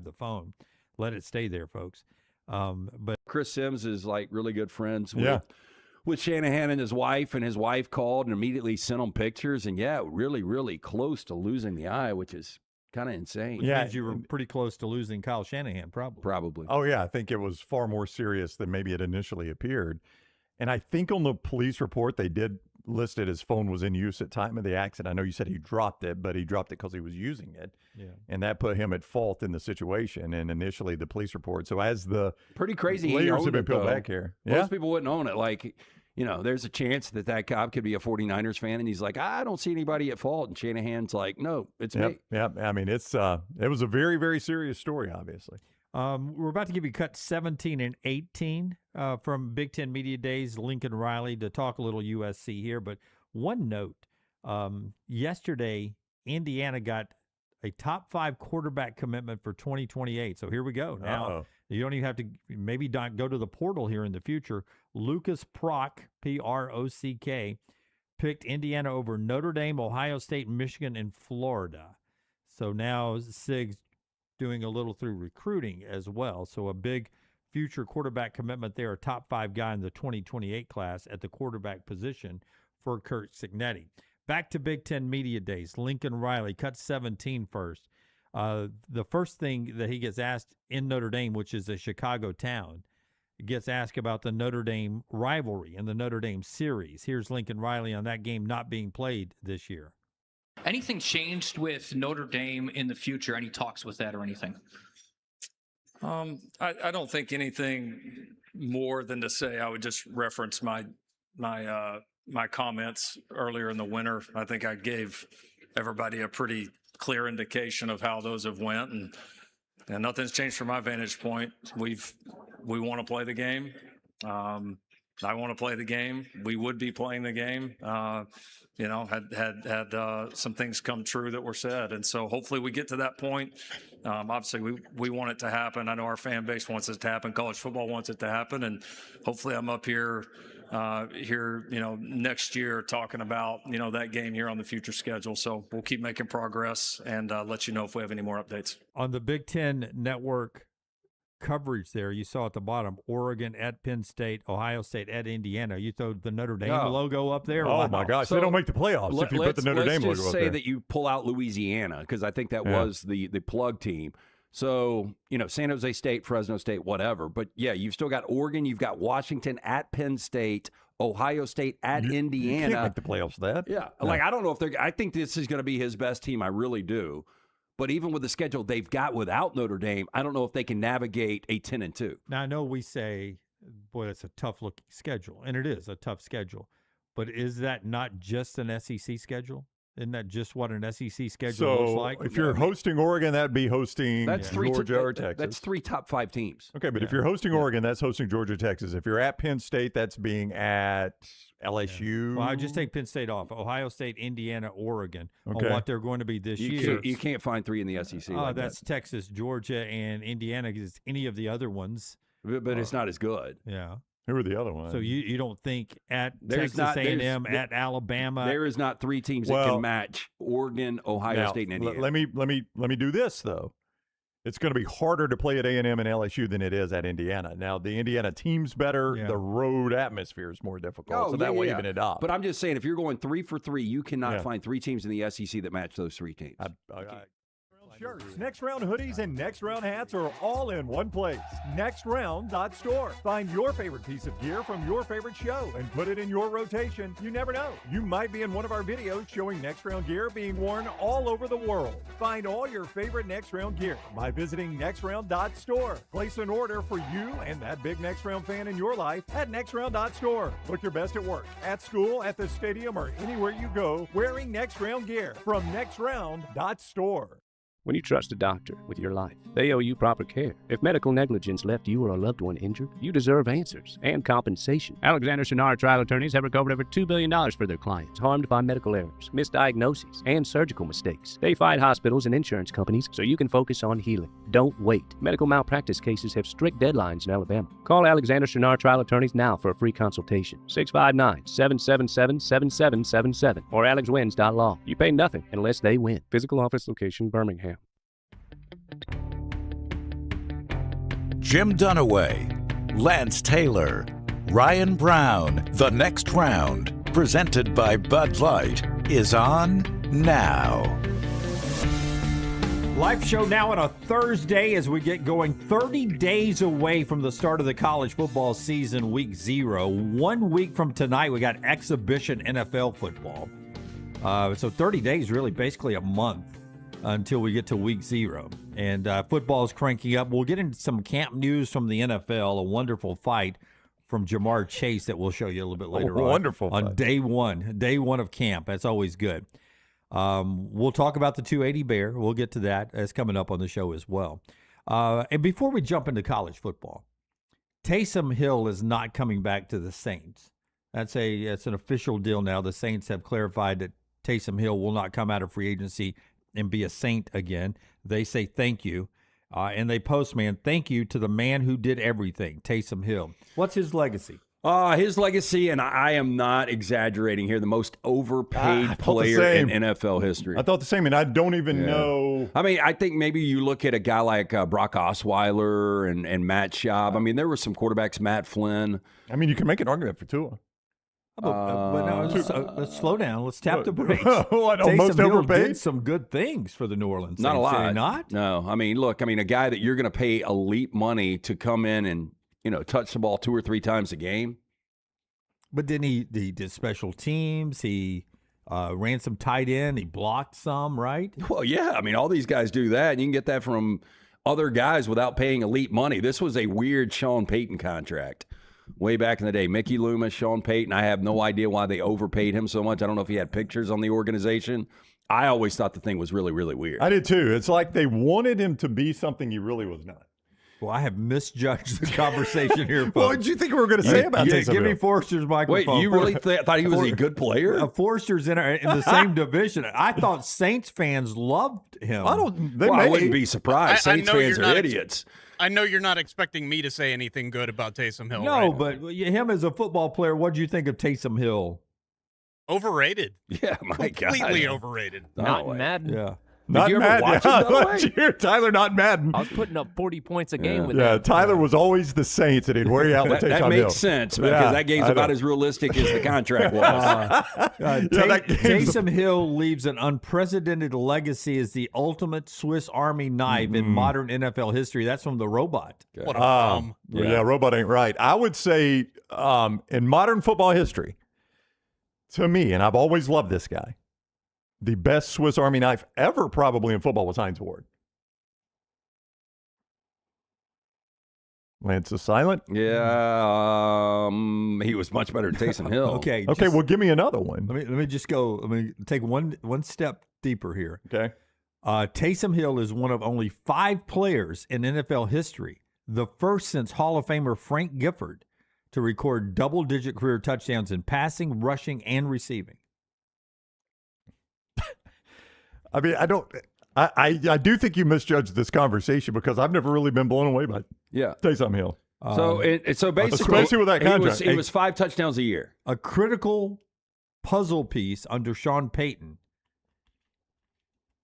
the phone. Let it stay there, folks. But Chris Sims is like really good friends with Shanahan and his wife called and immediately sent him pictures. And really, really close to losing the eye, which is kind of insane. Which means you were pretty close to losing Kyle Shanahan, probably. Oh, yeah. I think it was far more serious than maybe it initially appeared. And I think on the police report, they did list it his phone was in use at time of the accident. I know you said he dropped it, but he dropped it because he was using it. Yeah. And that put him at fault in the situation. And initially the police report. So as the pretty crazy layers have been peeled back here. Most people wouldn't own it. Like, there's a chance that cop could be a 49ers fan, and he's like, I don't see anybody at fault. And Shanahan's like, no, it's me. Yeah, I mean, it was a very, very serious story, obviously. We're about to give you cut 17 and 18 from Big Ten Media Days, Lincoln Riley, to talk a little USC here. But one note, yesterday, Indiana got a top 5 quarterback commitment for 2028. So here we go. Now, you don't even have to maybe not go to the portal here in the future. Lucas Prock, P-R-O-C-K, picked Indiana over Notre Dame, Ohio State, Michigan, and Florida. So now Sig's doing a little through recruiting as well. So a big future quarterback commitment there, a top 5 guy in the 2028 class at the quarterback position for Kurt Cignetti. Back to Big Ten Media Days, Lincoln Riley, cut 17 first. The first thing that he gets asked in Notre Dame, which is a Chicago town, gets asked about the Notre Dame rivalry and the Notre Dame series. Here's Lincoln Riley on that game not being played this year. Anything changed with Notre Dame in the future? Any talks with that or anything? I don't think anything more than to say. I would just reference my comments earlier in the winter. I think I gave everybody a pretty clear indication of how those have went, and nothing's changed from my vantage point. We want to play the game. I want to play the game. We would be playing the game. Had some things come true that were said, and so hopefully we get to that point. Obviously, we want it to happen. I know our fan base wants it to happen. College football wants it to happen, and hopefully I'm up here next year talking about that game here on the future schedule. So we'll keep making progress and let you know if we have any more updates on the Big Ten Network coverage. There you saw at the bottom, Oregon at Penn State, Ohio State at Indiana. You throw the Notre Dame logo up there. Oh my gosh, so they don't make the playoffs if you put the Notre Dame logo up there. Let's just say that you pull out Louisiana, because I think that was the plug team. So, San Jose State, Fresno State, whatever. But, you've still got Oregon. You've got Washington at Penn State, Ohio State at Indiana. You can't make the playoffs for that. Yeah. Like, I don't know if I think this is going to be his best team. I really do. But even with the schedule they've got without Notre Dame, I don't know if they can navigate a 10-2. Now, I know we say, boy, that's a tough-looking schedule. And it is a tough schedule. But is that not just an SEC schedule? Isn't that just what an SEC schedule looks like? If you're hosting Oregon, that'd be hosting Georgia or Texas. That's 3 top 5 teams. Okay, but if you're hosting Oregon, that's hosting Georgia, Texas. If you're at Penn State, that's being at LSU. Well, I just take Penn State off. Ohio State, Indiana, Oregon on what they're going to be this year. You can't find 3 in the SEC. That's Texas, Georgia, and Indiana. Because any of the other ones. But it's not as good. Yeah. Who are the other ones? So you don't think at Texas A&M, at Alabama? There is not 3 teams that can match Oregon, Ohio State, and Indiana. Let me do this though. It's going to be harder to play at A&M and LSU than it is at Indiana. Now the Indiana team's better. Yeah. The road atmosphere is more difficult, so that will even it up. But I'm just saying, if you're going 3 for 3, you cannot find 3 teams in the SEC that match those 3 teams. Shirts, Next Round hoodies, and Next Round hats are all in one place. NextRound.store. Find your favorite piece of gear from your favorite show and put it in your rotation. You never know. You might be in one of our videos showing Next Round gear being worn all over the world. Find all your favorite Next Round gear by visiting NextRound.store. Place an order for you and that big Next Round fan in your life at NextRound.store. Look your best at work, at school, at the stadium, or anywhere you go wearing Next Round gear from NextRound.store. When you trust a doctor with your life, they owe you proper care. If medical negligence left you or a loved one injured, you deserve answers and compensation. Alexander Shunnarah trial attorneys have recovered over $2 billion for their clients harmed by medical errors, misdiagnoses, and surgical mistakes. They fight hospitals and insurance companies so you can focus on healing. Don't wait. Medical malpractice cases have strict deadlines in Alabama. Call Alexander Shunnarah trial attorneys now for a free consultation. 659-777-7777 or alexwins.law. You pay nothing unless they win. Physical office location, Birmingham. Jim Dunaway, Lance Taylor, Ryan Brown. The Next Round, presented by Bud Light, is on now. Live show now on a Thursday as we get going 30 days away from the start of the college football season, week 0. 1 week from tonight, we got exhibition NFL football. So 30 days, really basically a month until we get to week 0. And football is cranking up. We'll get into some camp news from the NFL, a wonderful fight from Jamar Chase that we'll show you a little bit later on. Wonderful on fight. day one of camp. That's always good. We'll talk about the 280 Bear. We'll get to that. That's coming up on the show as well. And before we jump into college football, Taysom Hill is not coming back to the Saints. It's an official deal now. The Saints have clarified that Taysom Hill will not come out of free agency and be a Saint again. They say thank you. And they post, man, thank you to the man who did everything, Taysom Hill. What's his legacy? His legacy, and I am not exaggerating here, the most overpaid player in NFL history. I thought the same, and I don't even know. I mean, I think maybe you look at a guy like Brock Osweiler and Matt Schaub. I mean, there were some quarterbacks, Matt Flynn. I mean, you can make an argument for Tua. But no, let's slow down. Let's tap the brakes. Most Hill overpaid? did some good things for the New Orleans Not Saints, a lot. did he not? No. I mean, look, a guy that you're going to pay elite money to come in and, touch the ball 2 or 3 times a game. But then he did special teams. He ran some tight end. He blocked some, right? Well, yeah. I mean, all these guys do that, and you can get that from other guys without paying elite money. This was a weird Sean Payton contract way back in the day. Mickey Loomis, Sean Payton. I have no idea why they overpaid him so much. I don't know if he had pictures on the organization. I always thought the thing was really, really weird. I did too. It's like they wanted him to be something he really was not. Well, I have misjudged the conversation here, folks. What did you think we were going to say about Taysom Give me Hill? Forster's microphone. Wait, you really thought he was a good player? Forster's in the same division. I thought Saints fans loved him. I wouldn't be surprised. Saints fans are idiots. I know you're not expecting me to say anything good about Taysom Hill. No, right? but him as a football player, what do you think of Taysom Hill? Overrated. Yeah, my God. Completely overrated. Not Madden. Yeah. Not Did you ever watch Madden. it, Tyler, not Madden. I was putting up 40 points a game with Yeah, that. Tyler was always the Saints, and he'd wear you out with Taysom that Hill. makes sense because that game's about as realistic as the contract was. Taysom Hill leaves an unprecedented legacy as the ultimate Swiss Army knife in modern NFL history. That's from The Robot. What a bum. Yeah, Robot ain't right. I would say in modern football history, to me, and I've always loved this guy, the best Swiss Army knife ever probably in football was Hines Ward. Lance is silent. Yeah, he was much better than Taysom Hill. Okay, well, give me another one. Let me just go. Let me take one step deeper here. Okay. Taysom Hill is one of only 5 players in NFL history, the first since Hall of Famer Frank Gifford, to record double-digit career touchdowns in passing, rushing, and receiving. I mean, I do think you misjudged this conversation because I've never really been blown away by Taysom Hill. So basically, especially with that contract, he was 5 touchdowns a year. A critical puzzle piece under Sean Payton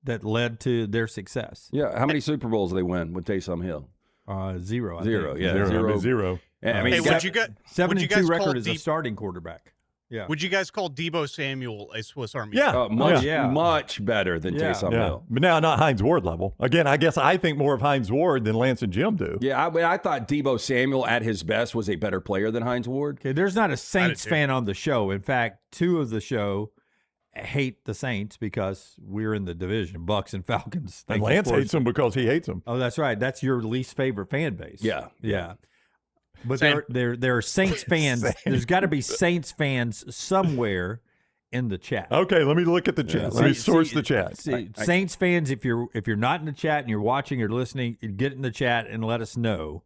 that led to their success. Yeah, how many Super Bowls did they win with Taysom Hill? 0. Zero. Yeah, zero. I mean, Hey, would you guys 7-2 record call as a starting quarterback. Yeah. Would you guys call Debo Samuel a Swiss Army? Yeah. Much better than Taysom Hill. But now not Hines Ward level. Again, I guess I think more of Hines Ward than Lance and Jim do. Yeah, I thought Debo Samuel at his best was a better player than Hines Ward. Okay, there's not a Saints fan on the show. In fact, 2 of the show hate the Saints because we're in the division, Bucks and Falcons. And Lance hates them because he hates them. Oh, that's right. That's your least favorite fan base. Yeah. But there are Saints fans. There's got to be Saints fans somewhere in the chat. Okay, let me look at the chat. Let me source the chat. Saints fans, if you're not in the chat and you're watching or listening, get in the chat and let us know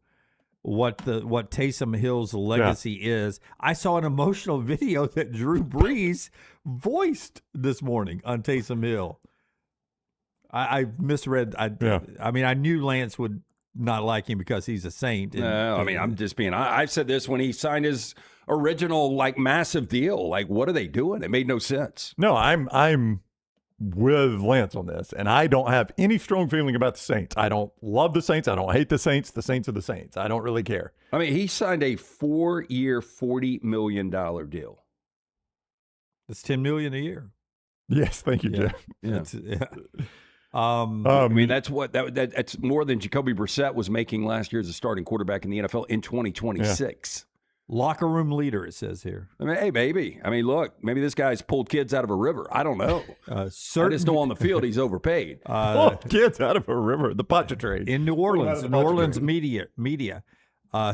what Taysom Hill's legacy is. I saw an emotional video that Drew Brees voiced this morning on Taysom Hill. I misread. I mean, I knew Lance would not like him because he's a Saint. No, I mean, I'm just being. I've said this when he signed his original massive deal. What are they doing? It made no sense. No, I'm with Lance on this, and I don't have any strong feeling about the Saints. I don't love the Saints. I don't hate the Saints. The Saints are the Saints. I don't really care. I mean, he signed a 4-year, $40 million deal. That's $10 million a year. Yes, thank you, Jim. Yeah. I mean, that's more than Jacoby Brissett was making last year as a starting quarterback in the NFL in 2026. Locker room leader, it says here. I mean, hey, baby. I mean, look, maybe this guy's pulled kids out of a river. I don't know. I just know on the field he's overpaid. Kids out of a river, the Pontchartrain. In New Orleans media,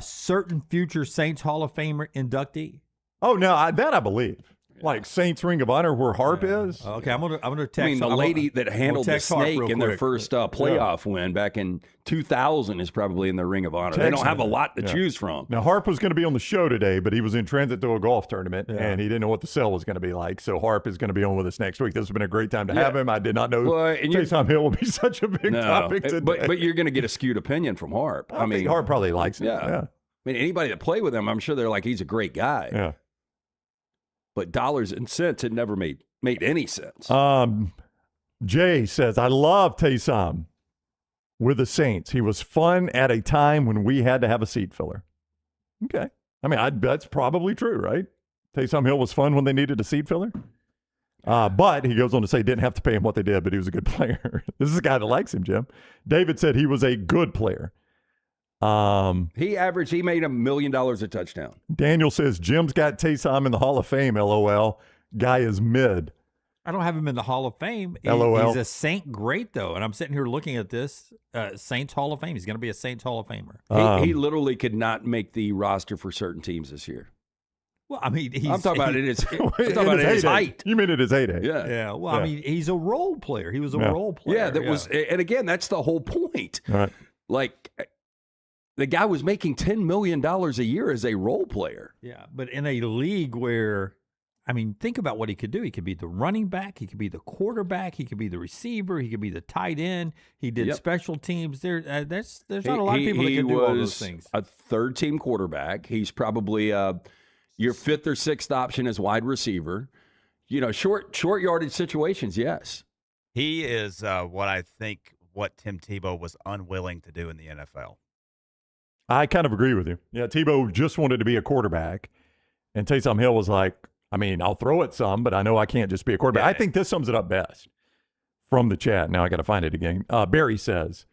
certain future Saints Hall of Famer inductee. Oh, no, that I believe. Like Saints Ring of Honor, where Harp is. Okay, I'm gonna text. I mean, the lady that handled the snake in their first playoff win back in 2000 is probably in the Ring of Honor. They don't have a lot to choose from. Now, Harp was going to be on the show today, but he was in transit to a golf tournament, and he didn't know what the sale was going to be like. So Harp is going to be on with us next week. This has been a great time to have him. I did not know Taysom Hill would be such a big topic today. But you're going to get a skewed opinion from Harp. I mean, Harp probably likes him. Yeah. I mean, anybody that played with him, I'm sure they're like, he's a great guy. Yeah. But dollars and cents had never made any sense. Jay says, I love Taysom with the Saints. He was fun at a time when we had to have a seat filler. Okay. I mean, that's probably true, right? Taysom Hill was fun when they needed a seat filler. But he goes on to say didn't have to pay him what they did, but he was a good player. This is a guy that likes him, Jim. David said he was a good player. He made $1 million a touchdown. Daniel says Jim's got Taysom in the Hall of Fame, LOL. Guy is mid. I don't have him in the Hall of Fame. LOL. He's a Saint great, though. And I'm sitting here looking at this Saints Hall of Fame. He's going to be a Saints Hall of Famer. He literally could not make the roster for certain teams this year. Well, I mean, I'm talking about his height. You mean it is heyday? Yeah. Well, I mean, he's a role player. He was a role player. Yeah, was, and again, that's the whole point. Right. Like, the guy was making $10 million a year as a role player. Yeah, but in a league where, I mean, think about what he could do. He could be the running back. He could be the quarterback. He could be the receiver. He could be the tight end. He did special teams. There's not a lot of people that can do all those things. A third-team quarterback. He's probably your fifth or sixth option as wide receiver. You know, short yardage situations, yes. He is what Tim Tebow was unwilling to do in the NFL. I kind of agree with you. Yeah, Tebow just wanted to be a quarterback, and Taysom Hill was like, I mean, I'll throw it some, but I know I can't just be a quarterback. I think this sums it up best from the chat. Now I got to find it again. Barry says,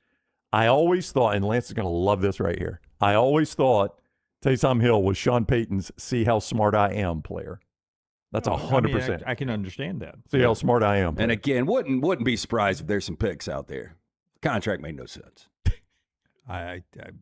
I always thought, and Lance is going to love this right here, I always thought Taysom Hill was Sean Payton's see how smart I am player. That's 100%. I can understand that. See how smart I am player. And again, wouldn't be surprised if there's some picks out there. Contract made no sense.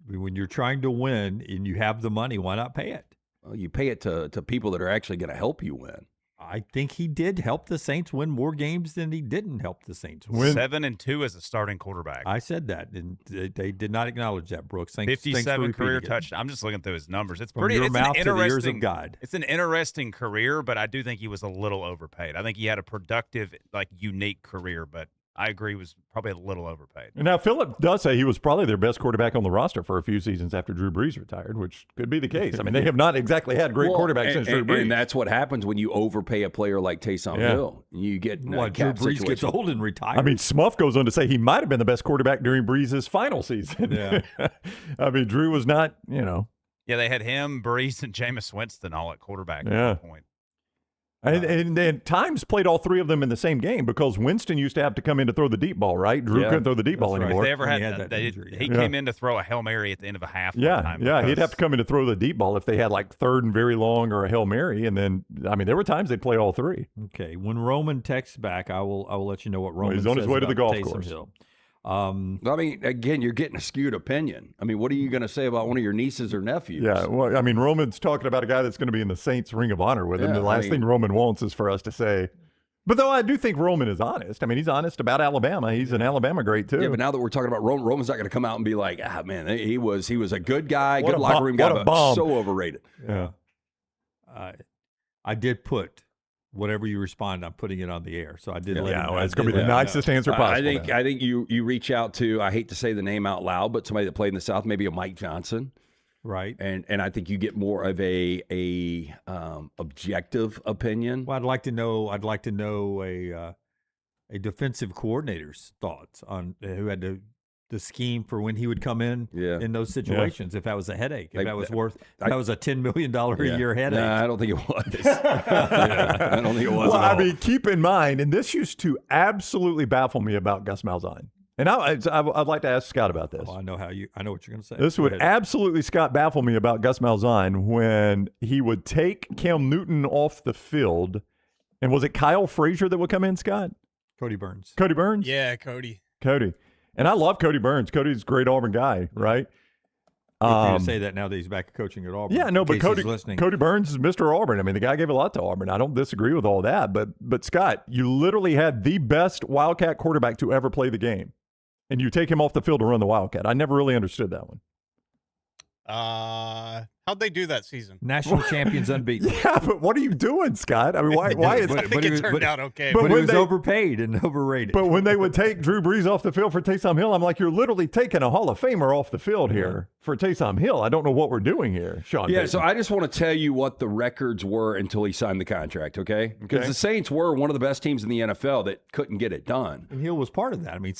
When you're trying to win and you have the money, why not pay it? Well, you pay it to people that are actually going to help you win. I think he did help the Saints win more games than he didn't help the Saints win. 7-2 as a starting quarterback. I said that, and they did not acknowledge that, Brooks. 57 career touchdowns. I'm just looking through his numbers. It's pretty. From your mouth to the ears of God. It's an interesting career, but I do think he was a little overpaid. I think he had a productive, unique career, but I agree, was probably a little overpaid. And now Philip does say he was probably their best quarterback on the roster for a few seasons after Drew Brees retared, which could be the case. I mean, they have not exactly had great quarterbacks since Drew Brees. And that's what happens when you overpay a player like Taysom Hill. You get Drew Brees gets old and retires. I mean, Smuff goes on to say he might have been the best quarterback during Brees' final season. Yeah. I mean, Drew was not, Yeah, they had him, Brees, and Jameis Winston all at quarterback at that point. And then Times played all three of them in the same game because Winston used to have to come in to throw the deep ball, right? Drew couldn't throw the deep ball anymore. If they ever had that injury, he came in to throw a Hail Mary at the end of a half. He'd have to come in to throw the deep ball if they had third and very long or a Hail Mary. And then, there were times they'd play all three. Okay. When Roman texts back, I will let you know what Roman says. He's on his way to the golf Taysom course. Hill. Again, you're getting a skewed opinion. I mean, what are you going to say about one of your nieces or nephews? Yeah, well, Roman's talking about a guy that's going to be in the Saints Ring of Honor with him. The last thing Roman wants is for us to say. But though I do think Roman is honest. I mean, he's honest about Alabama. He's an Alabama great too. Yeah, but now that we're talking about Roman, Roman's not going to come out and be like, man, he was a good guy, good locker room guy, but so overrated. Yeah. I did put. Whatever you respond, I'm putting it on the air. So I did. It's going to be the nicest answer possible. I think you reach out to, I hate to say the name out loud, but somebody that played in the South, maybe a Mike Johnson, right? And I think you get more of a objective opinion. Well, I'd like to know a defensive coordinator's thoughts on who had the scheme for when he would come in those situations. If that was a headache, if that was that was a $10 million a year headache. No, I don't think it was. I don't think it was. Well, at all. I mean, keep in mind, and this used to absolutely baffle me about Gus Malzahn. And I'd like to ask Scott about this. Oh, I know what you're going to say. This would absolutely, Scott, baffle me about Gus Malzahn when he would take Cam Newton off the field. And was it Kyle Frazier that would come in, Scott? Cody Burns. Cody Burns? Yeah, Cody. And I love Cody Burns. Cody's a great Auburn guy, right? For you to say that now that he's back coaching at Auburn. Yeah, no, but Cody Burns is Mr. Auburn. I mean, the guy gave a lot to Auburn. I don't disagree with all that. But Scott, you literally had the best Wildcat quarterback to ever play the game. And you take him off the field to run the Wildcat. I never really understood that one. How'd they do that season? National champions unbeaten. Yeah, but what are you doing, Scott? I mean, why is I think it turned out okay. But he was overpaid and overrated. But when they would take Drew Brees off the field for Taysom Hill, I'm like, you're literally taking a Hall of Famer off the field here for Taysom Hill. I don't know what we're doing here, Sean. Yeah, Payton. so I just want to tell you what the records were until he signed the contract, okay? Because the Saints were one of the best teams in the NFL that couldn't get it done. And Hill was part of that. I mean,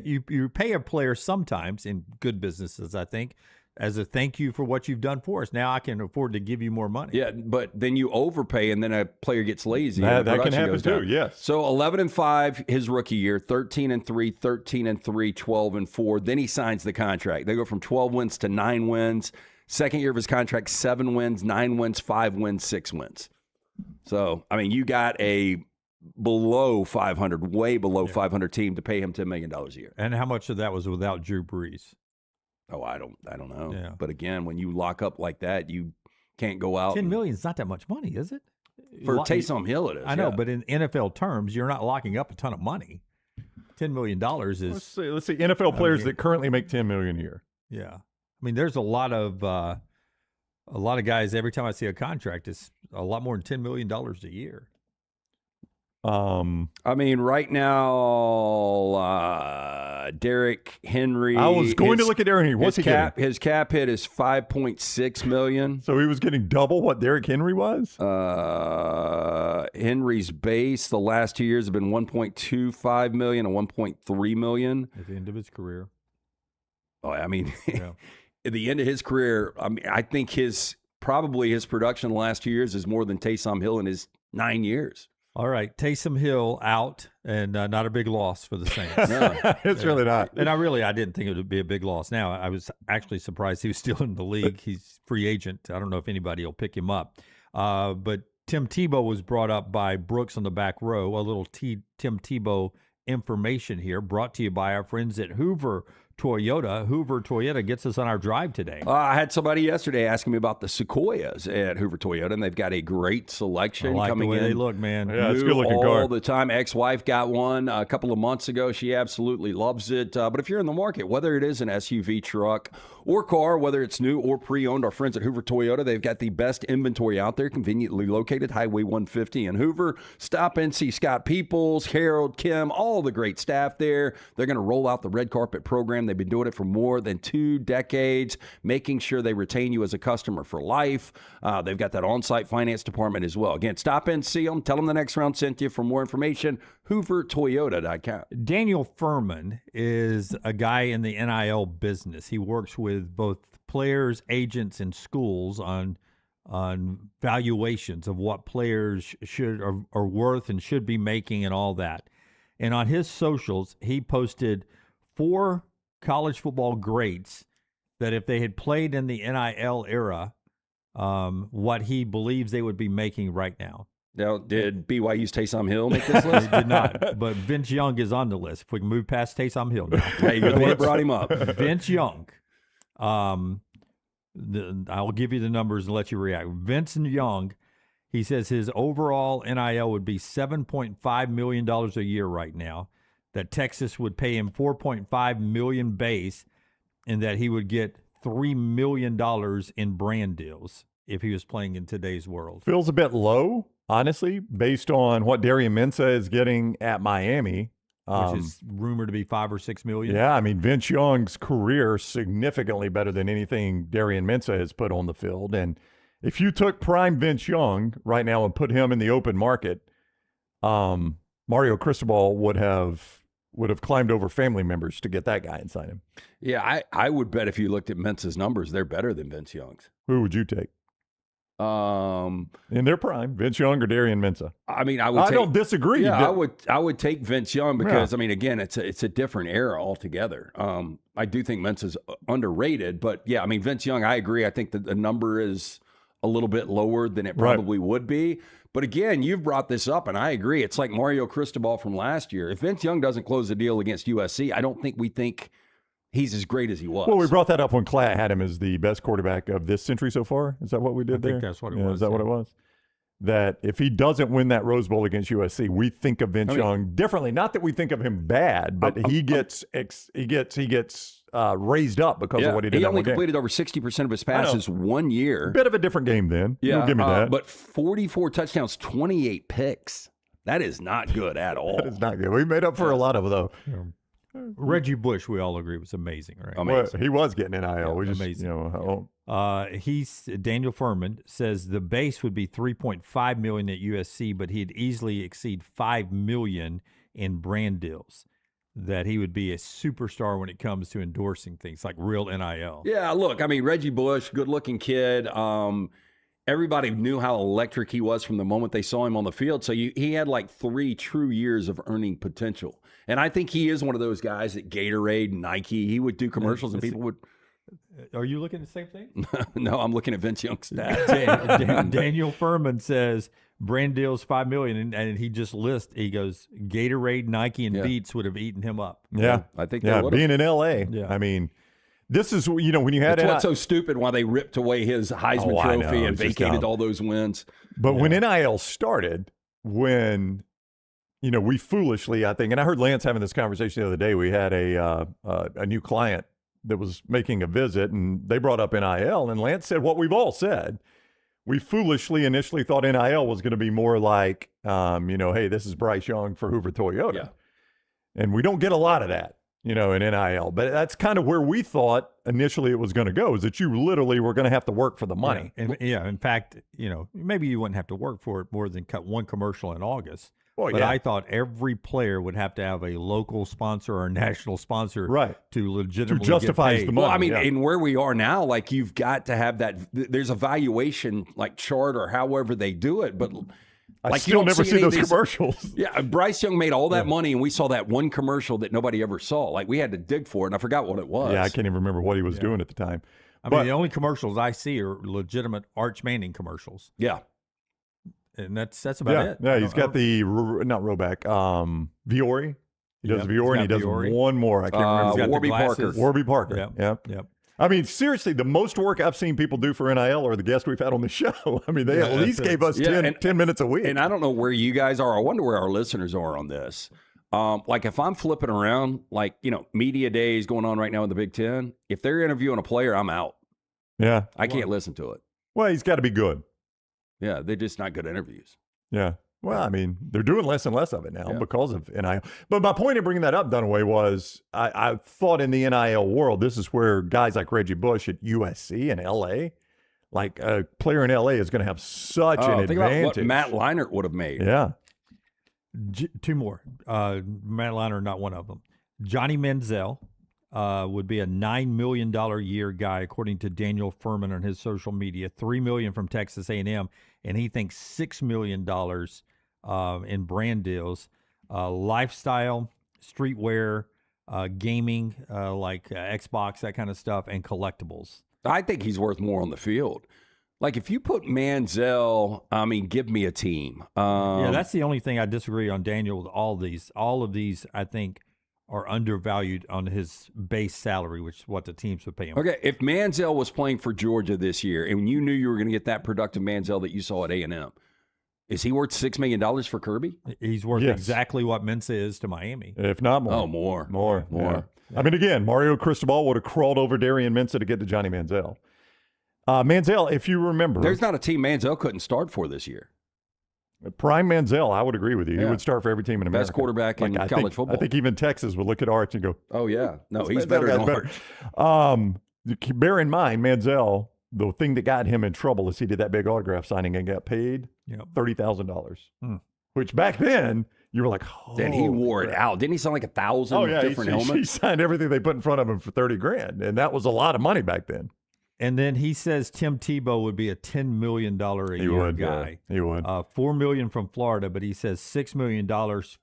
you pay a player sometimes in good businesses, I think, as a thank you for what you've done for us. Now I can afford to give you more money. Yeah, but then you overpay, and then a player gets lazy. That can happen too, yes. So 11-5 his rookie year, 13-3, 13-3, 12-4. Then he signs the contract. They go from 12 wins to 9 wins. Second year of his contract, 7 wins, 9 wins, 5 wins, 6 wins. So, I mean, you got a below 500, way below 500 team to pay him $10 million a year. And how much of that was without Drew Brees? Oh, I don't know. Yeah. But again, when you lock up like that, you can't go out. $10 million is not that much money, is it? For Taysom Hill, it is. I know, but in NFL terms, you're not locking up a ton of money. $10 million is. Let's see. NFL players that currently make $10 million a year. Yeah, I mean, there's a lot of guys. Every time I see a contract, it's a lot more than $10 million a year. I mean, right now, Derrick Henry. I was going to look at Derrick Henry. What's his cap hit is $5.6 million. So he was getting double what Derrick Henry was. Henry's base the last 2 years have been $1.25 million and $1.3 million at the end of his career. Oh, I mean, at the end of his career, I mean, I think his production in the last 2 years is more than Taysom Hill in his 9 years. All right, Taysom Hill out, and not a big loss for the Saints. No, it's really not. And I didn't think it would be a big loss. Now, I was actually surprised he was still in the league. He's free agent. I don't know if anybody will pick him up. But Tim Tebow was brought up by Brooks on the back row. A little Tim Tebow information here, brought to you by our friends at Hoover Toyota. Hoover Toyota gets us on our drive today. I had somebody yesterday asking me about the Sequoias at Hoover Toyota, and they've got a great selection coming the way in. They look, man. Yeah, it's a good-looking all car. The time. Ex-wife got one a couple of months ago. She absolutely loves it. But if you're in the market, whether it is an SUV, truck, or car, whether it's new or pre-owned, our friends at Hoover Toyota, they've got the best inventory out there, conveniently located, Highway 150 in Hoover. Stop and see Scott Peoples, Harold, Kim, all the great staff there. They're going to roll out the red carpet program. They've been doing it for more than 2 decades, making sure they retain you as a customer for life. They've got that on-site finance department as well. Again, stop in, see them, tell them the next round sent you. For more information, hoovertoyota.com. Daniel Furman is a guy in the NIL business. He works with both players, agents, and schools on valuations of what players are worth and should be making and all that. And on his socials, he posted 4 college football greats that if they had played in the NIL era, what he believes they would be making right now. Now, did BYU's Taysom Hill make this list? He did not, but Vince Young is on the list. If we can move past Taysom Hill now. There you go. What brought him up? Vince Young. I'll give you the numbers and let you react. Vince Young, he says his overall NIL would be $7.5 million a year right now, that Texas would pay him $4.5 million base, and that he would get $3 million in brand deals if he was playing in today's world. Feels a bit low, honestly, based on what Darian Mensah is getting at Miami. Which is rumored to be $5 or $6 million. Yeah, I mean, Vince Young's career significantly better than anything Darian Mensah has put on the field. And if you took prime Vince Young right now and put him in the open market, Mario Cristobal would have climbed over family members to get that guy and sign him. Yeah, I would bet if you looked at Mensa's numbers, they're better than Vince Young's. Who would you take? In their prime, Vince Young or Darian Mensah? I mean, I don't disagree. Yeah, I would take Vince Young because I mean, again, it's a different era altogether. I do think Mensa's underrated, but yeah, I mean, Vince Young, I agree. I think that the number is a little bit lower than it probably would be. But again, you've brought this up, and I agree. It's like Mario Cristobal from last year. If Vince Young doesn't close the deal against USC, I don't think we think he's as great as he was. Well, we brought that up when Klatt had him as the best quarterback of this century so far. Is that what we did there? I think that's what it was. Is that what it was? That if he doesn't win that Rose Bowl against USC, we think of Vince Young differently. Not that we think of him bad, but he gets raised up because of what he did. He only completed over 60% of his passes 1 year. Bit of a different game then. Yeah, give me that. But 44 touchdowns, 28 picks. That is not good at all. That is not good. We made up for a lot of it, though. Yeah. Reggie Bush, we all agree, was amazing, right? Well, he was getting NIL. Yeah, we just, amazing. Daniel Furman says the base would be $3.5 million at USC, but he'd easily exceed $5 million in brand deals. That he would be a superstar when it comes to endorsing things like real NIL. Yeah, look, I mean, Reggie Bush, good-looking kid. Everybody knew how electric he was from the moment they saw him on the field. So he had like 3 true years of earning potential. And I think he is one of those guys at Gatorade, Nike. He would do commercials and people would. Are you looking at the same thing? No, I'm looking at Vince Young's stats. Daniel Furman says brand deals $5 million, and he just lists. He goes Gatorade, Nike, and Beats would have eaten him up. Yeah, I think. Being in LA, I mean. This is, when you had That's what's so stupid why they ripped away his Heisman Trophy and vacated all those wins. But when NIL started, when, we foolishly, I think, and I heard Lance having this conversation the other day, we had a new client that was making a visit, and they brought up NIL, and Lance said what we've all said. We foolishly initially thought NIL was going to be more like, hey, this is Bryce Young for Hoover Toyota. Yeah. And we don't get a lot of that. In NIL. But that's kind of where we thought initially it was going to go, is that you literally were going to have to work for the money. Yeah. In fact, maybe you wouldn't have to work for it more than cut one commercial in August. Well, but I thought every player would have to have a local sponsor or a national sponsor to legitimately justify get paid. the money. Well, I mean, in where we are now, like you've got to have that. There's a valuation like chart or however they do it, but I still never see those commercials. Yeah, Bryce Young made all that money, and we saw that one commercial that nobody ever saw. Like, we had to dig for it, and I forgot what it was. Yeah, I can't even remember what he was doing at the time. I mean, the only commercials I see are legitimate Arch Manning commercials. Yeah. And that's about it. Yeah, he's got not Roback, Viore. He does Viore, and he does Viore. one more. I can't remember. Warby Parker. Yep. I mean, seriously, the most work I've seen people do for NIL are the guests we've had on the show. I mean, they at least gave us 10 minutes a week. And I don't know where you guys are. I wonder where our listeners are on this. Like, if I'm flipping around, like, media days going on right now in the Big Ten, if they're interviewing a player, I'm out. Yeah. I can't listen to it. Well, he's got to be good. Yeah, they're just not good interviews. Yeah. Well, I mean, they're doing less and less of it now because of NIL. But my point in bringing that up, Dunaway, was I thought in the NIL world, this is where guys like Reggie Bush at USC and LA, like a player in LA is going to have such an think advantage. about what Matt Leinart would have made. Yeah. 2 more. Matt Leinart, not one of them. Johnny Manziel would be a $9 million a year guy, according to Daniel Furman on his social media. $3 million from Texas A&M, and he thinks $6 million in brand deals, lifestyle, streetwear, gaming, like Xbox, that kind of stuff, and collectibles. I think he's worth more on the field. Like, if you put Manziel, I mean, give me a team. Yeah, that's the only thing I disagree on Daniel with all these. All of these, I think, are undervalued on his base salary, which is what the teams would pay him. Okay, if Manziel was playing for Georgia this year, and you knew you were going to get that productive Manziel that you saw at A&M, is he worth $6 million for Kirby? He's worth exactly what Mensah is to Miami. If not more. Oh, more. Yeah. I mean, again, Mario Cristobal would have crawled over Darian Mensah to get to Johnny Manziel. Manziel, if you remember. There's not a team Manziel couldn't start for this year. Prime Manziel, I would agree with you. Yeah. He would start for every team in America. Best quarterback in college football. I think even Texas would look at Arch and go, oh, yeah. No, he's better than Arch. Bear in mind, Manziel, the thing that got him in trouble is he did that big autograph signing and got paid $30,000, which back then you were like, Then he wore it out. Didn't he sound like 1,000 different helmets? He signed everything they put in front of him for $30,000, and that was a lot of money back then. And then he says Tim Tebow would be a $10 million a year guy. He would. $4 million from Florida, but he says $6 million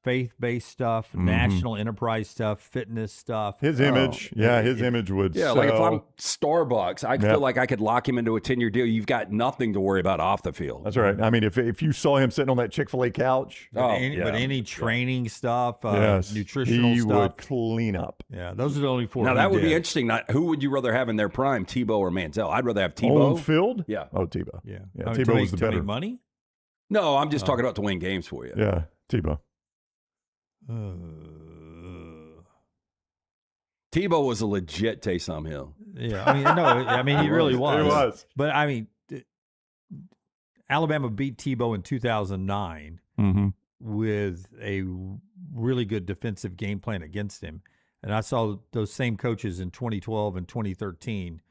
faith-based stuff, national enterprise stuff, fitness stuff. His image, his image would sell. Like if I'm Starbucks, I feel like I could lock him into a 10-year deal. You've got nothing to worry about off the field. That's right. I mean, if you saw him sitting on that Chick-fil-A couch. But any training stuff, nutritional he stuff. He would clean up. Yeah, those are the only 4. Now, that would be interesting. Who would you rather have in their prime, Tebow or Manziel? I'd rather have Tebow. On field? Yeah. Oh, Tebow. Yeah. Tebow was the better. To make money? No, I'm just talking about to win games for you. Yeah, Tebow. Tebow was a legit Taysom Hill. Yeah, he really was. He was. But I mean, Alabama beat Tebow in 2009 with a really good defensive game plan against him. And I saw those same coaches in 2012 and 2013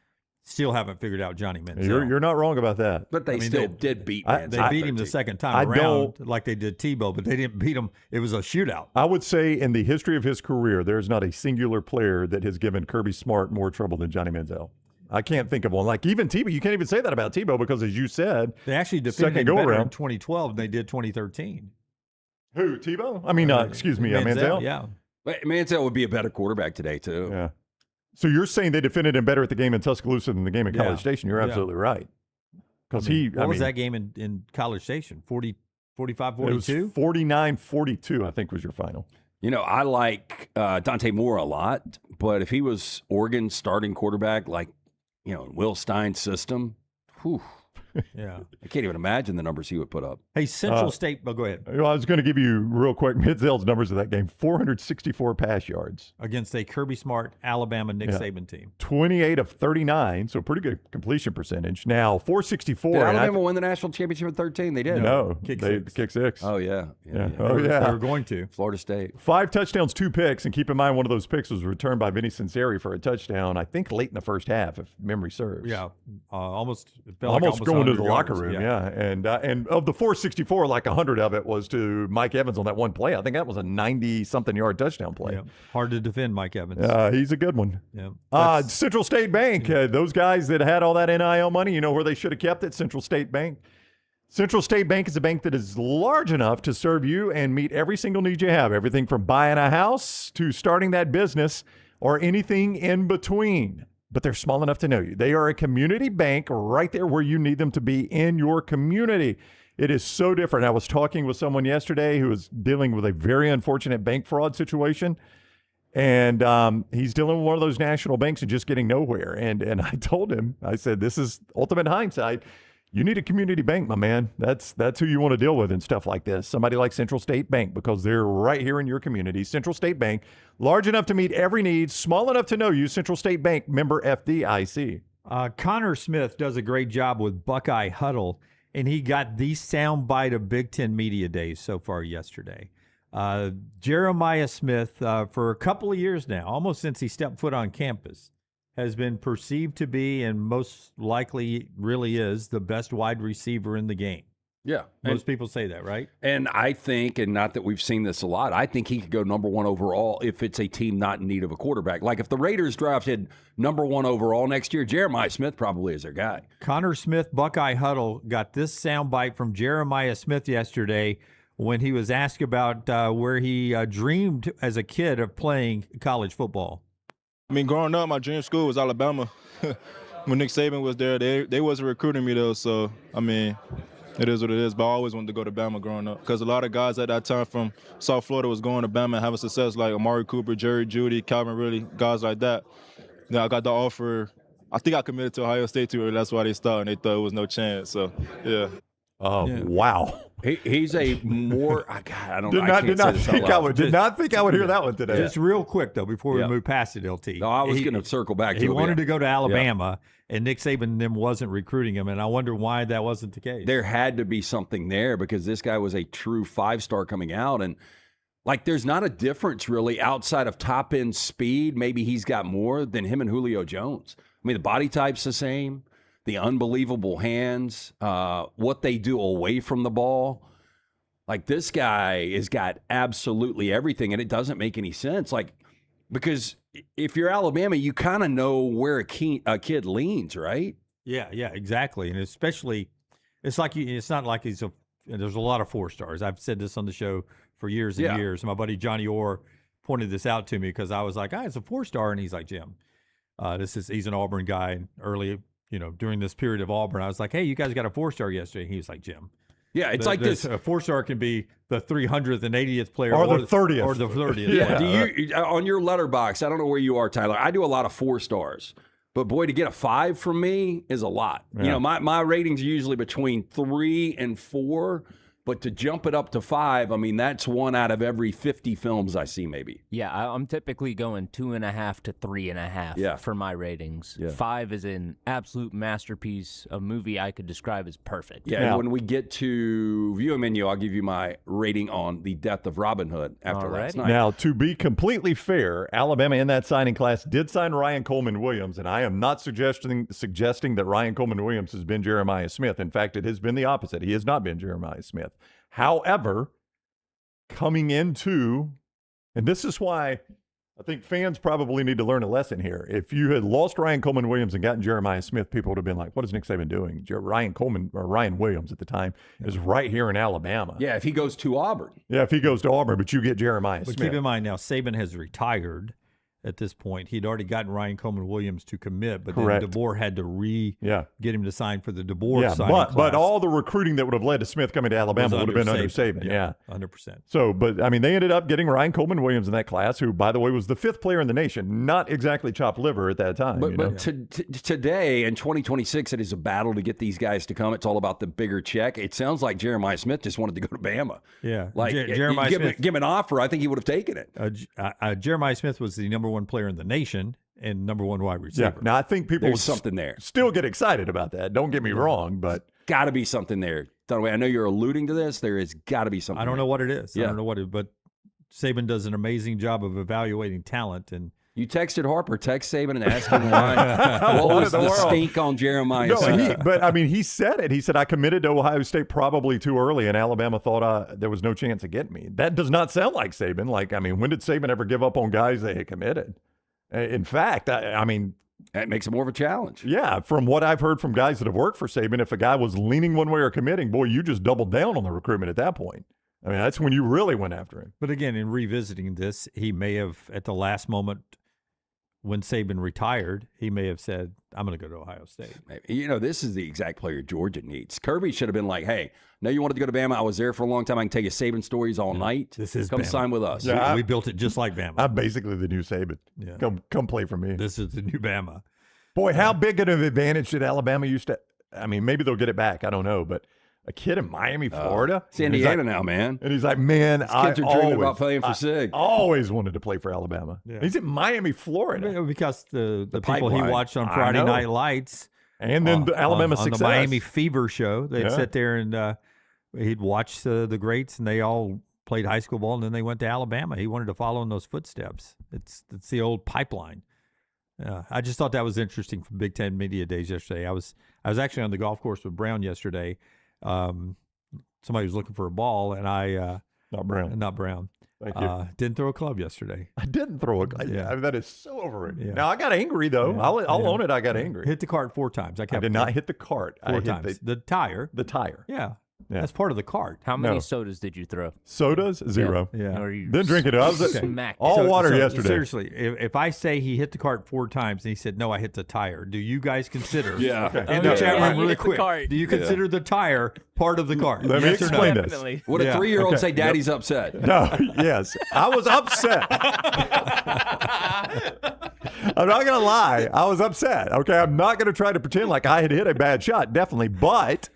still haven't figured out Johnny Manziel. You're not wrong about that. But they still did beat Manziel. They beat him the second time around like they did Tebow, but they didn't beat him. It was a shootout. I would say in the history of his career, there's not a singular player that has given Kirby Smart more trouble than Johnny Manziel. I can't think of one. Like even Tebow, you can't even say that about Tebow because, as you said, they actually defended him better in 2012 than they did 2013. Who, Tebow? I mean, Manziel? Yeah. Manziel would be a better quarterback today, too. Yeah. So you're saying they defended him better at the game in Tuscaloosa than the game at College Station. You're absolutely right. Because what was that game in College Station? 45, 42? It was 49-42, I think, was your final. I like Dante Moore a lot, but if he was Oregon's starting quarterback, like, Will Stein's system, whew. Yeah. I can't even imagine the numbers he would put up. Hey, Central State, go ahead. Well, I was going to give you real quick Manziel's numbers of that game. 464 pass yards. Against a Kirby Smart, Alabama, Nick Saban team. 28 of 39, so pretty good completion percentage. Now, 464. Did Alabama win the national championship in 13? They did. No. Kick six. Oh, yeah. Oh, yeah. They were going to. Florida State. 5 touchdowns, 2 picks, and keep in mind one of those picks was returned by Vinny Cincinnati for a touchdown, I think late in the first half, if memory serves. Yeah. Almost going to the locker room. Yeah. And of the 464, like 100 of it was to Mike Evans on that one play. I think that was a 90-something yard touchdown play. Yeah. Hard to defend Mike Evans. He's a good one. Yeah. Central State Bank, those guys that had all that NIL money, you know where they should have kept it? Central State Bank. Central State Bank is a bank that is large enough to serve you and meet every single need you have, everything from buying a house to starting that business or anything in between. But they're small enough to know you. They are a community bank right there where you need them to be in your community. It is so different. I was talking with someone yesterday who was dealing with a very unfortunate bank fraud situation, and he's dealing with one of those national banks and just getting nowhere. And I told him, I said, this is ultimate hindsight. You need a community bank, my man. That's who you want to deal with and stuff like this. Somebody like Central State Bank, because they're right here in your community. Central State Bank, large enough to meet every need, small enough to know you. Central State Bank, member FDIC. Connor Smith does a great job with Buckeye Huddle, and he got the soundbite of Big Ten Media Days so far yesterday. Jeremiah Smith, for a couple of years now, almost since he stepped foot on campus, has been perceived to be, and most likely really is, the best wide receiver in the game. Yeah. Most people say that, right? And I think, and not that we've seen this a lot, I think he could go number 1 overall if it's a team not in need of a quarterback. Like if the Raiders drafted number 1 overall next year, Jeremiah Smith probably is their guy. Connor Smith, Buckeye Huddle, got this soundbite from Jeremiah Smith yesterday when he was asked about where he dreamed as a kid of playing college football. I mean, growing up, my dream school was Alabama. When Nick Saban was there, they wasn't recruiting me, though. So, I mean, it is what it is. But I always wanted to go to Bama growing up because a lot of guys at that time from South Florida was going to Bama and having success, like Amari Cooper, Jerry Jeudy, Calvin Ridley, guys like that. Then I got the offer. I think I committed to Ohio State too early. That's why they started, and they thought it was no chance. So, yeah. Oh, wow. He's a more. God, I don't know. Did not think I would hear that one today. Just real quick though, before we move past it, LT. No, I was going to circle back. He wanted to go to Alabama, and Nick Saban then wasn't recruiting him, and I wonder why that wasn't the case. There had to be something there because this guy was a true 5-star coming out, and like there's not a difference really outside of top end speed. Maybe he's got more than him and Julio Jones. I mean, the body type's the same. The unbelievable hands, what they do away from the ball. Like, this guy has got absolutely everything, and it doesn't make any sense. Like, because if you're Alabama, you kind of know where a kid leans, right? Yeah, exactly. And especially, it's not like there's a lot of 4-stars. I've said this on the show for years and years. My buddy Johnny Orr pointed this out to me because I was like, it's a 4-star. And he's like, Jim, he's an Auburn guy. And early, during this period of Auburn, I was like, hey, you guys got a 4-star yesterday. And he was like, Jim. Yeah, it's like this. A 4-star can be the 300th and 80th player, or the 30th, or the 30th. Yeah. Do you on your letterbox? I don't know where you are, Tyler. I do a lot of 4-stars, but boy, to get a 5 from me is a lot. Yeah. My ratings are usually between 3 and 4. But to jump it up to 5, I mean, that's 1 out of every 50 films I see, maybe. Yeah, I'm typically going 2.5 to 3.5 for my ratings. Yeah. 5 is an absolute masterpiece, a movie I could describe as perfect. Yeah, and when we get to viewing menu, I'll give you my rating on The Death of Robin Hood after last night. Now, to be completely fair, Alabama in that signing class did sign Ryan Coleman Williams, and I am not suggesting that Ryan Coleman Williams has been Jeremiah Smith. In fact, it has been the opposite. He has not been Jeremiah Smith. However, coming into, and this is why I think fans probably need to learn a lesson here. If you had lost Ryan Coleman Williams and gotten Jeremiah Smith, people would have been like, what is Nick Saban doing? Ryan Williams at the time is right here in Alabama. Yeah, if he goes to Auburn. Yeah, if he goes to Auburn, but you get Jeremiah Smith. Keep in mind now, Saban has retired at this point. He'd already gotten Ryan Coleman Williams to commit, but then DeBoer had to get him to sign for the DeBoer signing class. But all the recruiting that would have led to Smith coming to Alabama would have been under Saban. Yeah, 100%. So, but I mean, they ended up getting Ryan Coleman Williams in that class, who, by the way, was the 5th player in the nation. Not exactly chopped liver at that time. But today in 2026, it is a battle to get these guys to come. It's all about the bigger check. It sounds like Jeremiah Smith just wanted to go to Bama. Yeah, like Jeremiah Smith, give him an offer. I think he would have taken it. Jeremiah Smith was the number 1 player in the nation and number 1 wide receiver. Yeah. Now I think people there's something there. Still get excited about that. Don't get me wrong, but got to be something there. Dunaway, I know you're alluding to this. There has got to be something. I don't know what it is. Yeah. I don't know what it. But Saban does an amazing job of evaluating talent. And you texted Harper, text Saban, and asked him why. What was the stink on Jeremiah? But I mean, he said it. He said, I committed to Ohio State probably too early, and Alabama thought there was no chance of getting me. That does not sound like Saban. Like, I mean, when did Saban ever give up on guys they had committed? In fact, I mean, that makes it more of a challenge. Yeah, from what I've heard from guys that have worked for Saban, if a guy was leaning one way or committing, boy, you just doubled down on the recruitment at that point. I mean, that's when you really went after him. But again, in revisiting this, he may have, at the last moment, when Saban retired, he may have said, I'm going to go to Ohio State. This is the exact player Georgia needs. Kirby should have been like, hey, no, you wanted to go to Bama. I was there for a long time. I can tell you Saban stories all night. This is Come Bama. sign with us. Yeah, we built it just like Bama. I'm basically the new Saban. Yeah. Come play for me. This is the new Bama. Boy, how big of an advantage did Alabama used to – I mean, maybe they'll get it back. I don't know, but – a kid in Miami, Florida. It's Indiana now, man. And he's like, man, kids are dreaming about playing for SIG. I always wanted to play for Alabama. Yeah. He's in Miami, Florida. Because the people pipeline. he watched on Friday Night Lights. And then the Alabama on success. the Miami Fever show. They'd sit there and he'd watch the greats, and they all played high school ball, and then they went to Alabama. He wanted to follow in those footsteps. It's the old pipeline. I just thought that was interesting from Big Ten Media Days yesterday. I was actually on the golf course with Brown yesterday. Somebody was looking for a ball, and I not Brown. Thank you. Didn't throw a club yesterday. I didn't throw a club. Yeah. I mean, that is so overrated. Yeah. Now I got angry though. Yeah. I'll own it. I got angry. Hit the cart 4 times. I did not hit the cart. 4 times. The tire. The tire. Yeah. That's part of the cart. How many sodas did you throw? Sodas? 0. Yeah. Didn't drink it. I was smacked. all water yesterday. Seriously, if I say he hit the cart 4 times and he said, no, I hit the tire, do you guys consider? Yeah. In the chat room really hit the quick. cart. Do you consider the tire part of the cart? Let me Yes or no? explain this. Definitely. Would a 3-year-old say daddy's upset? No, yes. I was upset. I'm not going to lie. I was upset. Okay. I'm not going to try to pretend like I had hit a bad shot. Definitely. But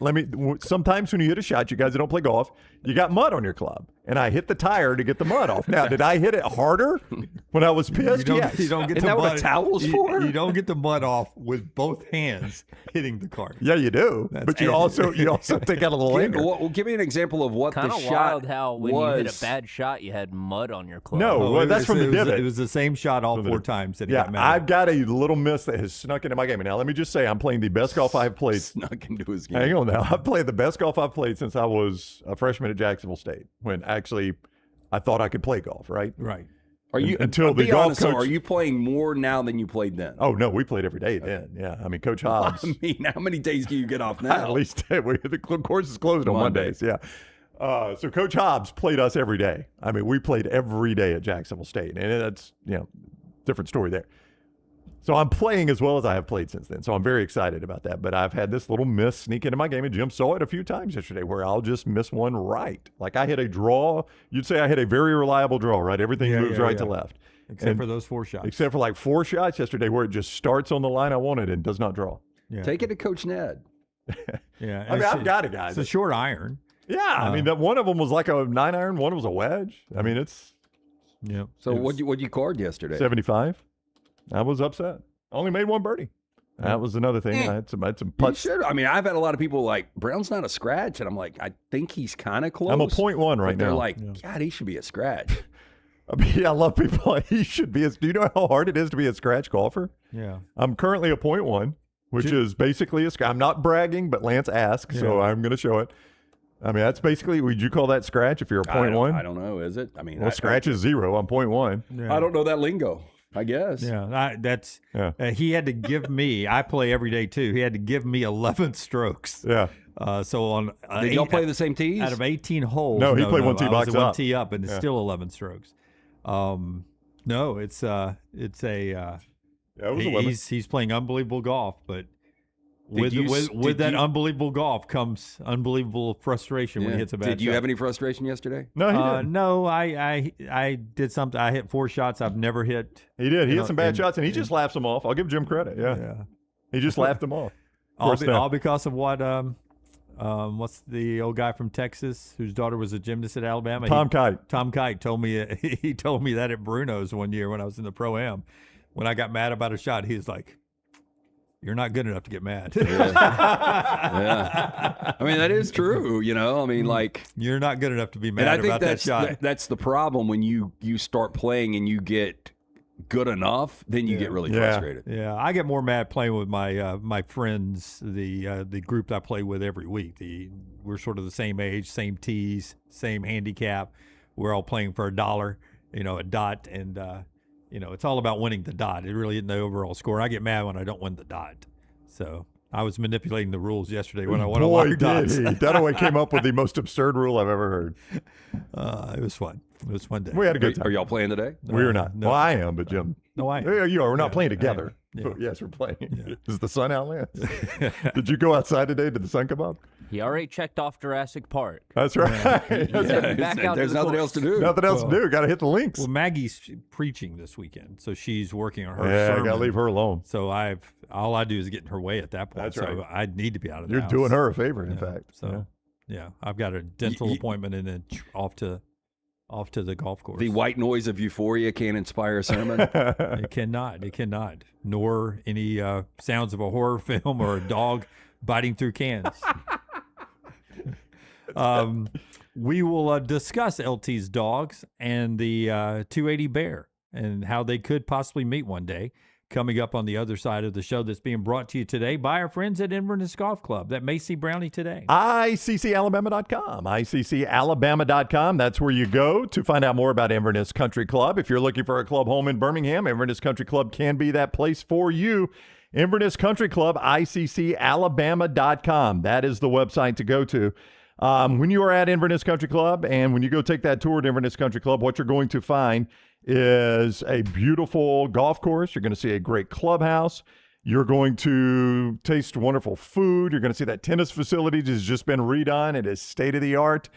sometimes when you hit a shot, you guys that don't play golf, you got mud on your club. and I hit the tire to get the mud off. Now, did I hit it harder when I was pissed? Yes. You don't get Isn't the that mud. what a towel's for? You don't get the mud off with both hands hitting the car. Yeah, you do. But you also take out a little anger. Well, give me an example of what Kind the of shot wild how when you hit was. a bad shot, you had mud on your clothes. No, well, that's from the divot. It was the same shot all 4 times that he got mad I've at. got a little miss that has snuck into my game. Now, let me just say, I'm playing the best golf I've played. Snuck into his game. Hang on now. I've played the best golf I've played since I was a freshman at Jacksonville State, when actually I thought I could play golf, right? Right. Are you until the be golf honest, coach? Are you playing more now than you played then? Oh no, we played every day then. Yeah, I mean, Coach Hobbs. I mean, how many days do you get off now? At least the course is closed on Mondays. Yeah. So Coach Hobbs played us every day. I mean, we played every day at Jacksonville State, and that's different story there. So I'm playing as well as I have played since then. So I'm very excited about that. But I've had this little miss sneak into my game, and Jim saw it a few times yesterday where I'll just miss one right. Like I hit a draw. You'd say I hit a very reliable draw, right? Everything moves right to left. Except for those 4 shots. Except for like 4 shots yesterday where it just starts on the line I wanted and does not draw. Yeah. Take it to Coach Ned. Yeah. I mean, I've got a guy. It's a short iron. Yeah. I mean, that one of them was like a 9 iron, one was a wedge. I mean, it's. Yeah. So what'd you card yesterday? 75. I was upset. I only made 1 birdie. That was another thing. I had some putts. I mean, I've had a lot of people like, Brown's not a scratch. And I'm like, I think he's kind of close. I'm a 0.1 right but they're now. like, God, he should be a scratch. I mean, I love people. He should be. Do you know how hard it is to be a scratch golfer? Yeah. I'm currently a 0.1, which is basically a scratch. I'm not bragging, but Lance asked, so I'm going to show it. I mean, that's basically, would you call that scratch if you're a 0.1? I don't know. Is it? I mean, scratch is 0. I'm 0.1. Yeah. I don't know that lingo, I guess. Yeah. He had to give me, I play every day too. He had to give me 11 strokes. Yeah. So on. Did y'all play the same tees? Out of 18 holes. No, he played 1 tee I box was up. 1 tee up, and it's still 11 strokes. No, it's a. Yeah, it was 11. He's playing unbelievable golf, but with that unbelievable golf comes unbelievable frustration when he hits a bad shot. Did you have any frustration yesterday? No, he didn't. No, I did something. I hit 4 shots I've never hit. He did. He hit some bad shots, and he just laughs them off. I'll give Jim credit. Yeah. He just laughed them off. All because of what? What's the old guy from Texas whose daughter was a gymnast at Alabama? Tom Kite. Tom Kite told me he told me that at Bruno's one year when I was in the Pro-Am. When I got mad about a shot, he was like, "You're not good enough to get mad." Yeah. I mean, that is true. I mean, like, you're not good enough to be mad about that shot. That's the problem when you start playing and you get good enough, then you get really frustrated. Yeah, I get more mad playing with my friends, the group I play with every week. We're sort of the same age, same tees, same handicap. We're all playing for $1, a dot, and it's all about winning the dot. It really isn't the overall score. I get mad when I don't win the dot. So I was manipulating the rules yesterday when I won a lot of dots. Dunaway came up with the most absurd rule I've ever heard. It was fun. It was a fun day. We had a good time. Are y'all playing today? We are not. No. Well, I am, but Jim. No, I am. Yeah, you are. We're not playing together. Yeah. Yes, we're playing. Yeah. Is the sun out, Lance? Did you go outside today? Did the sun come up? He already checked off Jurassic Park. That's right. There's nothing else to do. Nothing else to do. Got to hit the links. Well, Maggie's preaching this weekend, so she's working on her got sermon. to leave her alone. So all I do is get in her way at that point. That's so right. I need to be out of the You're house. doing her a favor, in fact. So I've got a dental appointment and then off to the golf course. The white noise of euphoria can't inspire a sermon. It cannot. Nor any sounds of a horror film or a dog biting through cans. We will discuss LT's dogs and the 280 Bear and how they could possibly meet one day. Coming up on the other side of the show, that's being brought to you today by our friends at Inverness Golf Club that may see Brownie today. ICCalabama.com. ICCalabama.com. That's where you go to find out more about Inverness Country Club. If you're looking for a club home in Birmingham, Inverness Country Club can be that place for you. Inverness Country Club, ICCalabama.com. That is the website to go to. When you are at Inverness Country Club and when you go take that tour at Inverness Country Club, what you're going to find is a beautiful golf course. You're going to see a great clubhouse. You're going to taste wonderful food. You're going to see that tennis facility has just been redone. It is state-of-the-art.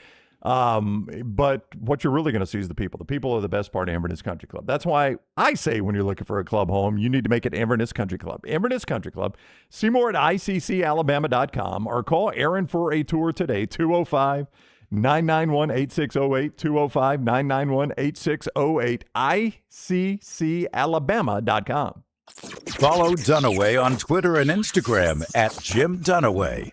But what you're really going to see is the people. The people are the best part of Inverness Country Club. That's why I say when you're looking for a club home, you need to make it Inverness Country Club. Inverness Country Club. See more at ICCalabama.com or call Aaron for a tour today, 205 205-991-8608, 205-991-8608, ICCalabama.com. Follow Dunaway on Twitter and Instagram at Jim Dunaway.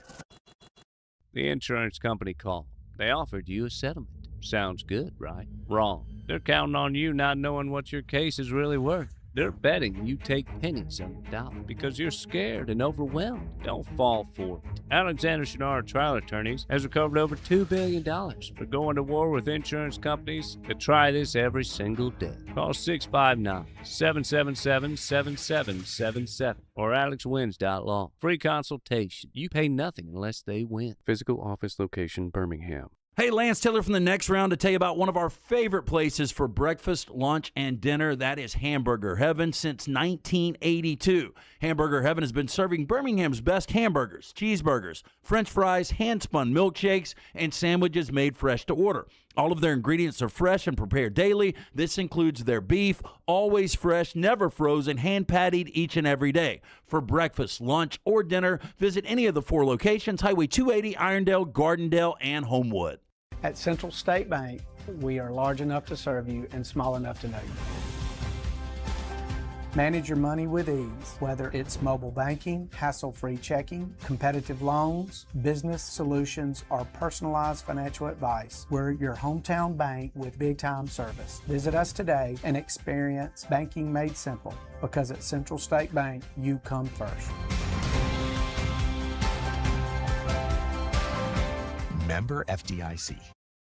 The insurance company called. They offered you a settlement. Sounds good, right? Wrong. They're counting on you not knowing what your case is really worth. They're betting you take pennies on the dollar because you're scared and overwhelmed. Don't fall for it. Alexander Shunnarah Trial Attorneys has recovered over $2 billion for going to war with insurance companies that try this every single day. Call 659-777-7777 or alexwins.law. Free consultation. You pay nothing unless they win. Physical office location, Birmingham. Hey, Lance Taylor from the Next Round to tell you about one of our favorite places for breakfast, lunch, and dinner. That is Hamburger Heaven since 1982. Hamburger Heaven has been serving Birmingham's best hamburgers, cheeseburgers, French fries, hand-spun milkshakes, and sandwiches made fresh to order. All of their ingredients are fresh and prepared daily. This includes their beef, always fresh, never frozen, hand-pattied each and every day. For breakfast, lunch, or dinner, visit any of the 4 locations, Highway 280, Irondale, Gardendale, and Homewood. At Central State Bank, we are large enough to serve you and small enough to know you. Manage your money with ease, whether it's mobile banking, hassle-free checking, competitive loans, business solutions, or personalized financial advice. We're your hometown bank with big-time service. Visit us today and experience banking made simple, because at Central State Bank, you come first. Member FDIC.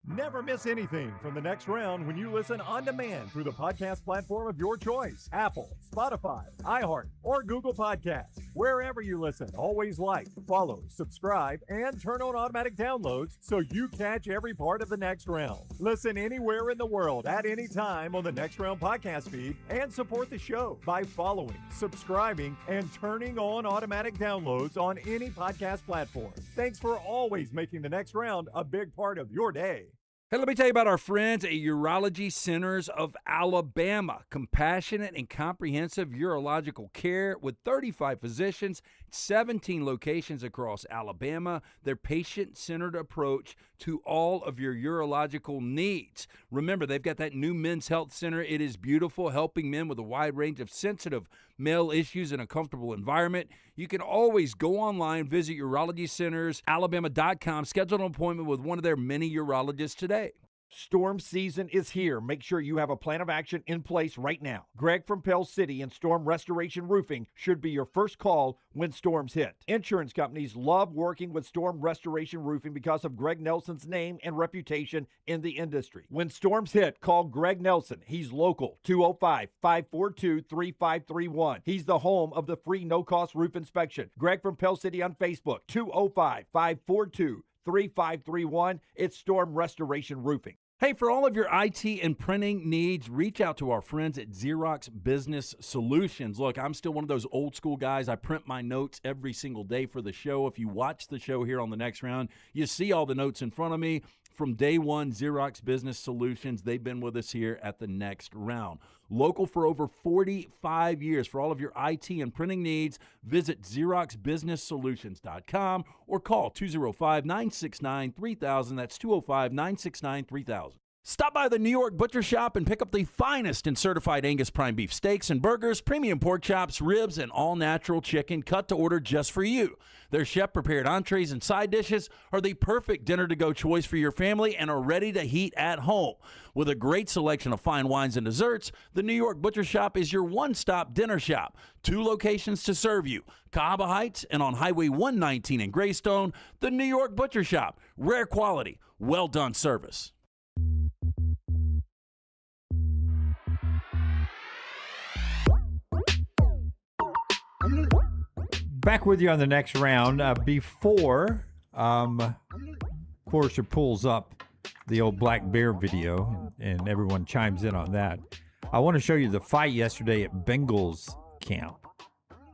Never miss anything from the Next Round when you listen on demand through the podcast platform of your choice. Apple, Spotify, iHeart, or Google Podcasts. Wherever you listen, always like, follow, subscribe, and turn on automatic downloads so you catch every part of the Next Round. Listen anywhere in the world at any time on the Next Round podcast feed and support the show by following, subscribing, and turning on automatic downloads on any podcast platform. Thanks for always making the Next Round a big part of your day. Hey, let me tell you about our friends at Urology Centers of Alabama. Compassionate and comprehensive urological care with 35 physicians, 17 locations across Alabama. Their patient-centered approach to all of your urological needs. Remember, they've got that new men's health center. It is beautiful, helping men with a wide range of sensitive male issues in a comfortable environment. You can always go online, visit urologycentersalabama.com, schedule an appointment with one of their many urologists today. Storm season is here. Make sure you have a plan of action in place right now. Greg from Pell City and Storm Restoration Roofing should be your first call when storms hit. Insurance companies love working with Storm Restoration Roofing because of Greg Nelson's name and reputation in the industry. When storms hit, call Greg Nelson. He's local, 205-542-3531. He's the home of the free no-cost roof inspection. Greg from Pell City on Facebook, 205-542-3531. It's Storm Restoration Roofing. Hey, for all of your IT and printing needs, reach out to our friends at Xerox Business Solutions. Look, I'm still one of those old school guys. I print my notes every single day for the show. If you watch the show here on the Next Round, you see all the notes in front of me. From day one, Xerox Business Solutions, they've been with us here at the Next Round. Local for over 45 years. For all of your IT and printing needs, visit XeroxBusinessSolutions.com or call 205-969-3000. That's 205-969-3000. Stop by the New York Butcher Shop and pick up the finest in certified Angus prime beef steaks and burgers, premium pork chops, ribs, and all-natural chicken cut to order just for you. Their chef-prepared entrees and side dishes are the perfect dinner-to-go choice for your family and are ready to heat at home. With a great selection of fine wines and desserts, the New York Butcher Shop is your one-stop dinner shop. 2 locations to serve you, Cahaba Heights and on Highway 119 in Greystone. The New York Butcher Shop, rare quality, well-done service. Back with you on the Next Round. Before Forrester pulls up the old Black Bear video and everyone chimes in on that, I want to show you the fight yesterday at Bengals camp.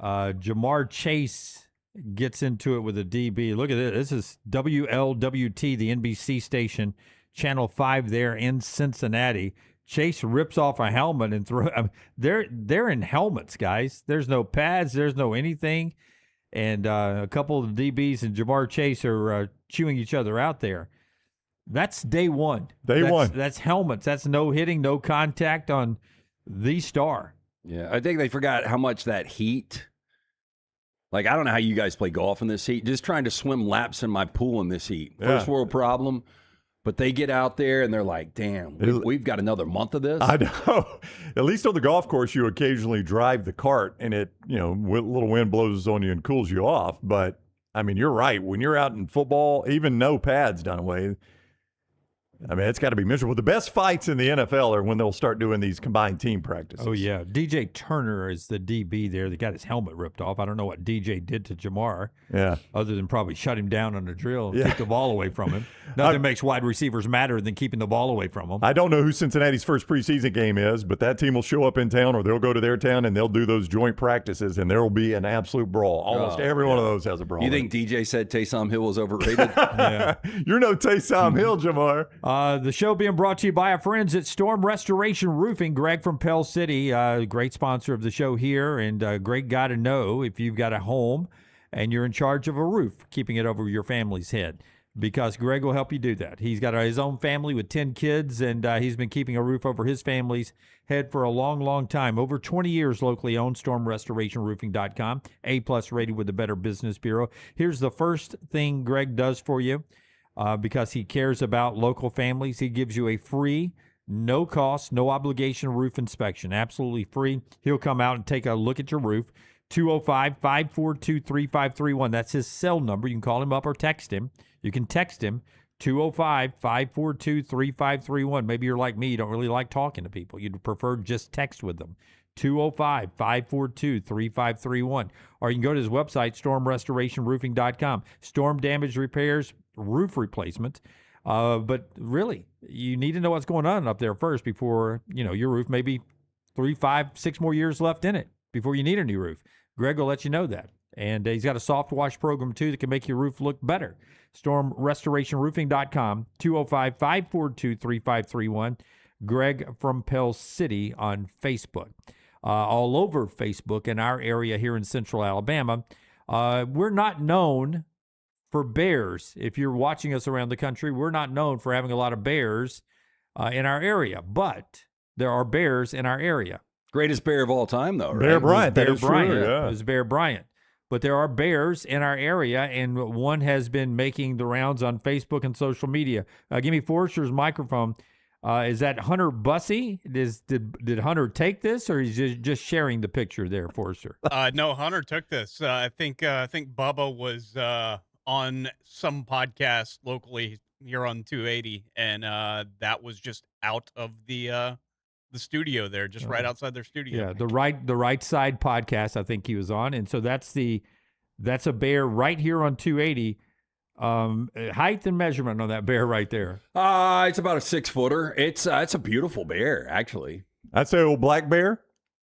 Jamar Chase gets into it with a DB. Look at this. This is WLWT, the NBC station, Channel 5 there in Cincinnati. Chase rips off a helmet and they're in helmets, guys. There's no pads. There's no anything. And a couple of the DBs and Jamar Chase are chewing each other out there. That's day one. Day one. That's helmets. That's no hitting, no contact on the star. Yeah, I think they forgot how much that heat. Like, I don't know how you guys play golf in this heat. Just trying to swim laps in my pool in this heat. First world problem. But they get out there and they're like, damn, we've got another month of this. I know. At least on the golf course, you occasionally drive the cart and it, a little wind blows on you and cools you off. But, I mean, you're right. When you're out in football, even no pads done away, I mean, it's got to be miserable. The best fights in the NFL are when they'll start doing these combined team practices. Oh, yeah. DJ Turner is the DB there that got his helmet ripped off. I don't know what DJ did to Jamar. Yeah. Other than probably shut him down on a drill and kick the ball away from him. Nothing makes wide receivers madder than keeping the ball away from them. I don't know who Cincinnati's first preseason game is, but that team will show up in town or they'll go to their town and they'll do those joint practices and there will be an absolute brawl. Almost every one of those has a brawl. You think DJ said Taysom Hill was overrated? Yeah. You're no Taysom Hill, Jamar. The show being brought to you by our friends at Storm Restoration Roofing. Greg from Pell City, great sponsor of the show here, and a great guy to know if you've got a home and you're in charge of a roof, keeping it over your family's head, because Greg will help you do that. He's got his own family with 10 kids, and he's been keeping a roof over his family's head for a long, long time. Over 20 years locally owned, stormrestorationroofing.com, A+ rated with the Better Business Bureau. Here's the first thing Greg does for you. Because he cares about local families. He gives you a free, no cost, no obligation roof inspection. Absolutely free. He'll come out and take a look at your roof. 205-542-3531. That's his cell number. You can call him up or text him. You can text him, 205-542-3531. Maybe you're like me. You don't really like talking to people. You'd prefer just text with them. 205-542-3531. Or you can go to his website, stormrestorationroofing.com. Storm damage repairs, roof replacement. But really, you need to know what's going on up there first before, your roof may be 3, 5, 6 more years left in it before you need a new roof. Greg will let you know that. And he's got a soft wash program, too, that can make your roof look better. StormRestorationRoofing.com, 205-542-3531. Greg from Pell City on Facebook. All over Facebook in our area here in Central Alabama. We're not known for bears. If you're watching us around the country, we're not known for having a lot of bears in our area, but there are bears in our area. Greatest bear of all time, though, right? Bear Bryant. Bear Bryant. It was Bear Bryant. But there are bears in our area, and one has been making the rounds on Facebook and social media. Give me Forrester's microphone. Is that Hunter Bussey? Did Hunter take this, or is he just sharing the picture there, Forrester? No, Hunter took this. I think Bubba was on some podcast locally here on 280, and that was just out of the studio there, just right outside their studio. Yeah, the right side podcast I think he was on, and so that's a bear right here on 280. Height and measurement on that bear right there. It's about a 6-footer. It's a beautiful bear, actually. That's an old black bear.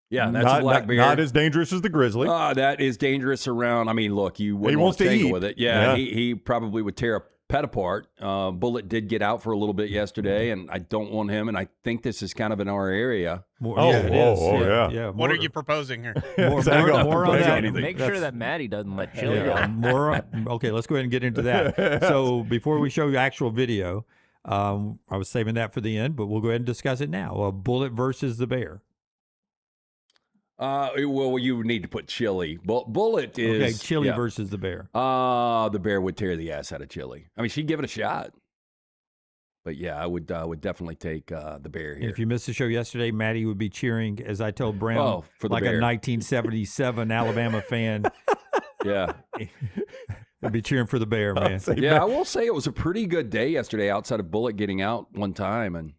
Yeah, that's a black bear. Not as dangerous as the grizzly. That is dangerous around. I mean, look, you wouldn't want to tangle with it. Yeah. He probably would tear a pet apart. Bullet did get out for a little bit yesterday, and I don't want him. And I think this is kind of in our area. Yeah. What are you proposing here? More on that. Make sure that Maddie doesn't let chili on. Okay, let's go ahead and get into that. So before we show you actual video, I was saving that for the end, but we'll go ahead and discuss it now. Bullet versus the bear. Well, you need to put chili. Bullet is chili versus the bear. The bear would tear the ass out of chili. I mean, she'd give it a shot. But yeah, I would definitely take the bear here. If you missed the show yesterday, Maddie would be cheering, as I told Brown, for the like bear. a 1977 Alabama fan. Yeah. I'd be cheering for the bear, man. I will say it was a pretty good day yesterday outside of Bullet getting out one time and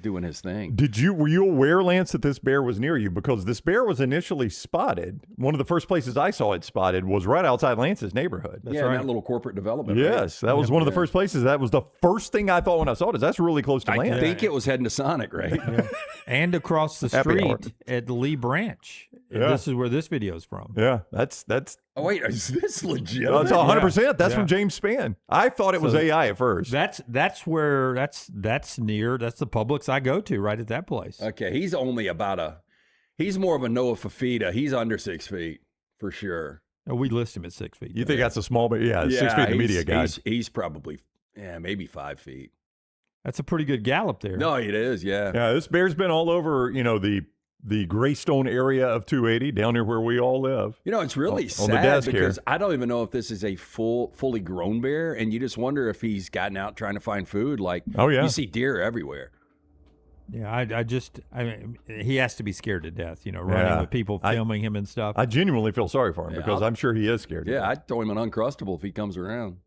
doing his thing. Were you aware, Lance, that this bear was near you? Because this bear was initially spotted. One of the first places I saw it spotted was right outside Lance's neighborhood. That's right. That little corporate development. Yes, that was one of the first places. That was the first thing I thought when I saw it. That's really close to Lance. I think it was heading to Sonic, right? Yeah. And across the street at Lee Branch. Yeah. This is where this video is from. Yeah, that's. Oh wait, is this legit? That's 100%. That's from James Spann. I thought it was AI at first. That's near. That's the Publix I go to right at that place. Okay, he's only he's more of a Noah Fafita. He's under 6 feet for sure. Oh, we list him at 6 feet. You think that's a small bear? Yeah, 6 feet in the media, guys. He's probably maybe 5 feet. That's a pretty good gallop there. No, it is, yeah. Yeah, this bear's been all over, the Greystone area of 280, down near where we all live. It's really sad on the desk because here. I don't even know if this is a fully grown bear, and you just wonder if he's gotten out trying to find food. Like, you see deer everywhere. Yeah, he has to be scared to death, running with people filming him and stuff. I genuinely feel sorry for him because I'm sure he is scared. Yeah, I'd throw him an Uncrustable if he comes around.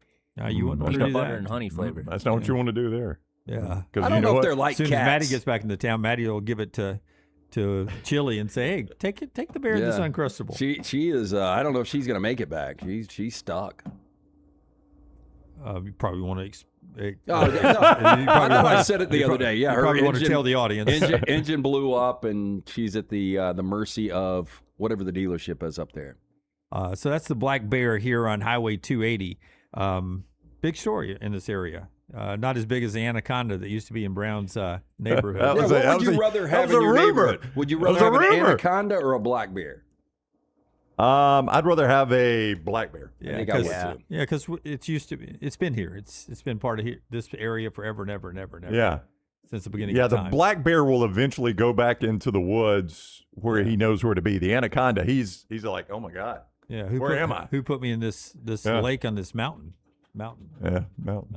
You wouldn't want to do butter that. and honey flavor. That's not what you want to do there. Yeah. I don't know if they're like as soon cats. as Maddie gets back into town, Maddie will give it to Chili and say, "Hey, take the bear this Uncrustable." She is. I don't know if she's going to make it back. She's stuck. You probably want to. I thought I said it the other day. Yeah, you probably want to tell the audience. Engine blew up, and she's at the mercy of whatever the dealership is up there. So that's the black bear here on Highway 280. Big story in this area. Not as big as the anaconda that used to be in Brown's neighborhood. What would you rather have in your neighborhood? Would you rather have an anaconda or a black bear? I'd rather have a black bear. Yeah, because it's been here. It's been part of this area forever and ever and ever and ever. Yeah. Since the beginning of time. Yeah, the black bear will eventually go back into the woods where he knows where to be. The anaconda, he's like, oh my God. Yeah, where am I? Who put me in this lake on this mountain? Yeah, mountain.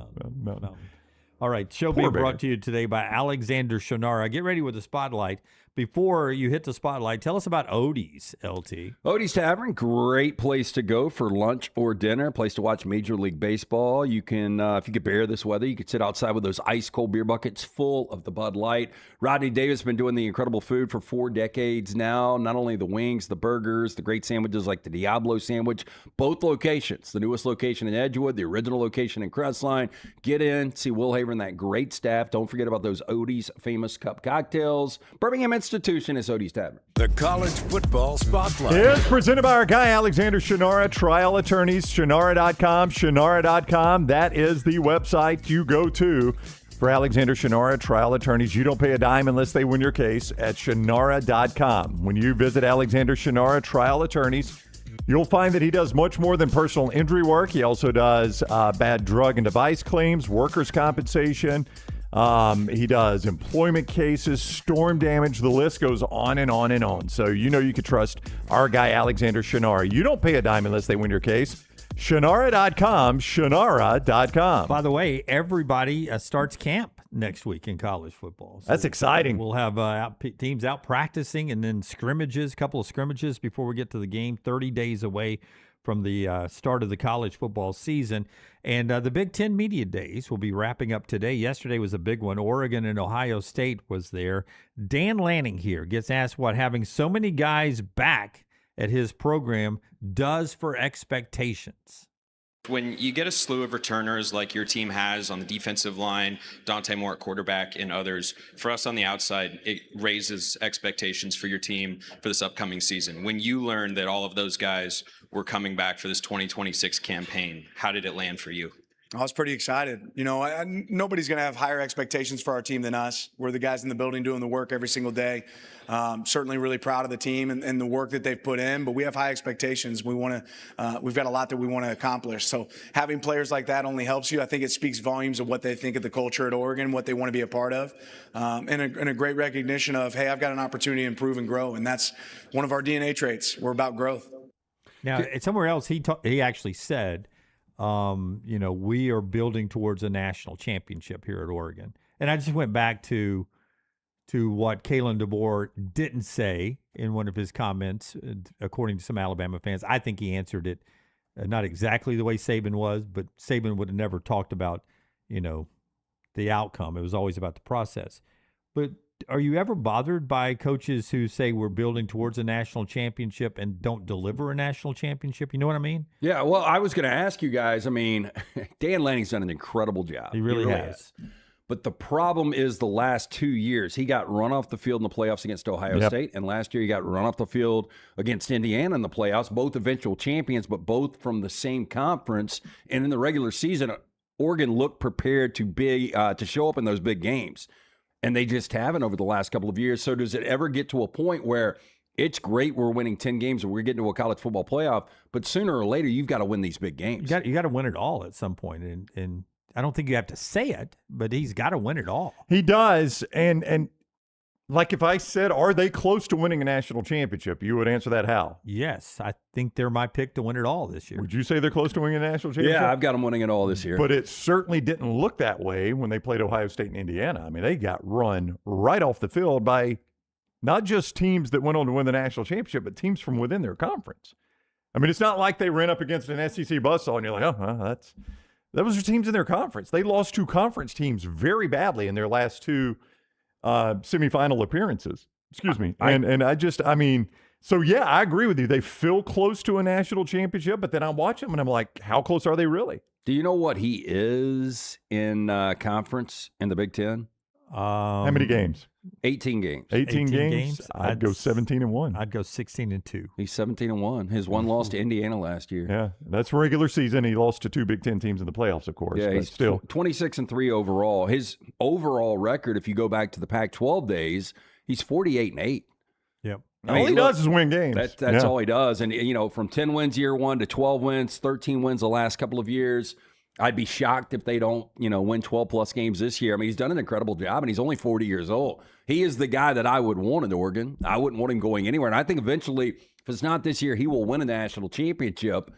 All right, show being brought to you today by Alexander Shunnarah. Get ready with the spotlight. Before you hit the spotlight, tell us about Odie's, LT. Odie's Tavern, great place to go for lunch or dinner, place to watch Major League Baseball. You can, if you could bear this weather, you could sit outside with those ice-cold beer buckets full of the Bud Light. Rodney Davis has been doing the incredible food for 4 decades now. Not only the wings, the burgers, the great sandwiches like the Diablo sandwich. Both locations, the newest location in Edgewood, the original location in Crestline. Get in, see Will Haver and that great staff. Don't forget about those Odie's Famous Cup cocktails. Birmingham Institution is Odie's Tavern. The College Football Spotlight is presented by our guy, Alexander Shunnarah, trial attorneys, Shunnarah.com, Shunnarah.com. That is the website you go to for Alexander Shunnarah, trial attorneys. You don't pay a dime unless they win your case at Shunnarah.com. When you visit Alexander Shunnarah, trial attorneys, you'll find that he does much more than personal injury work. He also does bad drug and device claims, workers' compensation. He does employment cases, storm damage. The list goes on and on and on. So you can trust our guy, Alexander Shunnarah. You don't pay a dime unless they win your case. Shunnarah.com, Shunnarah.com. By the way, everybody starts camp next week in college football. So that's exciting. We'll have teams out practicing and then scrimmages, a couple of scrimmages before we get to the game, 30 days away from the start of the college football season. And the Big Ten Media Days will be wrapping up today. Yesterday was a big one. Oregon and Ohio State was there. Dan Lanning here gets asked what having so many guys back at his program does for expectations. When you get a slew of returners like your team has on the defensive line, Dante Moore at quarterback and others, for us on the outside, it raises expectations for your team for this upcoming season. When you learned that all of those guys were coming back for this 2026 campaign, how did it land for you? I was pretty excited. Nobody's going to have higher expectations for our team than us. We're the guys in the building doing the work every single day. Certainly really proud of the team and the work that they've put in, but we have high expectations. We've got a lot that we want to accomplish. So having players like that only helps you. I think it speaks volumes of what they think of the culture at Oregon, what they want to be a part of, and a great recognition of, hey, I've got an opportunity to improve and grow. And that's one of our DNA traits. We're about growth. Now, somewhere else, he actually said, we are building towards a national championship here at Oregon. And I just went back to what Kalen DeBoer didn't say in one of his comments, according to some Alabama fans. I think he answered it not exactly the way Saban was, but Saban would have never talked about, the outcome. It was always about the process. But are you ever bothered by coaches who say we're building towards a national championship and don't deliver a national championship? You know what I mean? Yeah, well, I was going to ask you guys. Dan Lanning's done an incredible job. He really has. But the problem is the last 2 years, he got run off the field in the playoffs against Ohio State, and last year he got run off the field against Indiana in the playoffs, both eventual champions, but both from the same conference. And in the regular season, Oregon looked prepared to show up in those big games. And they just haven't over the last couple of years. So does it ever get to a point where it's great we're winning 10 games and we're getting to a college football playoff, but sooner or later you've got to win these big games? You got to win it all at some point. And I don't think you have to say it, but he's got to win it all. He does. And like if I said, are they close to winning a national championship? You would answer that how? Yes, I think they're my pick to win it all this year. Would you say they're close to winning a national championship? Yeah, I've got them winning it all this year. But it certainly didn't look that way when they played Ohio State and Indiana. I mean, they got run right off the field by not just teams that went on to win the national championship, but teams from within their conference. I mean, it's not like they ran up against an SEC buzzsaw and you're like, oh, those are teams in their conference. They lost 2 conference teams very badly in their last 2 semifinal appearances. Excuse me. So yeah, I agree with you. They feel close to a national championship, but then I watch them and I'm like, how close are they really? Do you know what he is in conference in the Big Ten? How many games? 18 games. 18 games? I'd go 17-1. I'd go 16-2. He's 17-1. His one loss to Indiana last year. Yeah, that's regular season. He lost to 2 Big Ten teams in the playoffs, of course. Yeah, he's still 26-3 overall. His overall record, if you go back to the Pac-12 days, he's 48-8. Yep. All he does is win games. That's all he does. And, from 10 wins year 1 to 12 wins, 13 wins the last couple of years. I'd be shocked if they don't, win 12-plus games this year. I mean, he's done an incredible job, and he's only 40 years old. He is the guy that I would want in Oregon. I wouldn't want him going anywhere. And I think eventually, if it's not this year, he will win a national championship.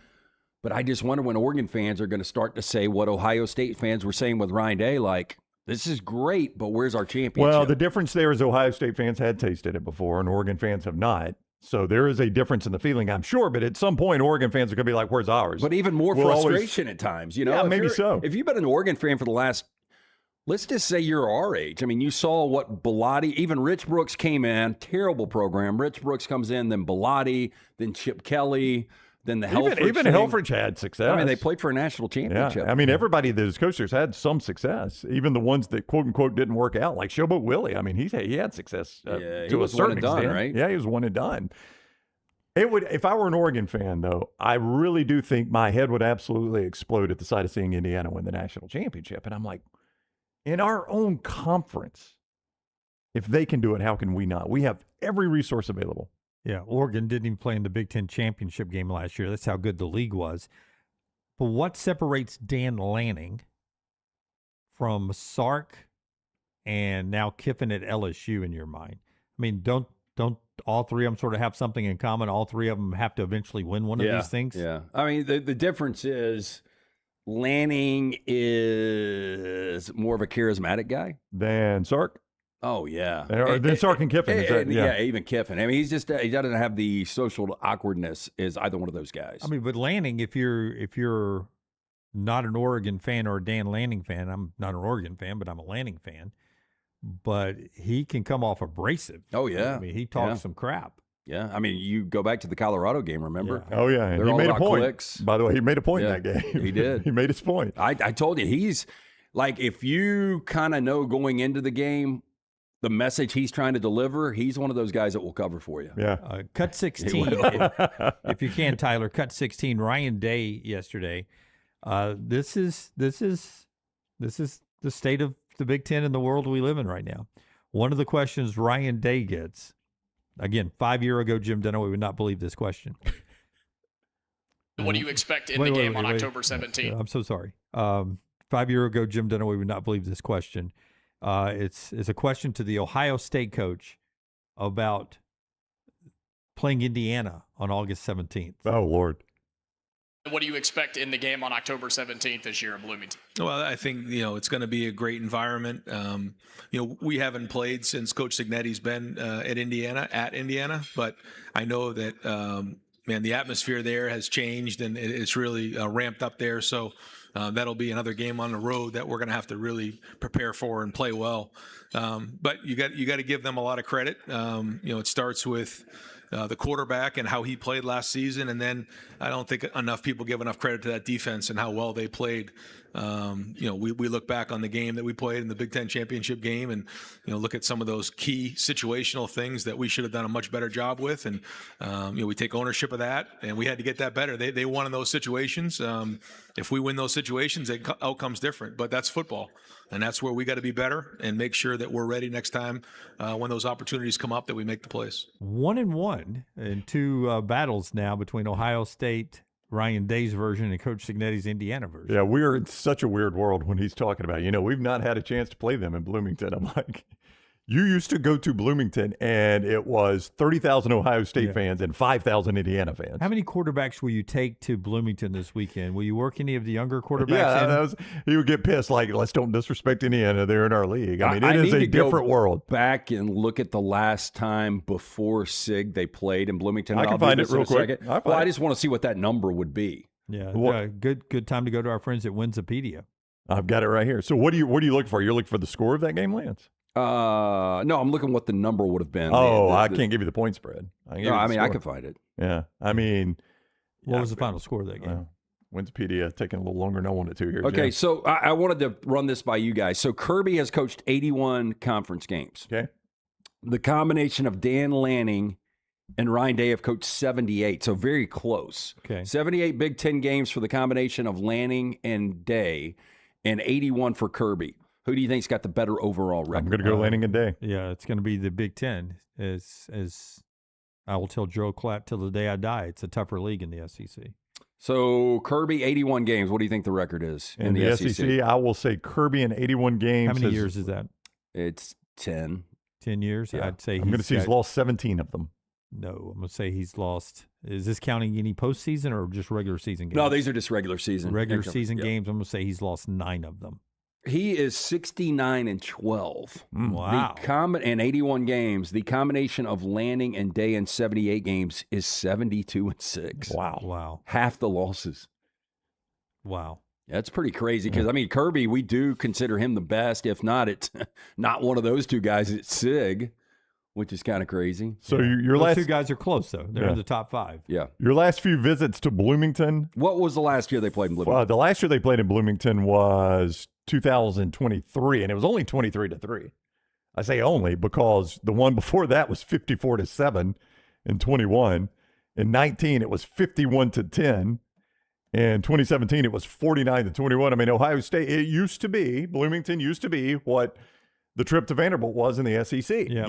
But I just wonder when Oregon fans are going to start to say what Ohio State fans were saying with Ryan Day, like, this is great, but where's our championship? Well, the difference there is Ohio State fans had tasted it before, and Oregon fans have not. So there is a difference in the feeling, I'm sure. But at some point, Oregon fans are going to be like, where's ours? But even more frustration at times, Yeah, maybe so. If you've been an Oregon fan for the last, let's just say you're our age. I mean, you saw what Bellotti, even Rich Brooks came in, terrible program. Rich Brooks comes in, then Bellotti, then Chip Kelly, then the Helfrich. Even Helfrich had success. I mean, they played for a national championship. Yeah. I mean, everybody that is coached had some success. Even the ones that quote unquote didn't work out, like Showboat Willie. I mean, he had success to a certain extent, right? Yeah, he was one and done. It would, if I were an Oregon fan, though, I really do think my head would absolutely explode at the sight of seeing Indiana win the national championship. And I'm like, in our own conference, if they can do it, how can we not? We have every resource available. Yeah, Oregon didn't even play in the Big Ten championship game last year. That's how good the league was. But what separates Dan Lanning from Sark and now Kiffin at LSU in your mind? I mean, don't all 3 of them sort of have something in common? All 3 of them have to eventually win one of these things? Yeah. I mean, the difference is Lanning is more of a charismatic guy than Sark. Oh, yeah. Or then Sark and Kiffin. Even Kiffin. I mean, he doesn't have the social awkwardness as either one of those guys. I mean, but Lanning, if you're not an Oregon fan or a Dan Lanning fan, I'm not an Oregon fan, but I'm a Lanning fan, but he can come off abrasive. Oh, yeah. I mean, he talks some crap. Yeah. I mean, you go back to the Colorado game, remember? Yeah. Oh, yeah. And he made a point. Clicks. By the way, he made a point in that game. He did. He made his point. I told you, he's like, if you kind of know going into the game, the message he's trying to deliver, he's one of those guys that will cover for you. Yeah. Cut 16, if you can, Tyler. Cut 16. Ryan Day yesterday. This is the state of the Big Ten and the world we live in right now. One of the questions Ryan Day gets, again, 5 years ago, Jim Dunaway would not believe this question. What do you expect in the game on October 17th? I'm so sorry. 5 years ago, Jim Dunaway would not believe this question. It's a question to the Ohio State coach about playing Indiana on August 17th. Oh, Lord. What do you expect in the game on October 17th this year in Bloomington? Well, I think, it's going to be a great environment. We haven't played since Coach Signetti's been at Indiana, but I know that, the atmosphere there has changed and it's really ramped up there. So that'll be another game on the road that we're going to have to really prepare for and play well. But you got to give them a lot of credit. It starts with the quarterback and how he played last season, and then I don't think enough people give enough credit to that defense and how well they played. We look back on the game that we played in the Big Ten championship game, and look at some of those key situational things that we should have done a much better job with, and we take ownership of that, and we had to get that better. They won in those situations. If we win those situations, the outcome's different, but that's football. And that's where we got to be better and make sure that we're ready next time when those opportunities come up that we make the plays. 1-1 in 2 battles now between Ohio State Ryan Day's version and Coach Signetti's Indiana version. Yeah, we are in such a weird world when he's talking about, we've not had a chance to play them in Bloomington. I'm like, you used to go to Bloomington and it was 30,000 Ohio State fans and 5,000 Indiana fans. How many quarterbacks will you take to Bloomington this weekend? Will you work any of the younger quarterbacks in? He would get pissed, like, let's don't disrespect Indiana. They're in our league. I mean, it is a different world. Back and look at the last time before SIG they played in Bloomington. I can find it real quick. I just want to see what that number would be. Yeah, good time to go to our friends at Winsipedia. I've got it right here. So what are you looking for? You're looking for the score of that game, Lance? No, I'm looking what the number would have been. Oh, I can't give you the point spread. I could find it. Yeah, I mean, what was the final score of that game? Winsipedia taking a little longer than I wanted to here. Okay, Jim. so I wanted to run this by you guys. So Kirby has coached 81 conference games. Okay, the combination of Dan Lanning and Ryan Day have coached 78, so very close. Okay, 78 Big Ten games for the combination of Lanning and Day, and 81 for Kirby. Who do you think's got the better overall record? I'm going to go Lanning and Day. Yeah, it's going to be the Big Ten. As I will tell Joe Klatt till the day I die, it's a tougher league in the SEC. So Kirby, 81 games. What do you think the record is in the SEC? I will say Kirby in 81 games. How many years is that? It's 10. 10 years? Yeah. I'd say I'm going to say he's lost 17 of them. No, I'm going to say he's lost. Is this counting any postseason or just regular season games? No, these are just regular season. Regular season games, I'm going to say he's lost 9 of them. He is 69-12. Wow. And 81 games. The combination of Lanning and Day in 78 games is 72-6. Wow. Half the losses. Wow. That's pretty crazy because, Kirby, we do consider him the best. If not, it's not one of those two guys. It's SIG, which is kind of crazy. So your Those last 2 guys are close, though. They're in the top 5. Yeah. Your last few visits to Bloomington. What was the last year they played in Bloomington? The last year they played in Bloomington was 2023, and it was only 23-3. I say only because the one before that was 54-7 in 21. In 19, it was 51-10. In 2017, it was 49-21. Ohio State, Bloomington used to be what the trip to Vanderbilt was in the SEC. Yeah.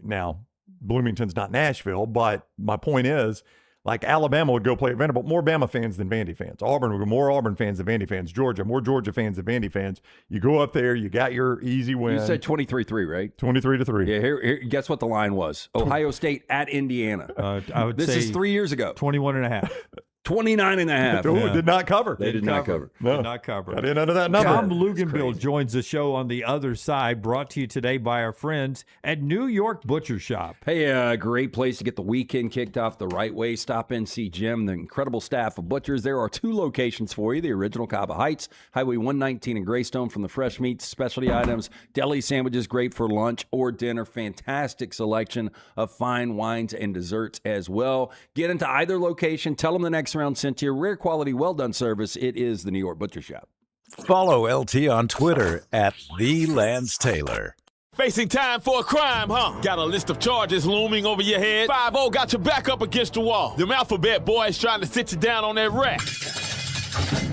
Now, Bloomington's not Nashville, but my point is, like Alabama would go play at Vanderbilt, more Bama fans than Vandy fans. Auburn would go more Auburn fans than Vandy fans. Georgia, more Georgia fans than Vandy fans. You go up there, you got your easy win. You said 23-3, right? 23-3. Yeah, here, guess what the line was? Ohio State at Indiana. I would say this is 3 years ago. 21.5. 29.5. Did not cover. They did not cover. No. Did not cover. Got in under that number. Tom Luginbill joins the show on the other side, brought to you today by our friends at New York Butcher Shop. Hey, great place to get the weekend kicked off the right way. Stop in, see Jim, the incredible staff of butchers. There are 2 locations for you. The original Cava Heights, Highway 119 in Greystone, from the fresh meats, specialty items, deli sandwiches, great for lunch or dinner. Fantastic selection of fine wines and desserts as well. Get into either location. Tell them the next round sent you. Rare quality, well-done service. It is the New York Butcher Shop. Follow LT on Twitter at @TheLanceTaylor. Facing time for a crime, huh? Got a list of charges looming over your head. 5-0 got your back up against the wall. Them alphabet boys trying to sit you down on that rack.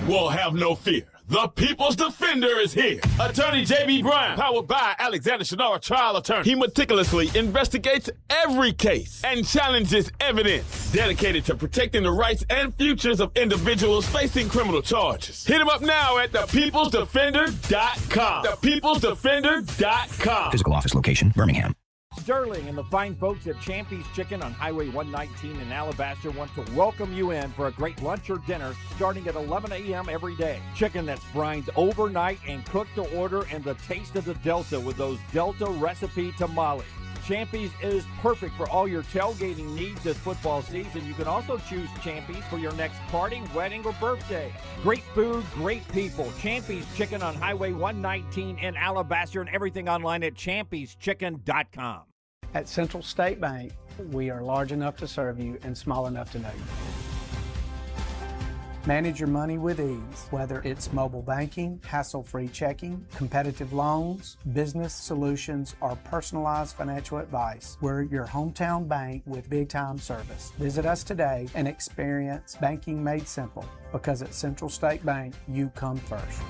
Well, have no fear. The People's Defender is here. Attorney J.B. Brown, powered by Alexander Shunnarah Trial Attorney. He meticulously investigates every case and challenges evidence. Dedicated to protecting the rights and futures of individuals facing criminal charges. Hit him up now at thepeoplesdefender.com. Thepeoplesdefender.com. Physical office location, Birmingham. Sterling and the fine folks at Champy's Chicken on Highway 119 in Alabaster want to welcome you in for a great lunch or dinner starting at 11 a.m. every day. Chicken that's brined overnight and cooked to order, and the taste of the Delta with those Delta recipe tamales. Champy's is perfect for all your tailgating needs this football season. You can also choose Champy's for your next party, wedding, or birthday. Great food, great people. Champy's Chicken on Highway 119 in Alabaster, and everything online at champy'schicken.com. At Central State Bank, we are large enough to serve you and small enough to know you. Manage your money with ease, whether it's mobile banking, hassle-free checking, competitive loans, business solutions, or personalized financial advice. We're your hometown bank with big-time service. Visit us today and experience banking made simple, because at Central State Bank, you come first.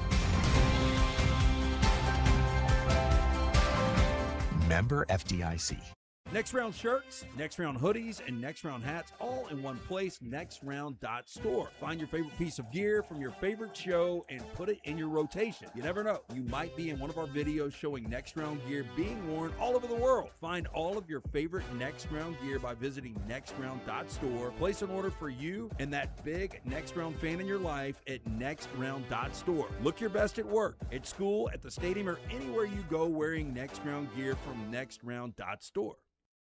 Member FDIC. Next Round shirts, Next Round hoodies, and Next Round hats all in one place, nextround.store. Find your favorite piece of gear from your favorite show and put it in your rotation. You never know, you might be in one of our videos showing Next Round gear being worn all over the world. Find all of your favorite Next Round gear by visiting nextround.store. Place an order for you and that big Next Round fan in your life at nextround.store. Look your best at work, at school, at the stadium, or anywhere you go wearing Next Round gear from nextround.store.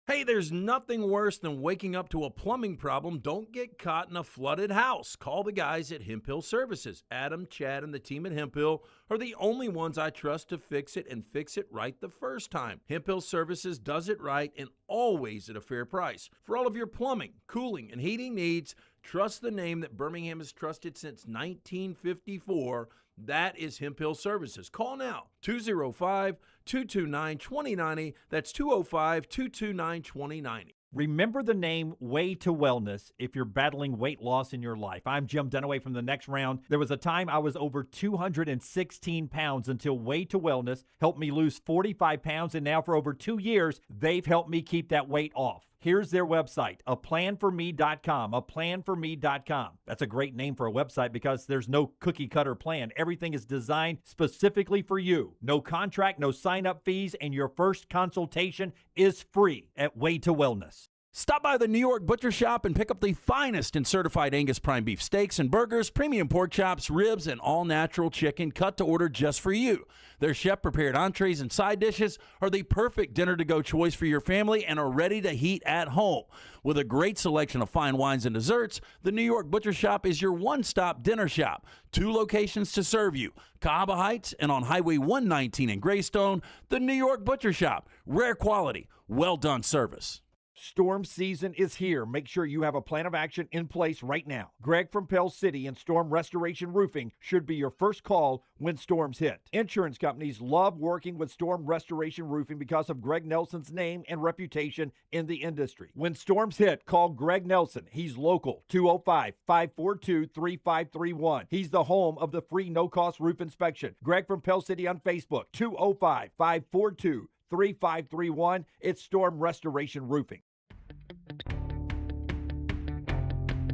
Hey, there's nothing worse than waking up to a plumbing problem. Don't get caught in a flooded house. Call the guys at Hemp Hill Services. Adam, Chad, and the team at Hemp Hill are the only ones I trust to fix it and fix it right the first time. Hemp Hill Services does it right and always at a fair price. For all of your plumbing, cooling, and heating needs, trust the name that Birmingham has trusted since 1954. That is Hemp Hill Services. Call now, 205-229-2090. That's 205-229-2090. Remember the name Way to Wellness if you're battling weight loss in your life. I'm Jim Dunaway from The Next Round. There was a time I was over 216 pounds until Way to Wellness helped me lose 45 pounds, and now for over 2 years, they've helped me keep that weight off. Here's their website, aplanforme.com, aplanforme.com. That's a great name for a website because there's no cookie-cutter plan. Everything is designed specifically for you. No contract, no sign-up fees, and your first consultation is free at Way to Wellness. Stop by the New York Butcher Shop and pick up the finest in certified Angus prime beef steaks and burgers, premium pork chops, ribs, and all-natural chicken cut to order just for you. Their chef-prepared entrees and side dishes are the perfect dinner-to-go choice for your family and are ready to heat at home. With a great selection of fine wines and desserts, the New York Butcher Shop is your one-stop dinner shop. 2 locations to serve you, Cahaba Heights and on Highway 119 in Greystone. The New York Butcher Shop, rare quality, well-done service. Storm season is here. Make sure you have a plan of action in place right now. Greg from Pell City and Storm Restoration Roofing should be your first call when storms hit. Insurance companies love working with Storm Restoration Roofing because of Greg Nelson's name and reputation in the industry. When storms hit, call Greg Nelson. He's local, 205-542-3531. He's the home of the free no-cost roof inspection. Greg from Pell City on Facebook, 205-542-3531. It's Storm Restoration Roofing.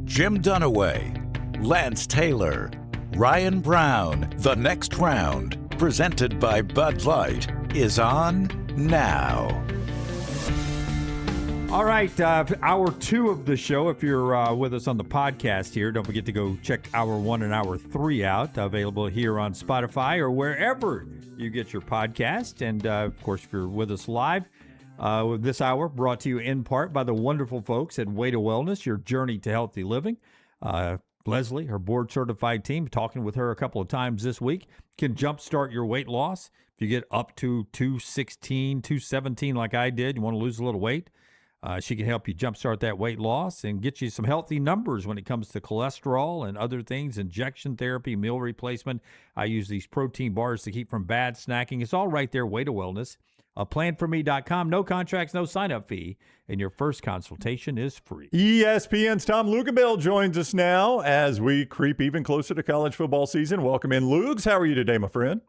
Jim Dunaway, Lance Taylor, Ryan Brown. The Next Round, presented by Bud Light, is on now. All right, hour 2 of the show. If you're with us on the podcast here, don't forget to go check hour 1 and hour 3 out, available here on Spotify or wherever you get your podcast. And, of course, if you're with us live, this hour brought to you in part by the wonderful folks at Way to Wellness, your journey to healthy living. Leslie, her board-certified team, talking with her a couple of times this week, can jumpstart your weight loss. If you get up to 216, 217 like I did, you want to lose a little weight, she can help you jumpstart that weight loss and get you some healthy numbers when it comes to cholesterol and other things, injection therapy, meal replacement. I use these protein bars to keep from bad snacking. It's all right there, Way to Wellness. Planforme.com, no contracts, no sign-up fee, and your first consultation is free. ESPN's Tom Luginbill joins us now as we creep even closer to college football season. Welcome in, Lugs. How are you today, my friend?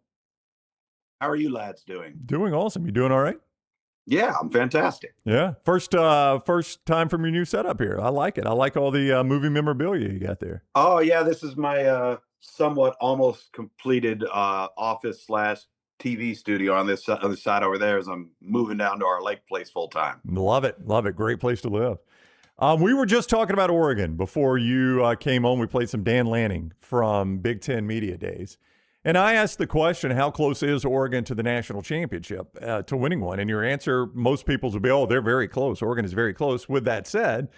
How are you lads doing? Doing awesome. You doing all right? Yeah, I'm fantastic. Yeah. First time from your new setup here. I like it. I like all the movie memorabilia you got there. Oh, yeah. This is my somewhat almost completed office / TV studio on this other side over there as I'm moving down to our lake place full time. Love it. Love it. Great place to live. We were just talking about Oregon before you came on. We played some Dan Lanning from Big Ten Media Days. And I asked the question, how close is Oregon to the national championship, to winning one? And your answer, most people's would be, oh, they're very close. Oregon is very close. With that said,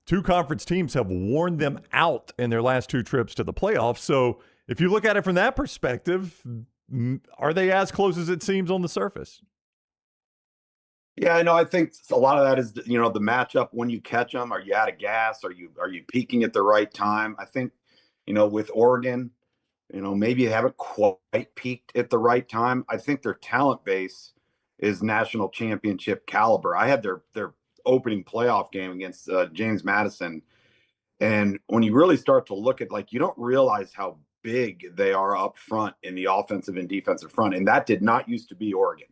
2 conference teams have worn them out in their last 2 trips to the playoffs. So if you look at it from that perspective, are they as close as it seems on the surface? Yeah, I know. I think a lot of that is, the matchup when you catch them. Are you out of gas? Are you peaking at the right time? I think, with Oregon, maybe you haven't quite peaked at the right time. I think their talent base is national championship caliber. I had their opening playoff game against James Madison. And when you really start to look at, you don't realize how big they are up front in the offensive and defensive front. And that did not used to be Oregon.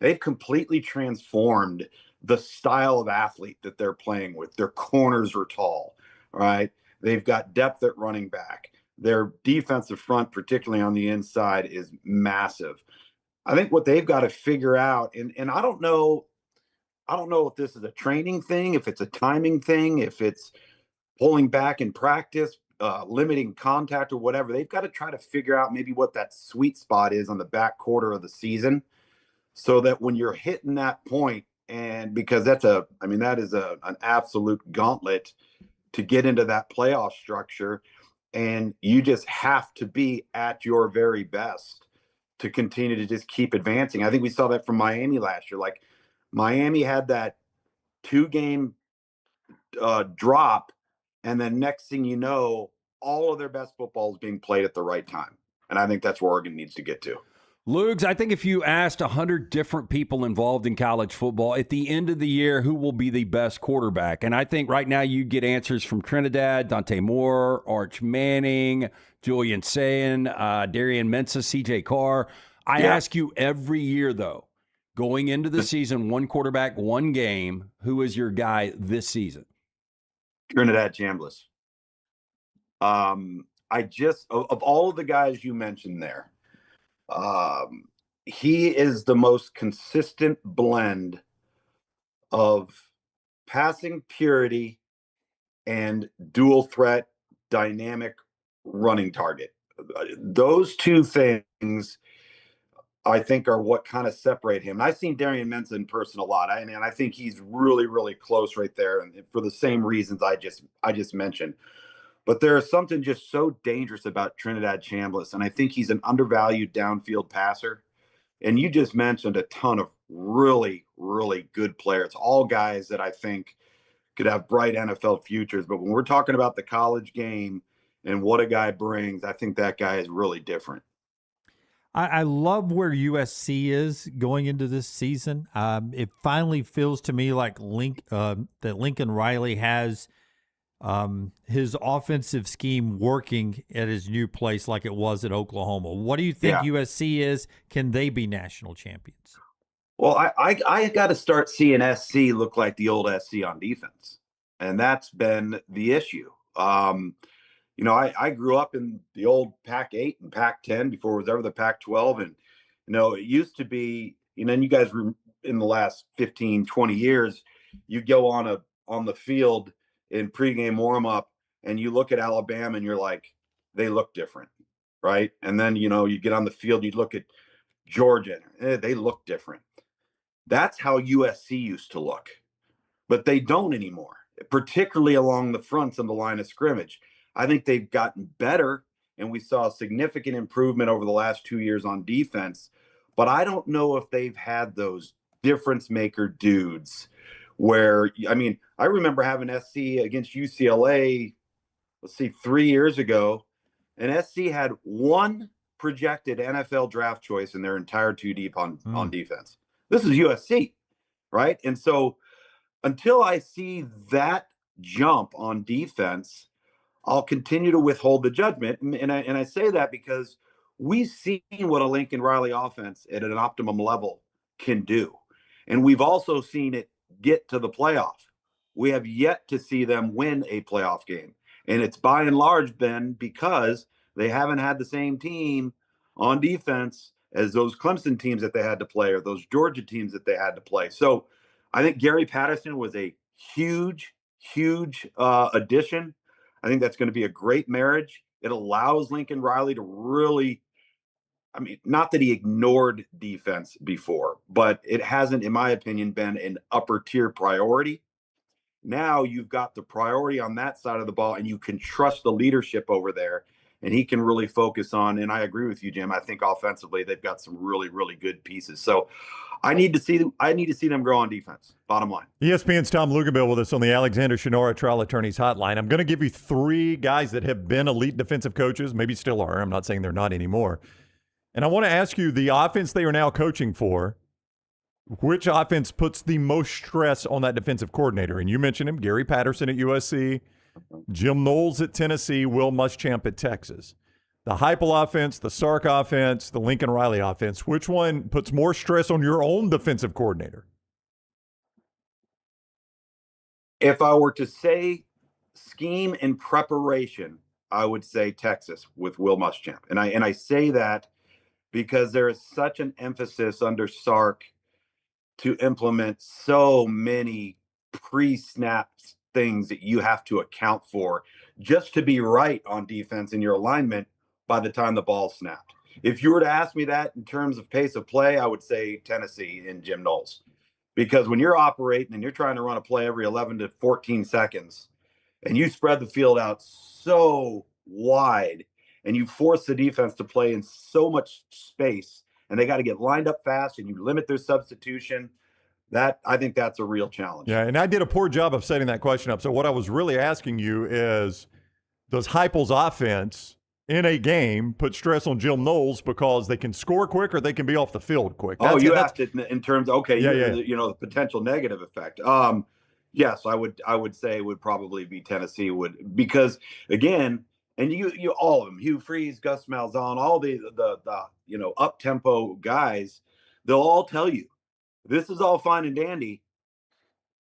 They've completely transformed the style of athlete that they're playing with. Their corners are tall, right? They've got depth at running back. Their defensive front, particularly on the inside, is massive. I think what they've got to figure out, and I don't know if this is a training thing, if it's a timing thing, if it's pulling back in practice, limiting contact or whatever. They've got to try to figure out maybe what that sweet spot is on the back quarter of the season, so that when you're hitting that point, and because that is an absolute gauntlet to get into that playoff structure, and you just have to be at your very best to continue to just keep advancing. I think we saw that from Miami last year. Like, Miami had that 2-game drop, and then next thing you know, all of their best football is being played at the right time. And I think that's where Oregon needs to get to. Lugs, I think if you asked 100 different people involved in college football at the end of the year, who will be the best quarterback? And I think right now you get answers from Trinidad, Dante Moore, Arch Manning, Julian Sayin, Darian Mensah, CJ Carr. I ask you every year, though, going into the season, one quarterback, one game, who is your guy this season? Trinidad Chambliss. Of all of the guys you mentioned there, he is the most consistent blend of passing purity and dual threat dynamic running target. Those two things, I think, are what kind of separate him. And I've seen Darian Mensah in person a lot, and I think he's really, really close right there, and for the same reasons I just mentioned. But there is something just so dangerous about Trinidad Chambliss, and I think he's an undervalued downfield passer. And you just mentioned a ton of really, really good players, all guys that I think could have bright NFL futures. But when we're talking about the college game and what a guy brings, I think that guy is really different. I love where USC is going into this season. It finally feels to me like that Lincoln Riley has his offensive scheme working at his new place like it was at Oklahoma. What do you think USC is? Can they be national champions? Well, I got to start seeing SC look like the old SC on defense, and that's been the issue. I grew up in the old Pac-8 and Pac-10 before it was ever the Pac-12, and it used to be, and you guys were in the last 15, 20 years, you go on the field in pregame warm-up, and you look at Alabama, and you're like, they look different, right? And then, you get on the field, you look at Georgia, they look different. That's how USC used to look. But they don't anymore, particularly along the fronts of the line of scrimmage. I think they've gotten better, and we saw a significant improvement over the last 2 years on defense. But I don't know if they've had those difference-maker dudes where, I remember having SC against UCLA, 3 years ago, and SC had one projected NFL draft choice in their entire 2 deep on defense. This is USC, right? And so until I see that jump on defense, I'll continue to withhold the judgment. And I say that because we've seen what a Lincoln Riley offense at an optimum level can do. And we've also seen it get to the playoff. We have yet to see them win a playoff game. And it's by and large been because they haven't had the same team on defense as those Clemson teams that they had to play or those Georgia teams that they had to play. So I think Gary Patterson was a huge addition. I think that's going to be a great marriage. It allows Lincoln Riley to really, not that he ignored defense before, but it hasn't, in my opinion, been an upper tier priority. Now you've got the priority on that side of the ball, and you can trust the leadership over there, and he can really focus on, and I agree with you, Jim. I think offensively they've got some really, really good pieces. So I need to see them grow on defense, bottom line. ESPN's Tom Luginbill with us on the Alexander Shunnarah Trial Attorneys Hotline. I'm going to give you 3 guys that have been elite defensive coaches, maybe still are. I'm not saying they're not anymore. And I want to ask you, the offense they are now coaching for, which offense puts the most stress on that defensive coordinator? And you mentioned him, Gary Patterson at USC, Jim Knowles at Tennessee, Will Muschamp at Texas. The Heupel offense, the Sark offense, the Lincoln Riley offense, which one puts more stress on your own defensive coordinator? If I were to say scheme and preparation, I would say Texas with Will Muschamp. And I say that because there is such an emphasis under Sark to implement so many pre-snap things that you have to account for just to be right on defense in your alignment by the time the ball snapped. If you were to ask me that in terms of pace of play, I would say Tennessee and Jim Knowles. Because when you're operating and you're trying to run a play every 11 to 14 seconds and you spread the field out so wide and you force the defense to play in so much space and they got to get lined up fast and you limit their substitution, I think that's a real challenge. Yeah, and I did a poor job of setting that question up. So what I was really asking you is, does Heupel's offense in a game put stress on Jim Knowles because they can score quick or they can be off the field quick? Asked it in terms of, the potential negative effect. Yes, I would say it would probably be Tennessee because again, and you all of them, Hugh Freeze, Gus Malzahn, all the up tempo guys, they'll all tell you this is all fine and dandy,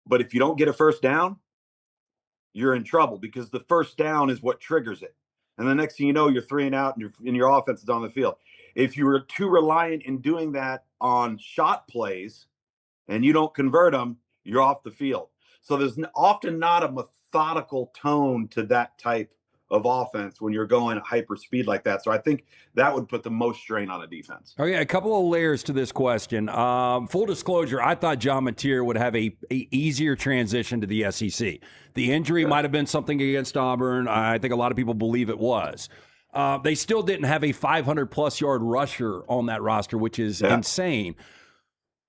but if you don't get a first down, you're in trouble because the first down is what triggers it. And the next thing you know, you're 3 and out and your offense is on the field. If you were too reliant in doing that on shot plays and you don't convert them, you're off the field. So there's often not a methodical tone to that type of offense when you're going at hyper speed like that. So I think that would put the most strain on a defense. Okay, a couple of layers to this question. Full disclosure, I thought John Mateer would have a easier transition to the SEC. The injury might have been something against Auburn. I think a lot of people believe it was. They still didn't have a 500-plus yard rusher on that roster, which is insane.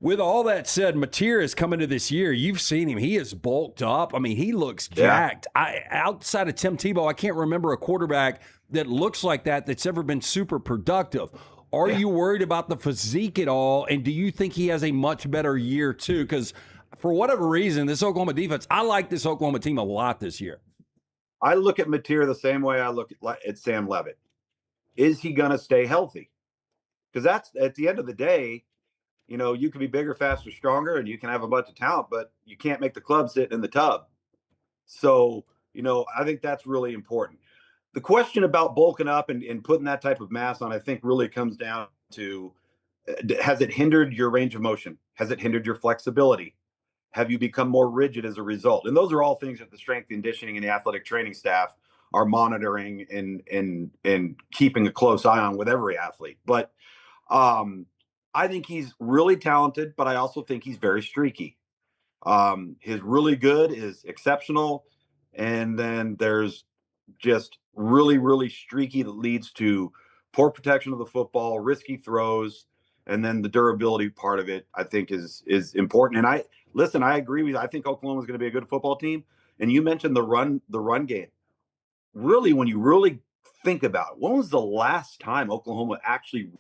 With all that said, Mateer is coming to this year. You've seen him. He is bulked up. I mean, he looks jacked. Outside of Tim Tebow, I can't remember a quarterback that looks like that's ever been super productive. Are you worried about the physique at all? And do you think he has a much better year, too? Because for whatever reason, this Oklahoma defense, I like this Oklahoma team a lot this year. I look at Mateer the same way I look at Sam Levitt. Is he going to stay healthy? Because that's, at the end of the day, you can be bigger, faster, stronger, and you can have a bunch of talent, but you can't make the club sit in the tub. So, I think that's really important. The question about bulking up and putting that type of mass on, I think really comes down to, has it hindered your range of motion? Has it hindered your flexibility? Have you become more rigid as a result? And those are all things that the strength conditioning and the athletic training staff are monitoring and keeping a close eye on with every athlete. But, I think he's really talented, but I also think he's very streaky. His really good is exceptional. And then there's just really, really streaky that leads to poor protection of the football, risky throws. And then the durability part of it, I think is important. And I agree with you. I think Oklahoma's going to be a good football team. And you mentioned the run game. Really, when you really think about it, when was the last time Oklahoma actually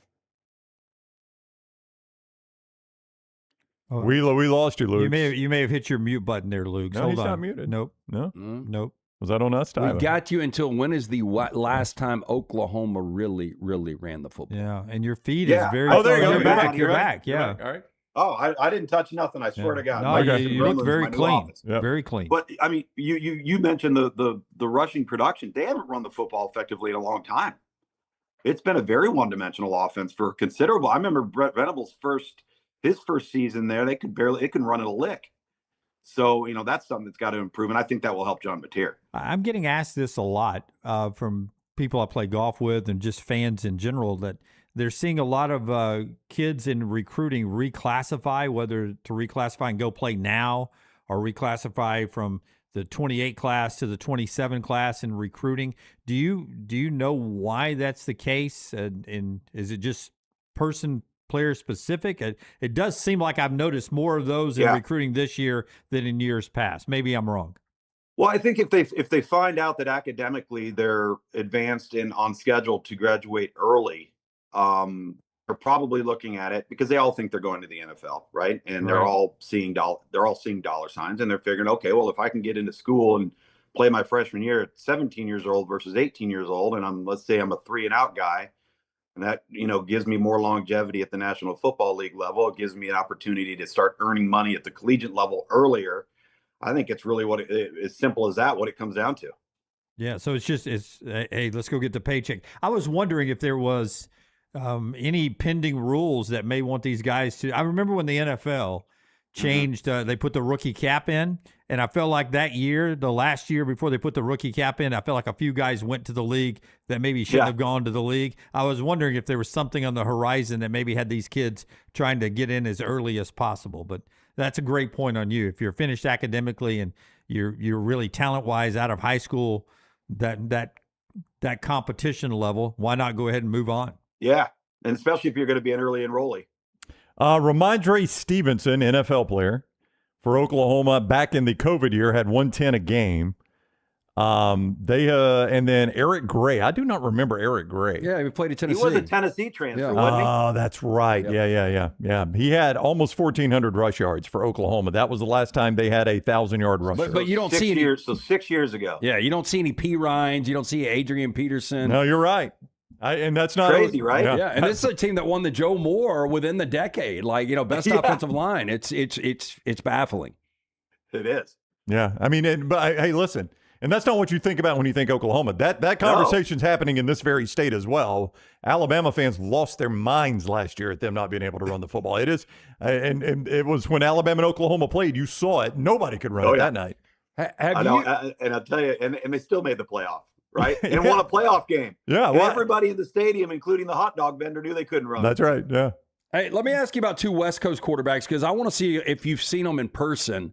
We lost you, Luke. You may have hit your mute button there, Luke. No, Hold he's on. not muted. Nope. No? Nope. Was that on us, Tyler? We got you until when is the last time Oklahoma really, really ran the football? Yeah, and your feed is very... Oh, there you go. You're back. You're back. Yeah. All right. Oh, I didn't touch nothing. I swear to God. No, you look very clean. Very clean. But I mean, you mentioned the rushing production. They haven't run the football effectively in a long time. It's been a very one-dimensional offense for considerable. I remember Brett Venables' his first season there. It can run it a lick. So that's something that's got to improve, and I think that will help John Mateer. I'm getting asked this a lot from people I play golf with and just fans in general, that they're seeing a lot of kids in recruiting reclassify, whether to reclassify and go play now or reclassify from the 28 class to the 27 class in recruiting. Do you know why that's the case? And is it just player specific? It does seem like I've noticed more of those in recruiting this year than in years past. Maybe I'm wrong. Well, I think if they find out that academically they're advanced and on schedule to graduate early, they're probably looking at it because they all think they're going to the NFL, right? And they're all seeing dollar signs, and they're figuring, okay, well, if I can get into school and play my freshman year at 17 years old versus 18 years old, and let's say I'm a 3-and-out guy, and that gives me more longevity at the National Football League level. It gives me an opportunity to start earning money at the collegiate level earlier. I think it's really as simple as that, what it comes down to. Yeah. So hey, let's go get the paycheck. I was wondering if there was any pending rules that may want these guys to. I remember when the NFL changed, they put the rookie cap in, and I felt like that year, the last year before they put the rookie cap in, I felt like a few guys went to the league that maybe shouldn't have gone to the league. I was wondering if there was something on the horizon that maybe had these kids trying to get in as early as possible. But that's a great point on you. If you're finished academically and you're really talent-wise out of high school, that competition level, why not go ahead and move on? Yeah, and especially if you're going to be an early enrollee. Ramondre Stevenson, NFL player for Oklahoma, back in the COVID year, had 110 a game. And then Eric Gray. I do not remember Eric Gray. Yeah, he played at Tennessee. He was a Tennessee transfer, wasn't he? Oh, that's right. Yep. Yeah. He had almost 1,400 rush yards for Oklahoma. That was the last time they had a 1,000-yard rusher. But you don't see any. 6 years ago. Yeah, you don't see any P. Ryans. You don't see Adrian Peterson. No, you're right. And that's not crazy, right? Yeah, and this is a team that won the Joe Moore within the decade. Like, best offensive line. It's baffling. It is. Yeah, I mean, hey, listen, and that's not what you think about when you think Oklahoma. That conversation's happening in this very state as well. Alabama fans lost their minds last year at them not being able to run the football. It is, and it was when Alabama and Oklahoma played. You saw it. Nobody could run it that night. I know, and I'll tell you, and they still made the playoff. Right? And won a playoff game. Yeah. Well, everybody in the stadium, including the hot dog vendor, knew they couldn't run. That's right. Yeah. Hey, let me ask you about two West Coast quarterbacks, because I want to see if you've seen them in person,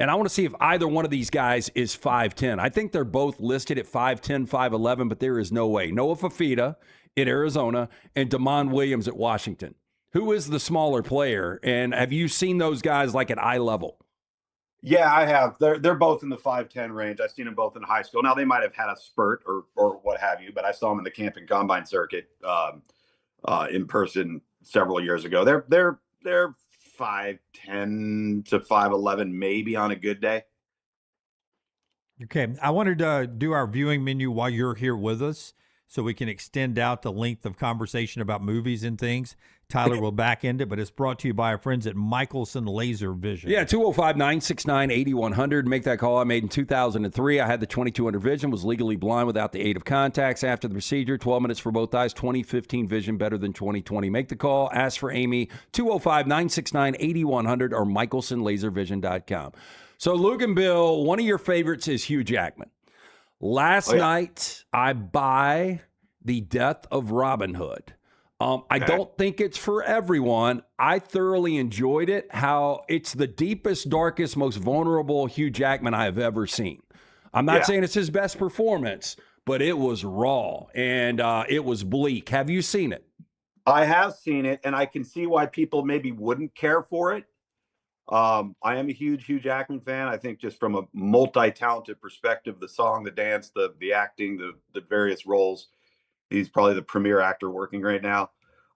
and I want to see if either one of these guys is 5'10". I think they're both listed at 5'10", 5'11", but there is no way. Noah Fafita in Arizona and Damon Williams at Washington. Who is the smaller player? And have you seen those guys like at eye level? Yeah, I have. They're both in the 5'10" range. I've seen them both in high school. Now, they might have had a spurt or what have you, but I saw them in the camp and combine circuit in person several years ago. They're 5'10" to 5'11", maybe on a good day. Okay, I wanted to do our viewing menu while you're here with us so we can extend out the length of conversation about movies and things. Tyler will back end it, but it's brought to you by our friends at Michelson Laser Vision. Yeah, 205-969-8100. Make that call. I made in 2003. I had the 2200 vision, was legally blind without the aid of contacts. After the procedure, 12 minutes for both eyes, 2015 vision, better than 2020. Make the call. Ask for Amy, 205-969-8100 or michelsonlaservision.com. So, Luginbill, one of your favorites is Hugh Jackman. Last night, I buy The Death of Robin Hood. I don't think it's for everyone. I thoroughly enjoyed it. How it's the deepest, darkest, most vulnerable Hugh Jackman I have ever seen. I'm not saying it's his best performance, but it was raw and it was bleak. Have you seen it? I have seen it, and I can see why people maybe wouldn't care for it. I am a huge Hugh Jackman fan. I think just from a multi-talented perspective, the song, the dance, the acting, the various roles, he's probably the premier actor working right now.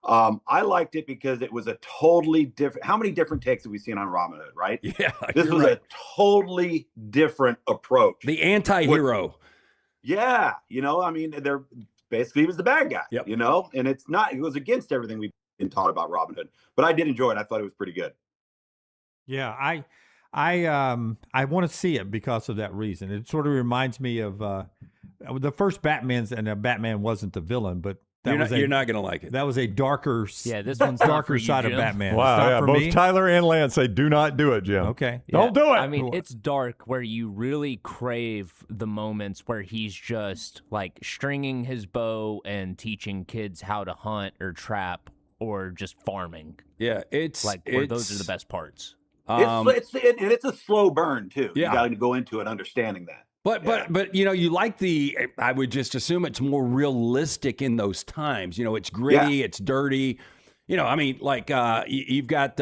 I liked it because it was a totally different. How many different takes have we seen on Robin Hood, right? Yeah, this was a totally different approach. The anti-hero. Yeah, I mean, they're basically he was the bad guy. Yep. And it's not. It was against everything we've been taught about Robin Hood. But I did enjoy it. I thought it was pretty good. Yeah, I want to see it because of that reason. It sort of reminds me of the first Batman's, and Batman wasn't the villain, but you're not going to like it. That was a darker, this one's darker side of Batman. Wow, yeah, both me. Tyler and Lance say do not do it, Jim. Okay, don't do it. I mean, it's dark where you really crave the moments where he's just like stringing his bow and teaching kids how to hunt or trap or just farming. Yeah, those are the best parts. It's a slow burn too. Yeah. You got to go into it understanding that. But you like I would just assume it's more realistic in those times. It's gritty, it's dirty. I mean, like you've got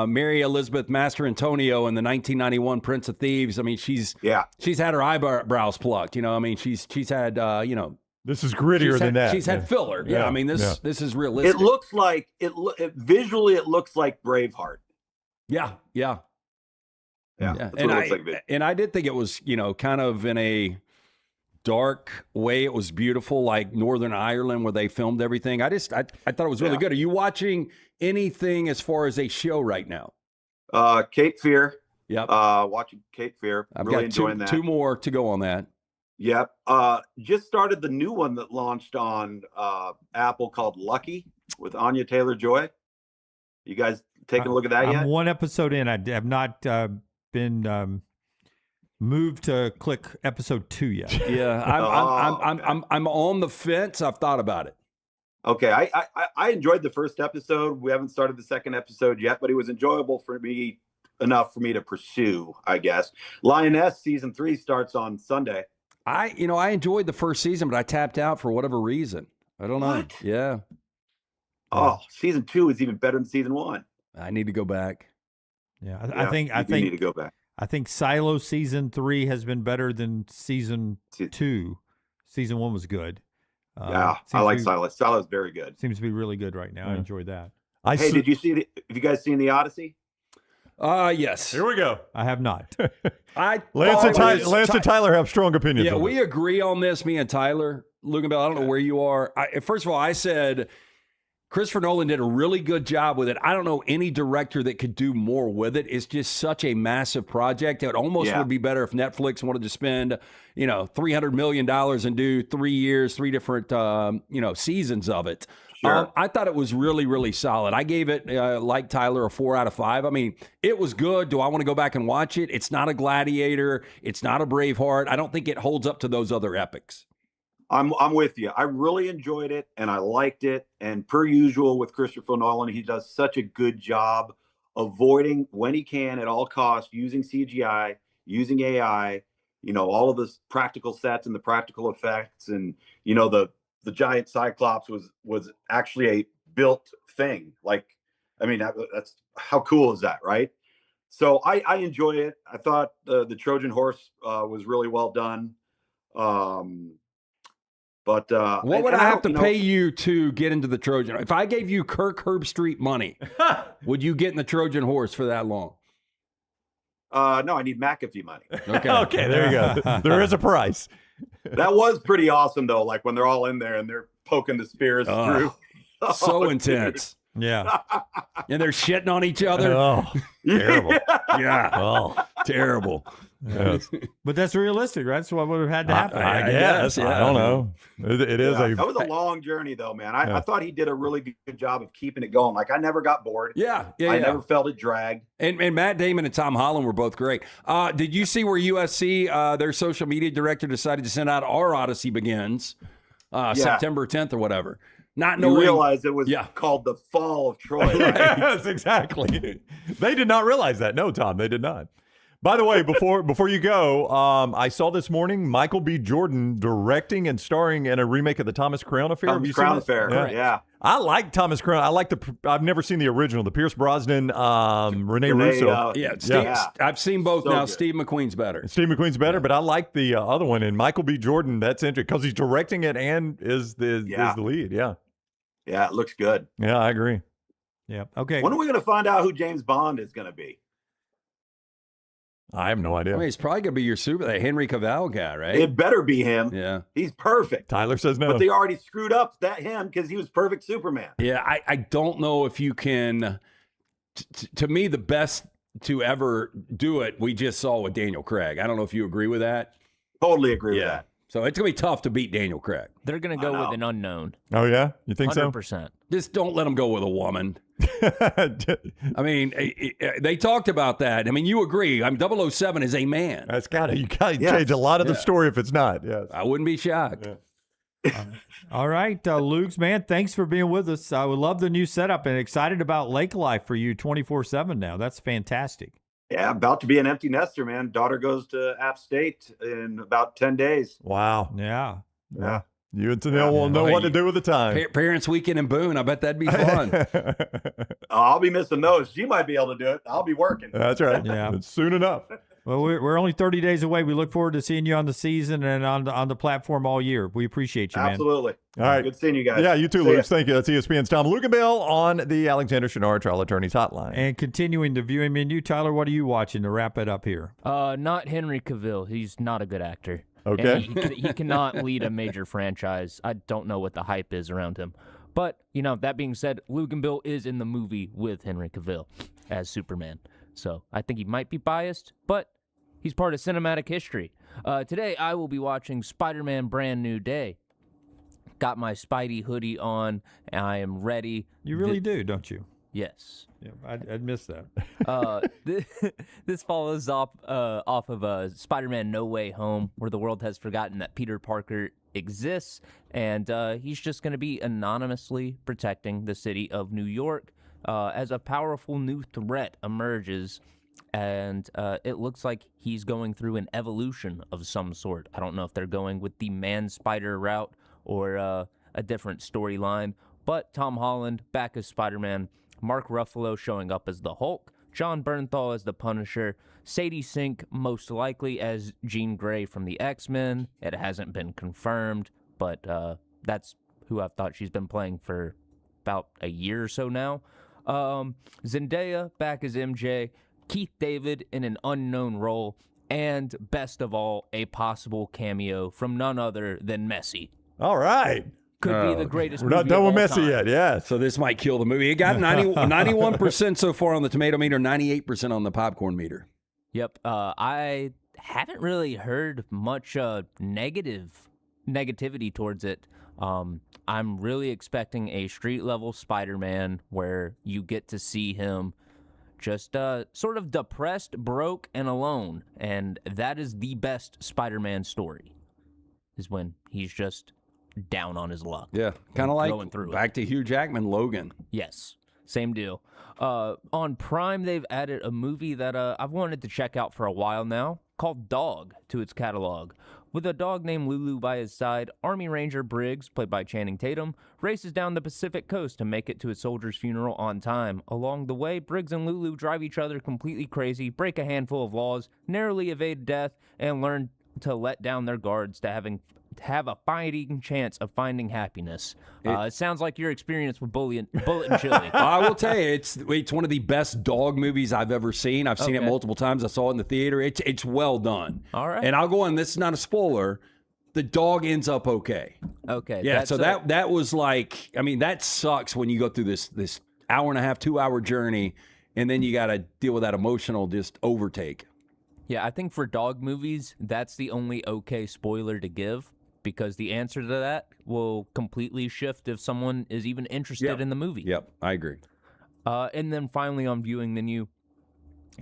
Mary Elizabeth Mastrantonio in the 1991 Prince of Thieves. I mean, she's had her eyebrows plucked. I mean, she's had This is grittier than that. She's had filler. Yeah, I mean, this is realistic. It looks like visually. It looks like Braveheart. Yeah. And I did think it was, kind of in a dark way. It was beautiful, like Northern Ireland where they filmed everything. I thought it was really good. Are you watching anything as far as a show right now? Cape Fear Yep. Watching Cape Fear. I've really got enjoying that. two more to go on that. Yep. Just started the new one that launched on Apple called Lucky with Anya Taylor-Joy. You guys taking a look at that yet? I'm one episode in. I have not been moved to click episode 2 yet. Yeah, I'm on the fence. I've thought about it. Okay, I enjoyed the first episode. We haven't started the second episode yet, but it was enjoyable for me enough for me to pursue, I guess. Lioness season 3 starts on Sunday. I enjoyed the first season, but I tapped out for whatever reason. I don't know. What? Yeah. Oh, season 2 is even better than season 1. I need to go back. Yeah, I think you need to go back. I think Silo season 3 has been better than season 2. Season 1 was good. Yeah, I like Silo. Silo's very good. Seems to be really good right now. I enjoyed that. Did you see have you guys seen The Odyssey? Yes. Here we go. I have not. Lance and Tyler have strong opinions. Yeah, on we this. agree on this, me and Tyler. Luginbill, I don't know where you are. First of all, I said Christopher Nolan did a really good job with it. I don't know any director that could do more with it. It's just such a massive project. It almost would be better if Netflix wanted to spend, $300 million and do 3 years, 3 different, seasons of it. Sure. I thought it was really, really solid. I gave it, like Tyler, a 4 out of 5. I mean, it was good. Do I want to go back and watch it? It's not a Gladiator. It's not a Braveheart. I don't think it holds up to those other epics. I'm with you. I really enjoyed it and I liked it. And per usual with Christopher Nolan, he does such a good job avoiding, when he can at all costs, using CGI, using AI, all of the practical sets and the practical effects. And, the giant Cyclops was actually a built thing. That's how cool is that, right? So I enjoy it. I thought the Trojan Horse was really well done. But what would I have to pay you to get into the Trojan? If I gave you Kirk Herbstreit money, would you get in the Trojan Horse for that long? No, I need McAfee money. Okay. Okay, there you go. There is a price. That was pretty awesome, though. Like when they're all in there and they're poking the spears through. So intense. Yeah. And they're shitting on each other. Oh, terrible. Yeah. Oh, terrible. Yes. But that's realistic, right? That's what would have had to happen. I guess. Yeah. I don't know. It is that was a long journey, though, man. I thought he did a really good job of keeping it going. Like I never got bored. I never felt it dragged. And Matt Damon and Tom Holland were both great. Did you see where USC, their social media director, decided to send out Our Odyssey Begins September 10th or whatever? Not knowing, you realize it was called The Fall of Troy. Yes, exactly. They did not realize that. No, Tom, they did not. By the way, before you go, I saw this morning Michael B. Jordan directing and starring in a remake of the Thomas Crown Affair. Thomas Crown Affair, yeah. I like Thomas Crown. I like I've never seen the original, the Pierce Brosnan, Rene Russo. I've seen both now. Good. Steve McQueen's better. Steve McQueen's better, but I like the other one. And Michael B. Jordan, that's interesting because he's directing it and is the lead. Yeah. Yeah, it looks good. Yeah, I agree. Yeah. Okay. When are we going to find out who James Bond is going to be? I have no idea. I mean, he's probably going to be your that Henry Cavill guy, right? It better be him. Yeah. He's perfect. Tyler says no. But they already screwed up him because he was perfect Superman. Yeah, I don't know if you can. To me, the best to ever do it, we just saw with Daniel Craig. I don't know if you agree with that. Totally agree with that. So it's going to be tough to beat Daniel Craig. They're going to go with an unknown. Oh, yeah? You think 100%. so? Just don't let them go with a woman. I mean, they talked about that. I mean, you agree. 007 is a man. You got to change a lot of the story if it's not. Yes. I wouldn't be shocked. Yeah. All right, Luke's, man, thanks for being with us. I would love the new setup and excited about lake life for you 24/7 now. That's fantastic. Yeah, about to be an empty nester, man. Daughter goes to App State in about 10 days. Wow. Yeah. Yeah. You and Tanil will know what to do with the time. Parents' weekend in Boone. I bet that'd be fun. I'll be missing those. She might be able to do it. I'll be working. That's right. Yeah. It's soon enough. Well, we're only 30 days away. We look forward to seeing you on the season and on the platform all year. We appreciate you, man. Absolutely. All right. Good seeing you guys. Yeah, you too, Luke. Thank you. That's ESPN's Tom Luginbill on the Alexander Shunnarah Trial Attorneys Hotline. And continuing the viewing menu, Tyler, what are you watching to wrap it up here? Not Henry Cavill. He's not a good actor. Okay. He cannot lead a major franchise. I don't know what the hype is around him. But, that being said, Luginbill is in the movie with Henry Cavill as Superman. So I think he might be biased, but he's part of cinematic history. Today, I will be watching Spider-Man Brand New Day. Got my Spidey hoodie on, and I am ready. You really do, don't you? Yes. Yeah, I'd miss that. This follows off of Spider-Man No Way Home, where the world has forgotten that Peter Parker exists, and he's just going to be anonymously protecting the city of New York as a powerful new threat emerges. And it looks like he's going through an evolution of some sort. I don't know if they're going with the Man-Spider route or a different storyline. But Tom Holland back as Spider-Man, Mark Ruffalo showing up as the Hulk, John Bernthal as the Punisher, Sadie Sink most likely as Jean Grey from the X-Men. It hasn't been confirmed, but that's who I've thought she's been playing for about a year or so now. Zendaya back as MJ, Keith David in an unknown role, and best of all, a possible cameo from none other than Messi. All right. Could be the greatest We're movie not done with of all Messi time. yet, yes. So this might kill the movie. It got 91% so far on the tomato meter, 98% on the popcorn meter. Yep. I haven't really heard much negativity towards it. I'm really expecting a street-level Spider-Man where you get to see him just sort of depressed, broke, and alone. And that is the best Spider-Man story, is when he's just down on his luck. Yeah, kind of like going through back to Hugh Jackman, Logan. Yes, same deal. On Prime, they've added a movie that I've wanted to check out for a while now, called Dog, to its catalog. With a dog named Lulu by his side, Army Ranger Briggs, played by Channing Tatum, races down the Pacific coast to make it to his soldier's funeral on time. Along the way, Briggs and Lulu drive each other completely crazy, break a handful of laws, narrowly evade death, and learn to let down their guards to have a fighting chance of finding happiness. It sounds like your experience with Bullet and Chili. I will tell you, it's one of the best dog movies I've ever seen. I've seen it multiple times. I saw it in the theater. It's well done. All right. And I'll go on, this is not a spoiler, the dog ends up okay. Okay. Yeah, so that was like, I mean, that sucks when you go through this hour and a half, 2 hour journey, and then you got to deal with that emotional just overtake. Yeah, I think for dog movies, that's the only okay spoiler to give, because the answer to that will completely shift if someone is even interested in the movie. Yep, I agree. And then finally on Viewing the New,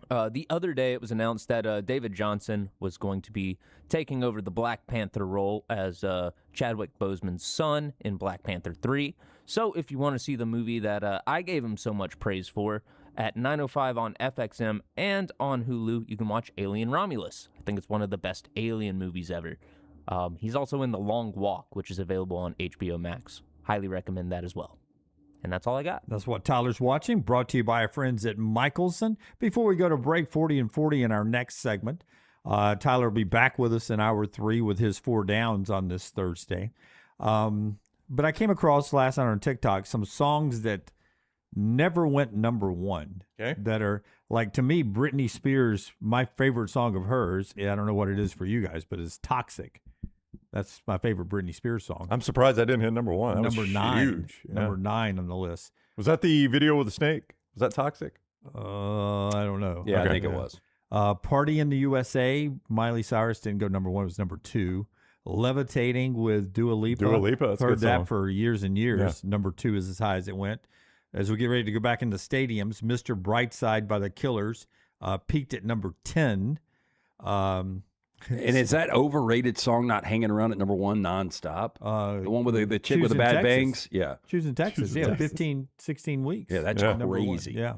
the other day it was announced that David Johnson was going to be taking over the Black Panther role as Chadwick Boseman's son in Black Panther 3. So if you want to see the movie that I gave him so much praise for, at 9:05 on FXM and on Hulu, you can watch Alien Romulus. I think it's one of the best Alien movies ever. He's also in The Long Walk, which is available on HBO Max. Highly recommend that as well. And that's all I got. That's what Tyler's watching, brought to you by our friends at Michelson. Before we go to break, 40 and 40 in our next segment. Tyler will be back with us in hour 3 with his 4 downs on this Thursday. But I came across last night on TikTok some songs that never went number 1. Okay. That are, like, to me, Britney Spears, my favorite song of hers, I don't know what it is for you guys, but it's Toxic. That's my favorite Britney Spears song. I'm surprised I didn't hit number 1. That number was 9. Huge. Number 9 on the list. Was that the video with the snake? Was that Toxic? I don't know. Yeah, I think it was. Party in the USA, Miley Cyrus didn't go number 1. It was number 2. Levitating with Dua Lipa. Dua Lipa, that's a heard good that song. for years and years. Yeah. Number 2 is as high as it went. As we get ready to go back into stadiums, Mr. Brightside by the Killers peaked at number 10. And is that overrated song not hanging around at number 1 nonstop? The one with the chick with the bad bangs? Yeah. Choosing Texas. Choosing Texas. 15, 16 weeks. Yeah, that's Number 1. crazy. Yeah.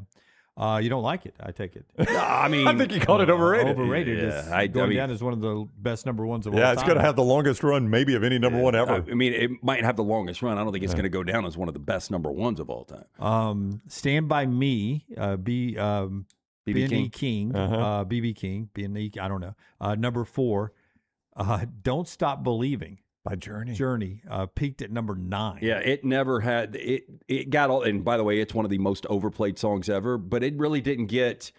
You don't like it, I take it. I mean, I think you called it overrated. Overrated. Yeah, It's going down as one of the best number 1s of all time. Yeah, it's going to have the longest run maybe of any number 1 ever. I mean, it might have the longest run. I don't think it's going to go down as one of the best number 1s of all time. Stand By Me, B.B. King. Uh-huh. B.B. King, B&E, I don't know. Number 4, Don't Stop Believing. By Journey. Journey peaked at number 9. Yeah, it never had it got all, and by the way, it's one of the most overplayed songs ever, but it really didn't get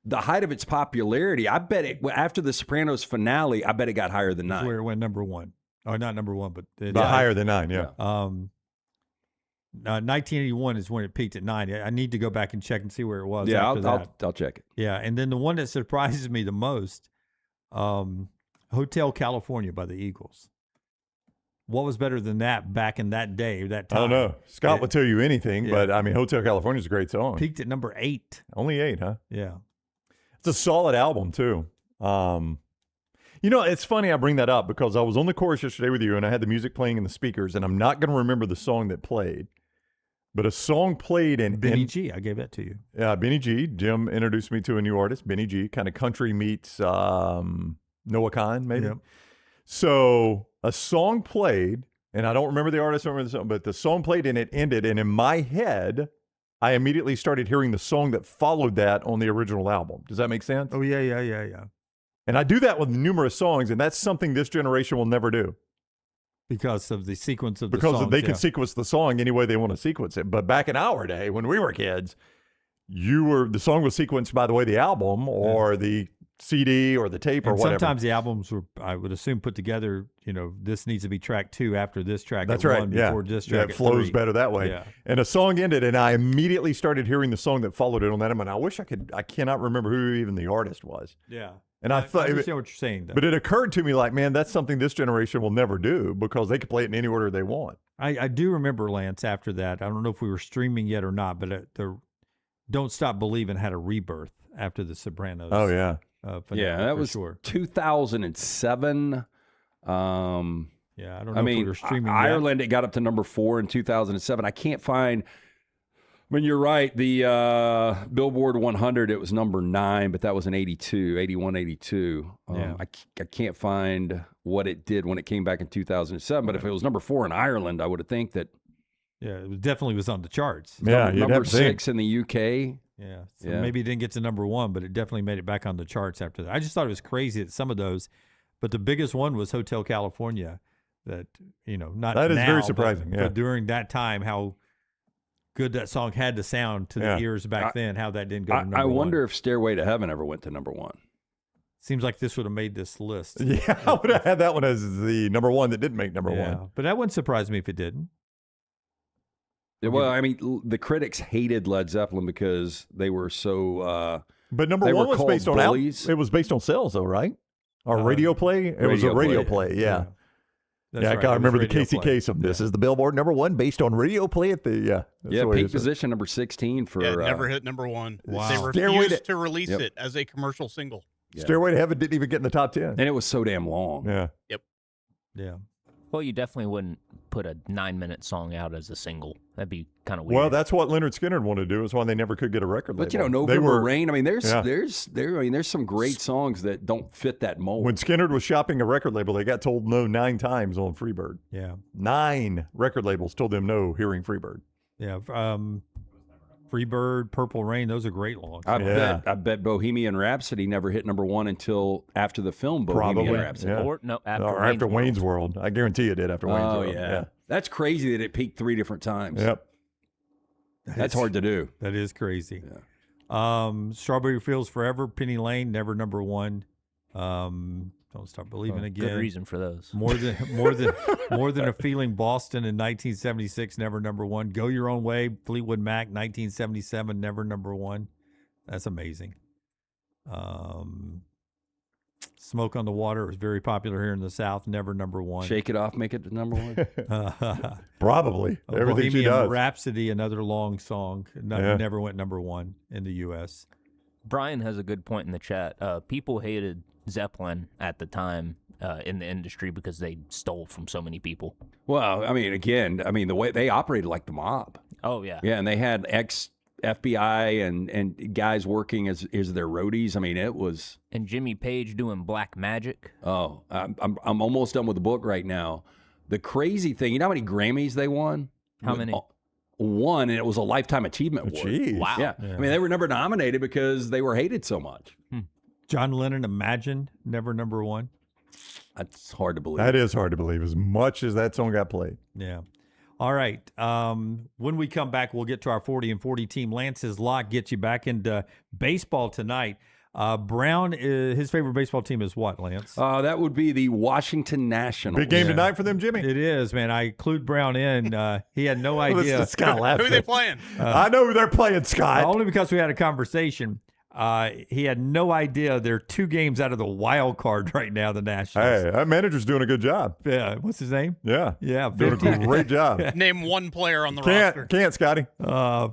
the height of its popularity. I bet it after the Sopranos finale, I bet it got higher than 9. Where it went number 1. Oh, not number 1, but Higher than 9, yeah. 1981 is when it peaked at 9. I need to go back and check and see where it was. Yeah, after that. I'll check it. Yeah, and then the one that surprises me the most, Hotel California by the Eagles. What was better than that back in that day, that time? I don't know. Scott would tell you anything, but I mean, Hotel California is a great song. Peaked at number 8. Only 8, huh? Yeah. It's a solid album, too. You know, it's funny I bring that up because I was on the chorus yesterday with you and I had the music playing in the speakers, and I'm not going to remember the song that played, but a song played in Benny G. I gave that to you. Yeah, Benny G. Jim introduced me to a new artist, Benny G. Kind of country meets Noah Kahan, maybe. Yep. So a song played, and I don't remember the artist, I don't remember the song, but the song played and it ended, and in my head, I immediately started hearing the song that followed that on the original album. Does that make sense? Oh, yeah. And I do that with numerous songs, and that's something this generation will never do. Because of the sequence of the Because songs, they can sequence the song any way they want to sequence it. But back in our day, when we were kids, the song was sequenced by the way the album or the CD or the tape or and whatever. Sometimes the albums were, I would assume, put together, this needs to be track 2 after this track. That's at right. 1 Yeah. before this track It at flows 3. better that way. Yeah. And a song ended, and I immediately started hearing the song that followed it on that. And I wish I cannot remember who even the artist was. Yeah. And I thought, I understand what you're saying, though. But it occurred to me like, man, that's something this generation will never do because they can play it in any order they want. I do remember, Lance, after that. I don't know if we were streaming yet or not, but the Don't Stop Believing had a rebirth after The Sopranos. Oh, yeah. Yeah, that was 2007. Yeah, I don't know I mean, if we were streaming Ireland, it got up to number 4 in 2007. I can't find. I mean, you're right. The Billboard 100, it was number 9, but that was in 81, 82. Yeah. I can't find what it did when it came back in 2007. But if it was number 4 in Ireland, I would have think that. Yeah, it definitely was on the charts. Yeah, number 6 in the UK. Yeah, so maybe it didn't get to number 1, but it definitely made it back on the charts after that. I just thought it was crazy that some of those, but the biggest one was Hotel California. That not that is now, very surprising. but during that time, how good that song had to sound to the ears back then. How that didn't go to number 1. I wonder if Stairway to Heaven ever went to number 1. Seems like this would have made this list. Yeah, I would have had that one as the number 1 that didn't make number 1. But that wouldn't surprise me if it didn't. Well, I mean, the critics hated Led Zeppelin because they were so. But number 1 was based on bullies. it was based on sales, though, right? Or radio play. It was a radio play. Yeah. That's I right. can't remember the Radio Casey play. Kasem. This is the Billboard number 1 based on radio play at the that's the way peak it is. position number 16 for. Yeah, it never hit number 1. Wow. They Stairway refused to- to release it as a commercial single. Yeah. Stairway to Heaven didn't even get in the top 10. And it was so damn long. Yeah. Yep. Yeah. Well, you definitely wouldn't put a 9-minute song out as a single. That'd be kind of weird. Well, that's what Leonard Skinner wanted to do. Is why they never could get a record label. But November Rain. I mean, there's some great songs that don't fit that mold. When Skinner was shopping a record label, they got told no 9 times on Freebird. Yeah. 9 record labels told them no hearing Freebird. Yeah. Freebird, Purple Rain, those are great songs. I bet Bohemian Rhapsody never hit number 1 until after the film Bohemian Rhapsody. Yeah. Or no, after Wayne's World. I guarantee it did after Wayne's Oh World. yeah. That's crazy that it peaked 3 different times. Yep. That's hard to do. That is crazy. Yeah. Strawberry Fields Forever, Penny Lane, never number 1. Don't Stop Believing again. Good reason for those. More than a Feeling, Boston in 1976, never number 1. Go Your Own Way, Fleetwood Mac, 1977, never number 1. That's amazing. Smoke on the Water was very popular here in the South, never number 1. Shake It Off, make it number 1. Probably. Everything she Bohemian does. Rhapsody, another long song, never went number 1 in the U.S. Brian has a good point in the chat. People hated Zeppelin at the time in the industry because they stole from so many people. Well, I mean, the way they operated like the mob. Oh, yeah. Yeah, and they had ex-FBI and guys working as their roadies. I mean, it was... And Jimmy Page doing black magic. Oh, I'm almost done with the book right now. The crazy thing, you know how many Grammys they won? How many? 1, and it was a Lifetime Achievement Award. Jeez. Wow. Yeah. I mean, they were never nominated because they were hated so much. John Lennon, Imagine, never number 1. That's hard to believe. That is hard to believe, as much as that song got played. Yeah. All right. When we come back, we'll get to our 40 and 40 team. Lance's Lock gets you back into baseball tonight. Brown, his favorite baseball team is what, Lance? That would be the Washington Nationals. Big game tonight for them, Jimmy. It is, man. I clued Brown in. He had no idea. Scott laughing. Who are they playing? I know who they're playing, Scott. Only because we had a conversation. He had no idea they're 2 games out of the wild card right now, the Nationals. Hey, that manager's doing a good job. Yeah. What's his name? Yeah. Doing 50. a great job. Name one player on the roster. Can't, Scotty.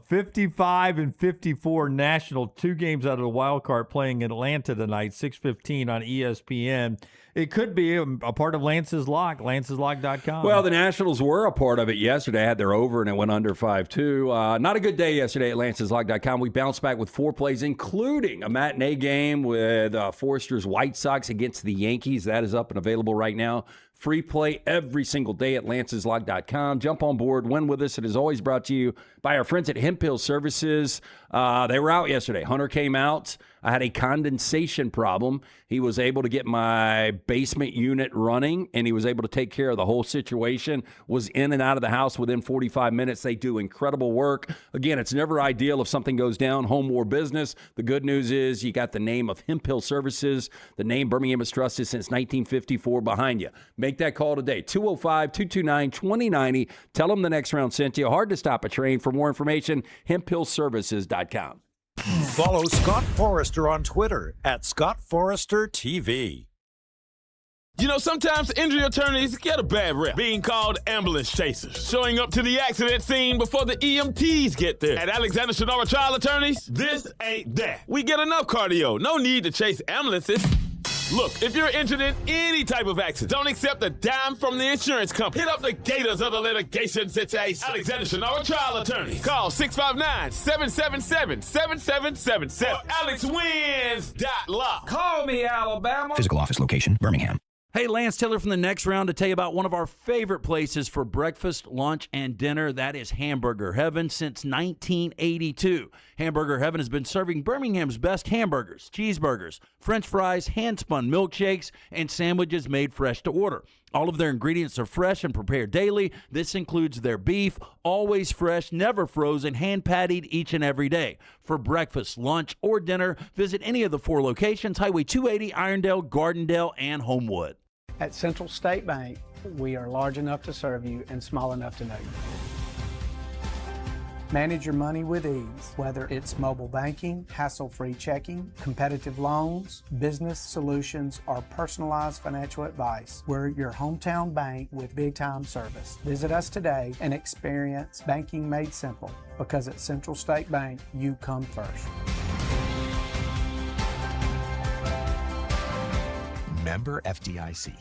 55 and 54 National, 2 games out of the wild card, playing Atlanta tonight, 6:15 on ESPN. It could be a part of Lance's Lock, lanceslock.com. Well, the Nationals were a part of it yesterday. I had their over, and it went under 5-2. Not a good day yesterday at lanceslock.com. We bounced back with 4 plays, including a matinee game with Forrester's White Sox against the Yankees. That is up and available right now. Free play every single day at lanceslock.com. Jump on board, win with us. It is always brought to you by our friends at Hemp Hill Services. They were out yesterday. Hunter came out. I had a condensation problem. He was able to get my basement unit running, and he was able to take care of the whole situation. Was in and out of the house within 45 minutes. They do incredible work. Again, it's never ideal if something goes down, home or business. The good news is you got the name of Hemp Hill Services, the name Birmingham has trusted since 1954 behind you. Make that call today, 205-229-2090. Tell them the next round sent you. Hard to stop a train. For more information, hemphillservices.com. Follow Scott Forrester on Twitter at ScottForresterTV. You know, sometimes injury attorneys get a bad rep, being called ambulance chasers, showing up to the accident scene before the EMTs get there. At Alexander Shunnarah Trial Attorneys, this ain't that. We get enough cardio. No need to chase ambulances. Look, if you're injured in any type of accident, don't accept a dime from the insurance company. Hit up the gators of the litigation situation. Alexander Shunnarah Trial Attorney. Call 659-777-7777 or AlexWins.law. Call me, Alabama. Physical office location, Birmingham. Hey, Lance Taylor from The Next Round to tell you about one of our favorite places for breakfast, lunch, and dinner. That is Hamburger Heaven since 1982. Hamburger Heaven has been serving Birmingham's best hamburgers, cheeseburgers, French fries, hand-spun milkshakes, and sandwiches made fresh to order. All of their ingredients are fresh and prepared daily. This includes their beef, always fresh, never frozen, hand-pattied each and every day. For breakfast, lunch, or dinner, visit any of the 4 locations, Highway 280, Irondale, Gardendale, and Homewood. At Central State Bank, we are large enough to serve you and small enough to know you. Manage your money with ease, whether it's mobile banking, hassle-free checking, competitive loans, business solutions, or personalized financial advice. We're your hometown bank with big-time service. Visit us today and experience banking made simple, because at Central State Bank, you come first. Member FDIC.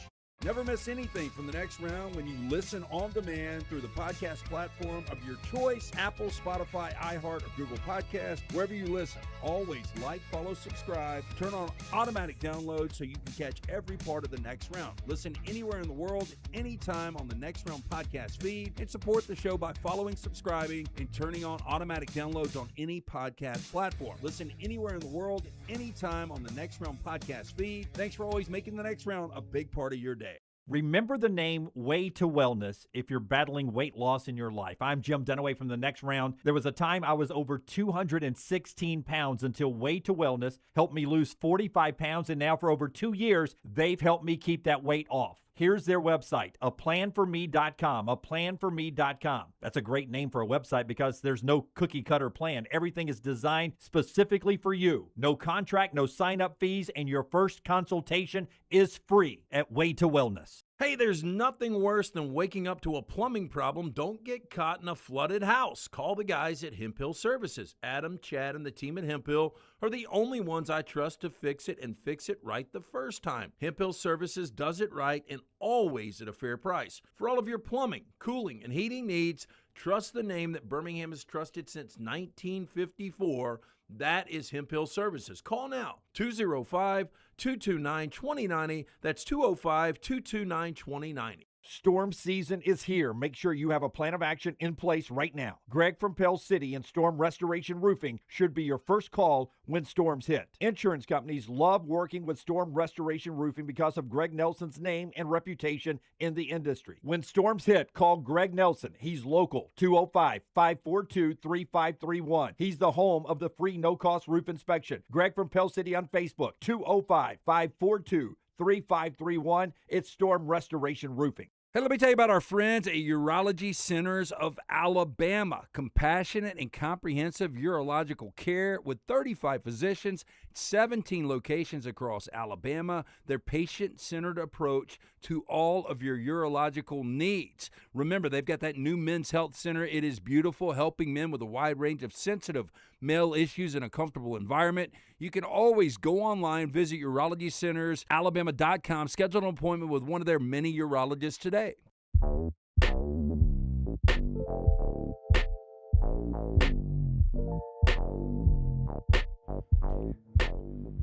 Never miss anything from The Next Round when you listen on demand through the podcast platform of your choice, Apple, Spotify, iHeart, or Google Podcast, wherever you listen. Always like, follow, subscribe, turn on automatic download so you can catch every part of The Next Round. Listen anywhere in the world, anytime on the Next Round podcast feed, and support the show by following, subscribing, and turning on automatic downloads on any podcast platform. Listen anywhere in the world, anytime on the Next Round podcast feed. Thanks for always making The Next Round a big part of your day. Remember the name Way to Wellness if you're battling weight loss in your life. I'm Jim Dunaway from The Next Round. There was a time I was over 216 pounds until Way to Wellness helped me lose 45 pounds, and now for over 2 years, they've helped me keep that weight off. Here's their website, aplanforme.com, aplanforme.com. That's a great name for a website because there's no cookie-cutter plan. Everything is designed specifically for you. No contract, no sign-up fees, and your first consultation is free at Way to Wellness. Hey, there's nothing worse than waking up to a plumbing problem. Don't get caught in a flooded house. Call the guys at Hemp Hill Services. Adam, Chad, and the team at Hemp Hill are the only ones I trust to fix it and fix it right the first time. Hemp Hill Services does it right and always at a fair price. For all of your plumbing, cooling, and heating needs, trust the name that Birmingham has trusted since 1954. That is Hemp Hill Services. Call now, 205-229-2090. That's 205-229-2090. Storm season is here. Make sure you have a plan of action in place right now. Greg from Pell City and Storm Restoration Roofing should be your first call when storms hit. Insurance companies love working with Storm Restoration Roofing because of Greg Nelson's name and reputation in the industry. When storms hit, call Greg Nelson. He's local, 205-542-3531. He's the home of the free no-cost roof inspection. Greg from Pell City on Facebook, 205-542-3531. It's Storm Restoration Roofing. Hey, let me tell you about our friends at Urology Centers of Alabama. Compassionate and comprehensive urological care with 35 physicians, 17 locations across Alabama. Their patient-centered approach to all of your urological needs. Remember, they've got that new men's health center. It is beautiful, helping men with a wide range of sensitive male issues in a comfortable environment. You can always go online, visit urologycentersalabama.com, schedule an appointment with one of their many urologists today.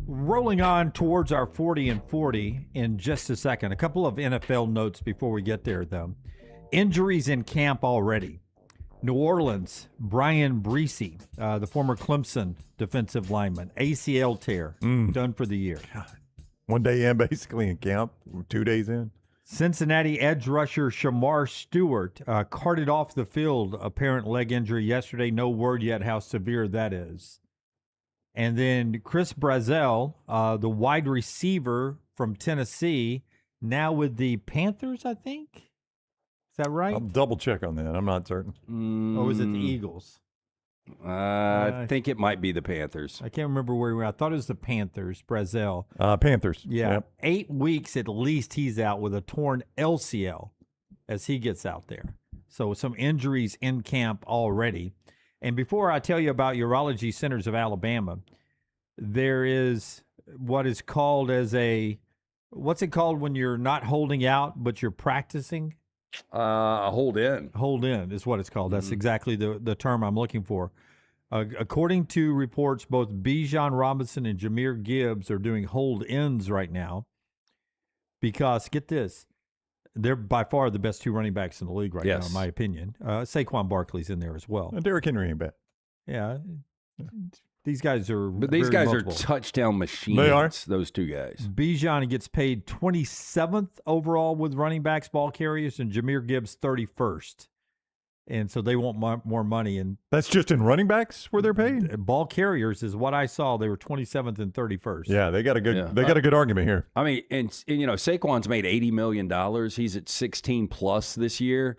Rolling on towards our 40 and 40 in just a second. A couple of NFL notes before we get there, though. Injuries in camp already. New Orleans, Brian Breesy, the former Clemson defensive lineman, ACL tear, done for the year. God. 1 day in, basically, in camp, 2 days in. Cincinnati edge rusher Shamar Stewart carted off the field, apparent leg injury yesterday. No word yet how severe that is. And then Chris Brazzell, the wide receiver from Tennessee, now with the Panthers, I think. Is that right? I'll double check on that. I'm not certain. Or was it the Eagles? I think it might be the Panthers. I can't remember where we were. I thought it was the Panthers, Brazzell. Panthers. Yeah. Yep. 8 weeks at least he's out with a torn LCL as he gets out there. So some injuries in camp already. And before I tell you about Urology Centers of Alabama, there is what is called as what's it called when you're not holding out but you're practicing? Hold in. Hold in is what it's called. That's exactly the term I'm looking for. According to reports, both Bijan Robinson and Jahmyr Gibbs are doing hold-ins right now because, get this, they're by far the best two running backs in the league right now, in my opinion. Saquon Barkley's in there as well. And Derrick Henry ain't bad. Yeah. These guys are But these guys multiple. are touchdown machines. They are. Those two guys. Bijan gets paid 27th overall with running backs, ball carriers, and Jahmyr Gibbs 31st. And so they want more money. And that's just in running backs where they're paid? Ball carriers is what I saw. They were 27th and 31st. Yeah, they got a good got a good argument here. I mean, and you know, Saquon's made $80 million. He's at 16 plus this year.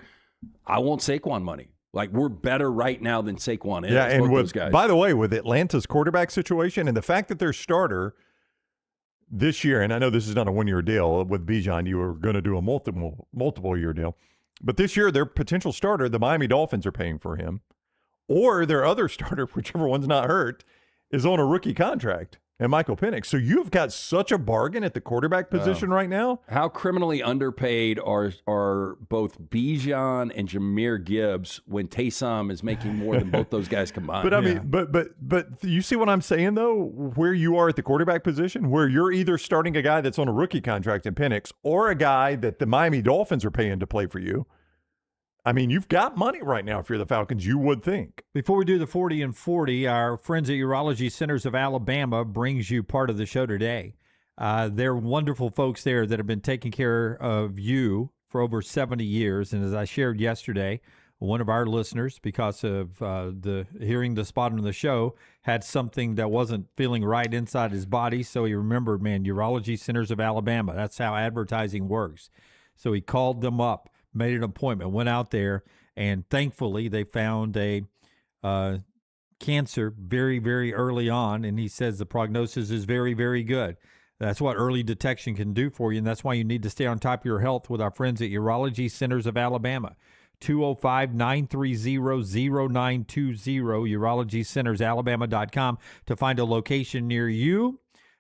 I want Saquon money. Like, we're better right now than Saquon is. Yeah, and both with, those guys. by the way, with Atlanta's quarterback situation and the fact that their starter this year, and I know this is not a one-year deal with Bijan, you were going to do a multiple-year deal, but this year their potential starter, the Miami Dolphins, are paying for him, or their other starter, whichever one's not hurt, is on a rookie contract. And Michael Penix. So you've got such a bargain at the quarterback position right now. How criminally underpaid are both Bijan and Jahmyr Gibbs when Taysom is making more than both those guys combined? But I mean, but you see what I'm saying though? Where you are at the quarterback position, where you're either starting a guy that's on a rookie contract in Penix or a guy that the Miami Dolphins are paying to play for you. I mean, you've got money right now if you're the Falcons, you would think. Before we do the 40 and 40, our friends at Urology Centers of Alabama brings you part of the show today. They're wonderful folks there that have been taking care of you for over 70 years. And as I shared yesterday, one of our listeners, because of hearing the spot on the show, had something that wasn't feeling right inside his body. So he remembered, man, Urology Centers of Alabama. That's how advertising works. So he called them up, made an appointment, went out there, and thankfully they found a cancer very, very early on, and he says the prognosis is very, very good. That's what early detection can do for you, and that's why you need to stay on top of your health with our friends at Urology Centers of Alabama. 205-930-0920, urologycentersalabama.com to find a location near you,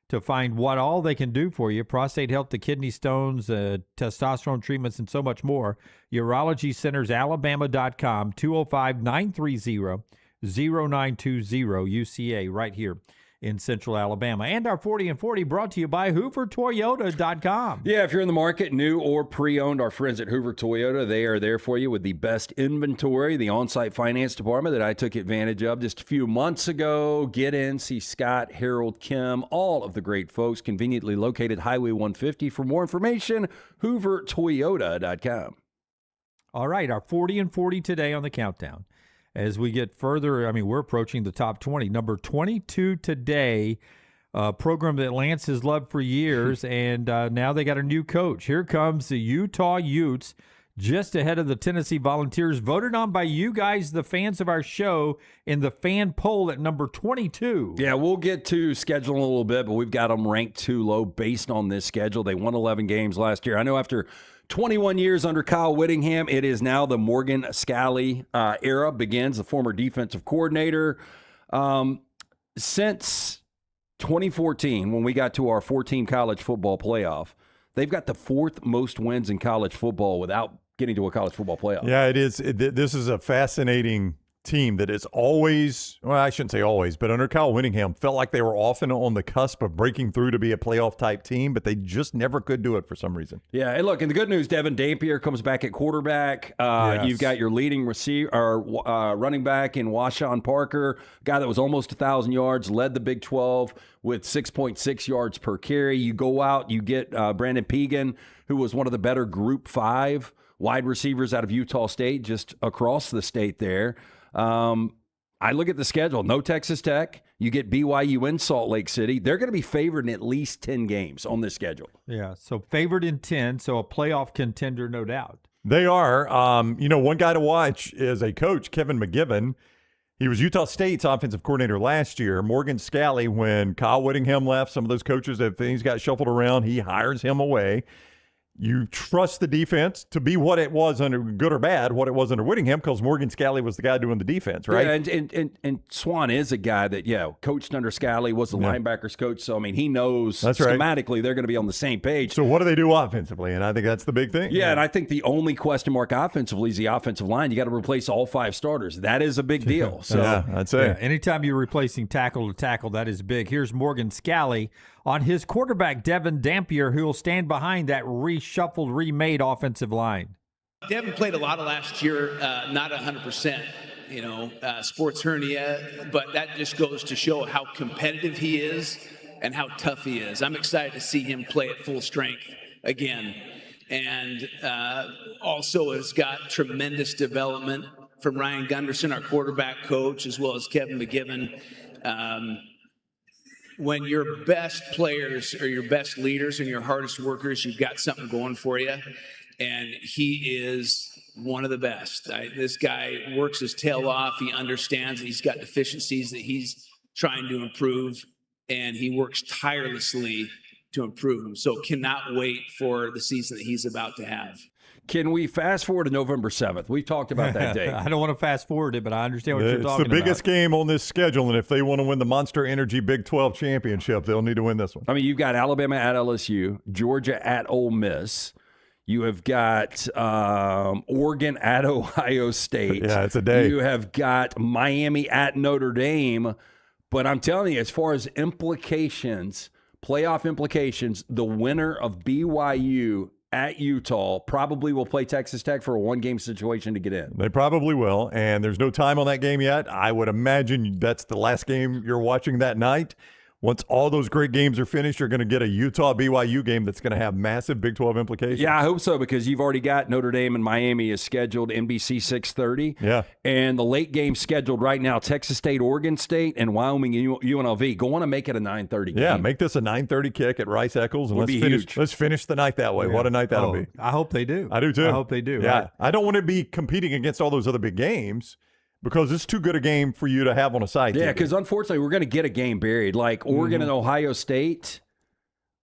to find what all they can do for you, prostate health to kidney stones, testosterone treatments, and so much more. urologycentersalabama.com, 205-930-0920, UCA, right here in Central Alabama. And our 40 and 40 brought to you by HooverToyota.com. Yeah, if you're in the market, new or pre-owned, our friends at Hoover Toyota, they are there for you with the best inventory, the on-site finance department that I took advantage of just a few months ago. Get in, see Scott, Harold, Kim, all of the great folks conveniently located Highway 150. For more information, HooverToyota.com. All right, our 40 and 40 today on the countdown. As we get further, we're approaching the top 20. Number 22 today, a program that Lance has loved for years, and now they got a new coach. Here comes the Utah Utes, just ahead of the Tennessee Volunteers, voted on by you guys, the fans of our show, in the fan poll at number 22. Yeah, we'll get to scheduling a little bit, but we've got them ranked too low based on this schedule. They won 11 games last year. I know after 21 years under Kyle Whittingham, it is now the Morgan Scalley era begins, the former defensive coordinator. Since 2014, when we got to our 14 college football playoff, they've got the fourth most wins in college football without getting to a college football playoff. Yeah, it is. This is a fascinating team that is always, well, I shouldn't say always, but under Kyle Whittingham, felt like they were often on the cusp of breaking through to be a playoff-type team, but they just never could do it for some reason. Yeah, and look, and the good news, Devin Dampier comes back at quarterback. Yes. You've got your leading receiver, or running back in Washawn Parker, guy that was almost 1,000 yards, led the Big 12 with 6.6 yards per carry. You go out, you get Brandon Pegan, who was one of the better Group 5 wide receivers out of Utah State, just across the state there. I look at the schedule. No Texas Tech. You get BYU in Salt Lake City. They're going to be favored in at least 10 games on this schedule. Yeah, so favored in 10, so a playoff contender, no doubt. They are. One guy to watch is a coach, Kevin McGibbon. He was Utah State's offensive coordinator last year. Morgan Scalley, when Kyle Whittingham left, some of those coaches, if things got shuffled around, he hires him away. You trust the defense to be what it was under, good or bad, what it was under Whittingham, because Morgan Scalley was the guy doing the defense, right? Yeah, and Swan is a guy that, coached under Scalley, was the linebackers coach. So, he knows schematically they're going to be on the same page. So what do they do offensively? And I think that's the big thing. Yeah, and I think the only question mark offensively is the offensive line. You got to replace all 5 starters. That is a big deal. So, yeah, I'd say. Yeah, anytime you're replacing tackle to tackle, that is big. Here's Morgan Scalley on his quarterback, Devin Dampier, who will stand behind that reshuffled, remade offensive line. Devin played a lot of last year, not 100%, sports hernia, but that just goes to show how competitive he is and how tough he is. I'm excited to see him play at full strength again. And also has got tremendous development from Ryan Gunderson, our quarterback coach, as well as Kevin McGibbon. When your best players are your best leaders and your hardest workers, you've got something going for you. And he is one of the best. This guy works his tail off. He understands that he's got deficiencies that he's trying to improve, and he works tirelessly to improve them. So cannot wait for the season that he's about to have. Can we fast forward to November 7th? We've talked about that date. I don't want to fast forward it, but I understand what you're talking about. It's the biggest game on this schedule, and if they want to win the Monster Energy Big 12 championship, they'll need to win this one. You've got Alabama at LSU, Georgia at Ole Miss. You have got Oregon at Ohio State. Yeah, it's a day. You have got Miami at Notre Dame. But I'm telling you, as far as implications, playoff implications, the winner of BYU at Utah probably will play Texas Tech for a one-game situation to get in. They probably will, and there's no time on that game yet. I would imagine that's the last game you're watching that night. Once all those great games are finished, you're going to get a Utah-BYU game that's going to have massive Big 12 implications. Yeah, I hope so, because you've already got Notre Dame and Miami is scheduled NBC 6:30. Yeah. And the late game scheduled right now, Texas State, Oregon State, and Wyoming and UNLV. Go on and make it a 9:30 game. Yeah, make this a 9:30 kick at Rice Eccles, and let's finish the night that way. Yeah. What a night that'll be. I hope they do. I do, too. I hope they do. Yeah, I don't want to be competing against all those other big games, because it's too good a game for you to have on a side. Yeah, because unfortunately we're going to get a game buried. Like Oregon and Ohio State,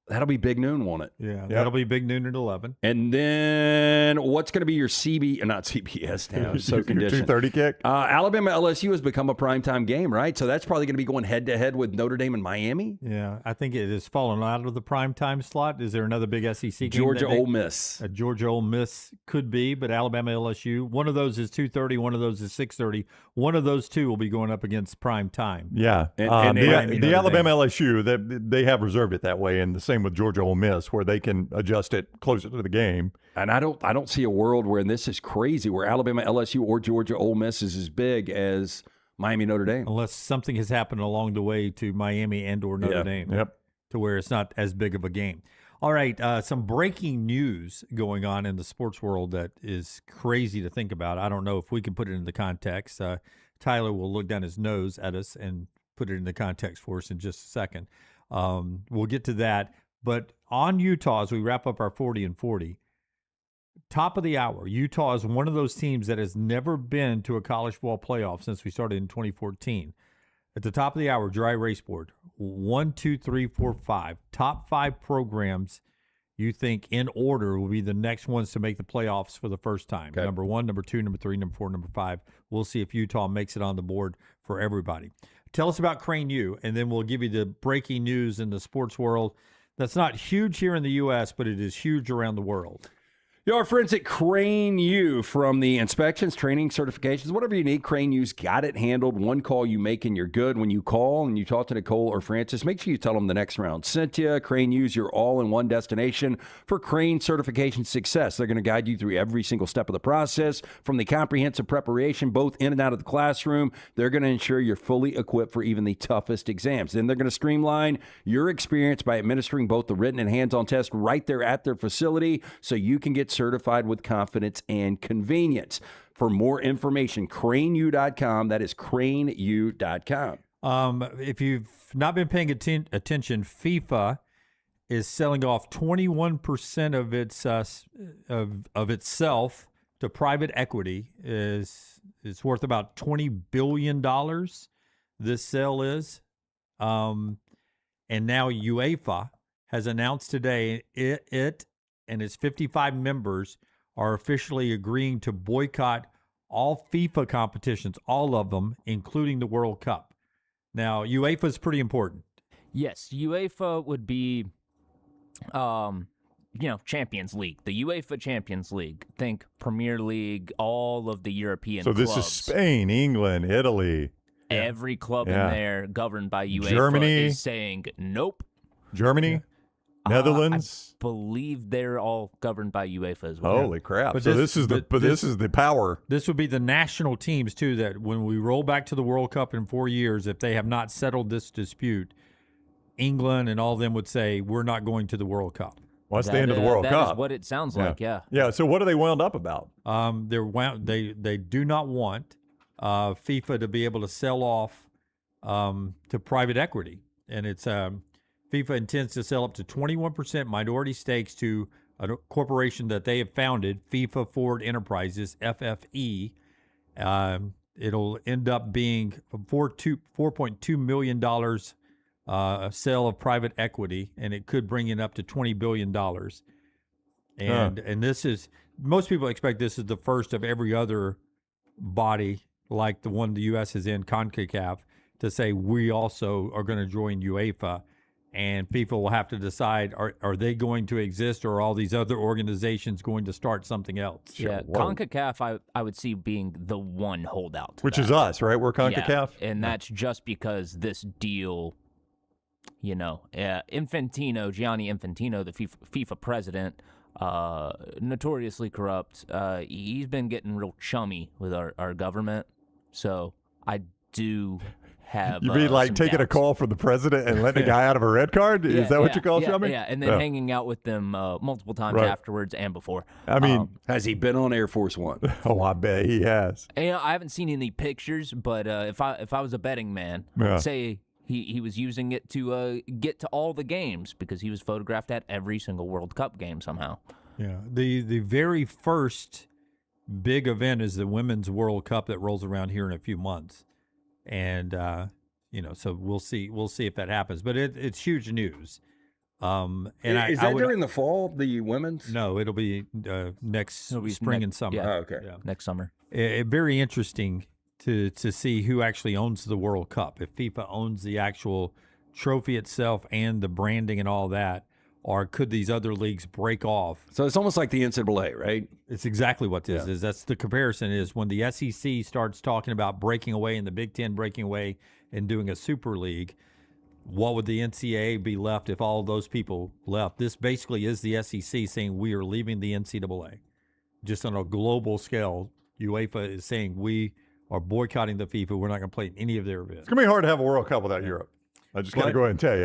That'll be big noon, won't it? Yeah, that'll be big noon at 11. And then what's going to be your not CBS now? I'm so conditioned. 2:30 kick. Alabama LSU has become a primetime game, right? So that's probably going to be going head-to-head with Notre Dame and Miami. Yeah, I think it has fallen out of the primetime slot. Is there another big SEC game? Georgia Ole Miss. Georgia Ole Miss could be, but Alabama LSU. One of those is 2:30. One of those is 6:30. One of those two will be going up against prime time. Yeah, and the Alabama LSU, they have reserved it that way, and the same with Georgia Ole Miss, where they can adjust it closer to the game. And I don't see a world where, and this is crazy, where Alabama LSU or Georgia Ole Miss is as big as Miami Notre Dame, unless something has happened along the way to Miami and or Notre Dame, to where it's not as big of a game. All right, some breaking news going on in the sports world that is crazy to think about. I don't know if we can put it into context. Tyler will look down his nose at us and put it into context for us in just a second. We'll get to that. But on Utah, as we wrap up our 40 and 40, top of the hour, Utah is one of those teams that has never been to a college football playoff since we started in 2014. At the top of the hour, dry erase board, 1, 2, 3, 4, 5. Top 5 programs you think in order will be the next ones to make the playoffs for the first time. Okay. Number 1, number 2, number 3, number 4, number 5. We'll see if Utah makes it on the board for everybody. Tell us about Crane U, and then we'll give you the breaking news in the sports world. That's not huge here in the U.S., but it is huge around the world. Our friends at Crane U, from the inspections, training, certifications, whatever you need, Crane U's got it handled. One call you make and you're good. When you call and you talk to Nicole or Francis, make sure you tell them the next round sent you. Crane U's your all-in-one destination for crane certification success. They're going to guide you through every single step of the process, from the comprehensive preparation, both in and out of the classroom. They're going to ensure you're fully equipped for even the toughest exams. Then they're going to streamline your experience by administering both the written and hands-on tests right there at their facility, so you can get certified with confidence and convenience. For more information, craneu.com. That is craneu.com. If you've not been paying attention, FIFA is selling off 21% of its of itself to private equity. It's worth about $20 billion. This sale is, and now UEFA has announced today it and its 55 members are officially agreeing to boycott all FIFA competitions, all of them, including the World Cup. Now, UEFA is pretty important. Yes, UEFA would be, Champions League, the UEFA Champions League. Think Premier League, all of the European clubs. So this is Spain, England, Italy. Every club in there governed by UEFA Germany is saying nope. Germany? Netherlands? I believe they're all governed by UEFA as well. Holy crap. But this is the power. This would be the national teams, too, that when we roll back to the World Cup in 4 years, if they have not settled this dispute, England and all of them would say, we're not going to the World Cup. Well, that's the end of the World Cup. That is what it sounds like, yeah. Yeah, so what are they wound up about? They do not want FIFA to be able to sell off to private equity. And it's FIFA intends to sell up to 21% minority stakes to a corporation that they have founded, FIFA Forward Enterprises, FFE. It'll end up being $4.2 million sale of private equity, and it could bring it up to $20 billion. And this is, most people expect this is the first of every other body like the one the U.S. is in, CONCACAF, to say we also are going to join UEFA. And FIFA will have to decide, are they going to exist, or are all these other organizations going to start something else? Yeah, CONCACAF I would see being the one holdout. Which is us, right? We're CONCACAF. Yeah, and that's just because this deal, Infantino, Gianni Infantino, the FIFA president, notoriously corrupt. He's been getting real chummy with our government. So I do have. You mean like taking a call from the president and letting a guy out of a red card? Is that what you call chummy? Yeah, and then hanging out with them multiple times afterwards and before. I mean, has he been on Air Force One? Oh, I bet he has. And, I haven't seen any pictures, but if I was a betting man, I'd say he was using it to get to all the games, because he was photographed at every single World Cup game somehow. Yeah, the very first big event is the Women's World Cup that rolls around here in a few months. And, so we'll see if that happens. But it's huge news. And is that during the fall, the women's? No, it'll be next spring and summer. Yeah, okay. Next summer. Very interesting to see who actually owns the World Cup. If FIFA owns the actual trophy itself and the branding and all that, or could these other leagues break off? So it's almost like the NCAA, right? It's exactly what this is. That's the comparison is when the SEC starts talking about breaking away and the Big Ten breaking away and doing a super league, what would the NCAA be left if all of those people left? This basically is the SEC saying we are leaving the NCAA. Just on a global scale, UEFA is saying we are boycotting the FIFA. We're not going to play in any of their events. It's going to be hard to have a World Cup without Europe. I just got to go ahead and tell you.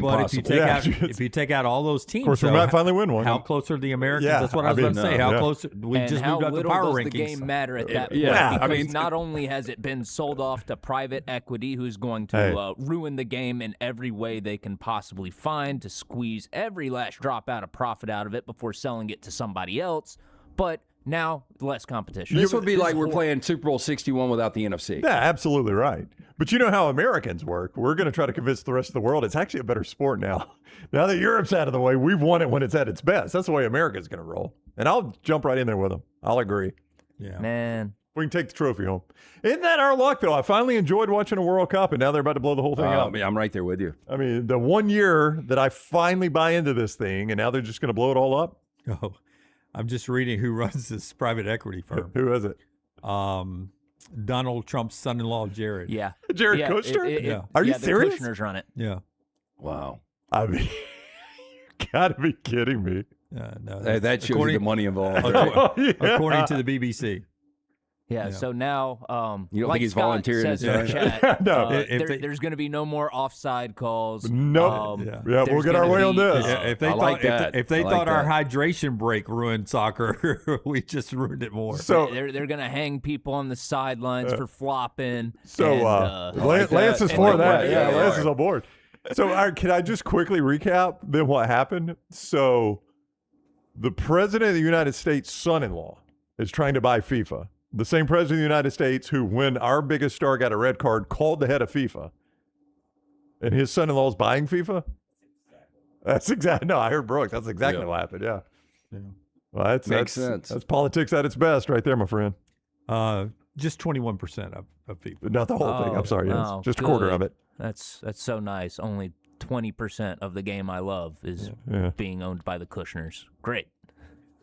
But if you take out all those teams, of course, we might finally win one. How close are the Americans? Yeah, That's what I was going to say. How close? We just moved up the power does rankings. The game matter at that point? Yeah, because not only has it been sold off to private equity, who's going to ruin the game in every way they can possibly find to squeeze every last drop out of profit out of it before selling it to somebody else, but now less competition. This would be like we're playing Super Bowl 61 without the NFC. Yeah, absolutely right. But you know how Americans work. We're going to try to convince the rest of the world it's actually a better sport now. Now that Europe's out of the way, we've won it when it's at its best. That's the way America's going to roll. And I'll jump right in there with them. I'll agree. Yeah. Man. We can take the trophy home. Isn't that our luck, though? I finally enjoyed watching a World Cup, and now they're about to blow the whole thing up. I'm right there with you. I mean, the 1 year that I finally buy into this thing, and now they're just going to blow it all up. Oh, I'm just reading who runs this private equity firm. Who is it? Donald Trump's son-in-law, Jared. Yeah. Jared Kushner? Are you serious? The Kushners run it. Yeah. Wow. I mean, you got to be kidding me. No, that shows you the money involved. According to the BBC. Yeah, so now you don't like think he's Scott volunteering says his in the chat, No. There's going to be no more offside calls. Nope. We'll get our way on this. If they thought our hydration break ruined soccer, we just ruined it more. So they're going to hang people on the sidelines for flopping. So Lance is for that. Yeah, Lance is on board. So can I just quickly recap then what happened? So the president of the United States' son-in-law is trying to buy FIFA. The same president of the United States who, when our biggest star got a red card, called the head of FIFA. And his son-in-law is buying FIFA? That's exactly. No, I heard Brooks. That's exactly what happened. Yeah. Well, makes sense. That's politics at its best right there, my friend. Just 21% of FIFA. Not the whole thing. I'm sorry. Yes. Just a quarter of it. That's so nice. Only 20% of the game I love is being owned by the Kushners. Great.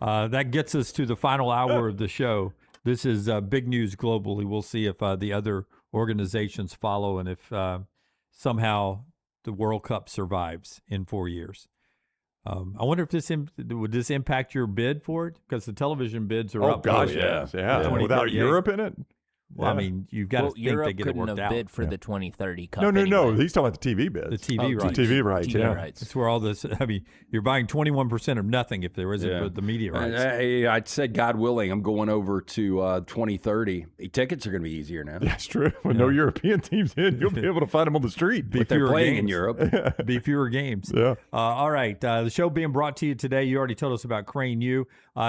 That gets us to the final hour of the show. This is big news globally. We'll see if the other organizations follow and if somehow the World Cup survives in 4 years. I wonder if would this impact your bid for it? Because the television bids are up. Oh, gosh, yeah. Without Europe in it? Well, I mean, you've got to think Europe they get it worked couldn't have bid for the 2030 Cup. No. He's talking about the TV bids. The TV rights. TV rights, TV rights. That's where all this, I mean, you're buying 21% of nothing if there isn't the media rights. I said, God willing, I'm going over to 2030. Tickets are going to be easier now. That's true. With no European teams in, you'll be able to find them on the street. But they're playing in Europe. Be fewer games. Yeah. All right. The show being brought to you today, you already told us about Crane U.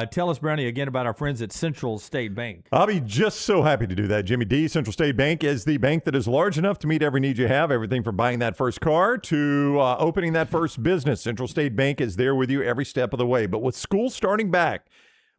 Tell us, Brownie, again about our friends at Central State Bank. I'll be just so happy to do that, Jimmy D. Central State Bank is the bank that is large enough to meet every need you have, everything from buying that first car to opening that first business. Central State Bank is there with you every step of the way. But with school starting back,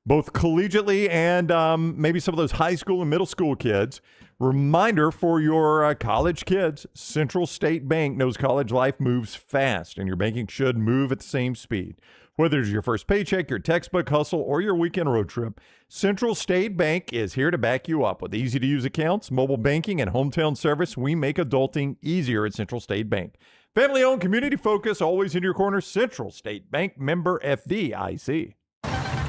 both collegiately and maybe some of those high school and middle school kids, reminder for your college kids, Central State Bank knows college life moves fast, and your banking should move at the same speed. Whether it's your first paycheck, your textbook hustle, or your weekend road trip, Central State Bank is here to back you up. With easy-to-use accounts, mobile banking, and hometown service, we make adulting easier at Central State Bank. Family-owned, community-focused, always in your corner, Central State Bank, member FDIC.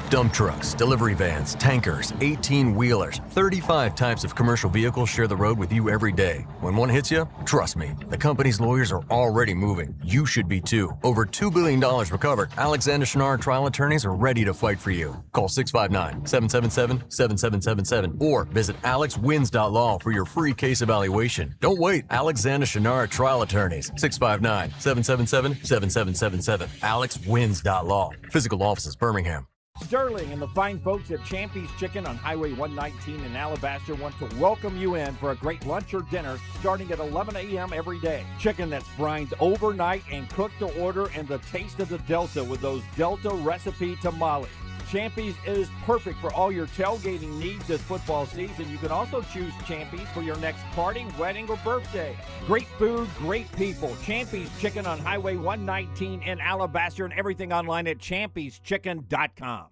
Dump trucks, delivery vans, tankers, 18-wheelers, 35 types of commercial vehicles share the road with you every day. When one hits you, trust me, the company's lawyers are already moving. You should be too. Over $2 billion recovered. Alexander Shunnarah trial attorneys are ready to fight for you. Call 659-777-7777 or visit alexwins.law for your free case evaluation. Don't wait. Alexander Shunnarah trial attorneys. 659-777-7777. alexwins.law. Physical offices, Birmingham. Sterling and the fine folks at Champy's Chicken on Highway 119 in Alabaster want to welcome you in for a great lunch or dinner starting at 11 a.m. every day. Chicken that's brined overnight and cooked to order, and the taste of the Delta with those Delta recipe tamales. Champy's is perfect for all your tailgating needs this football season. You can also choose Champy's for your next party, wedding, or birthday. Great food, great people. Champy's Chicken on Highway 119 in Alabaster, and everything online at champyschicken.com.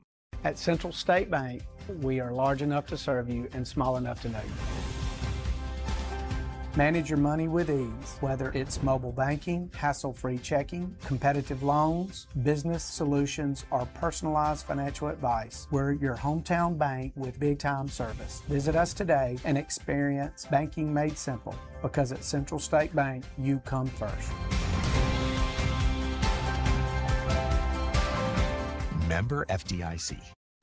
At Central State Bank, we are large enough to serve you and small enough to know you. Manage your money with ease, whether it's mobile banking, hassle-free checking, competitive loans, business solutions, or personalized financial advice. We're your hometown bank with big-time service. Visit us today and experience banking made simple, because at Central State Bank, you come first. Member FDIC.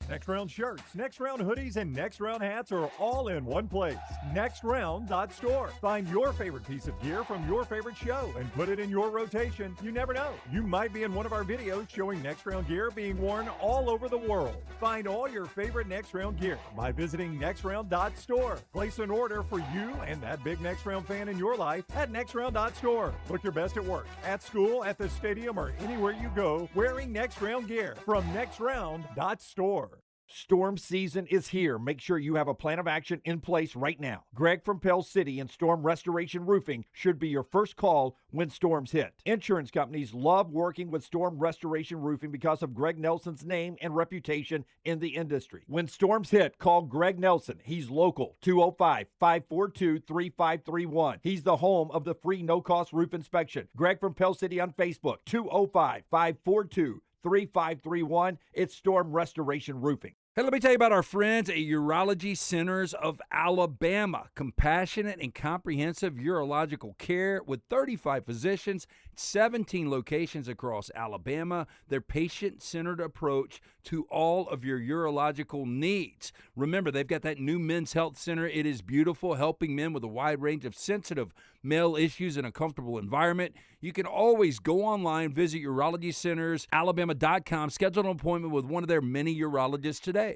Next Round shirts, Next Round hoodies, and Next Round hats are all in one place. NextRound.store. Find your favorite piece of gear from your favorite show and put it in your rotation. You never know. You might be in one of our videos showing Next Round gear being worn all over the world. Find all your favorite Next Round gear by visiting NextRound.store. Place an order for you and that big Next Round fan in your life at NextRound.store. Look your best at work, at school, at the stadium, or anywhere you go wearing Next Round gear from NextRound.store. Storm season is here. Make sure you have a plan of action in place right now. Greg from Pell City and Storm Restoration Roofing should be your first call when storms hit. Insurance companies love working with Storm Restoration Roofing because of Greg Nelson's name and reputation in the industry. When storms hit, call Greg Nelson. He's local, 205-542-3531. He's the home of the free no-cost roof inspection. Greg from Pell City on Facebook, 205-542-3531. It's Storm Restoration Roofing. Hey, let me tell you about our friends at Urology Centers of Alabama. Compassionate and comprehensive urological care with 35 physicians, 17 locations across Alabama. Their patient-centered approach to all of your urological needs. Remember, they've got that new men's health center. It is beautiful, helping men with a wide range of sensitive male issues in a comfortable environment. You can always go online, visit urologycentersalabama.com, schedule an appointment with one of their many urologists today.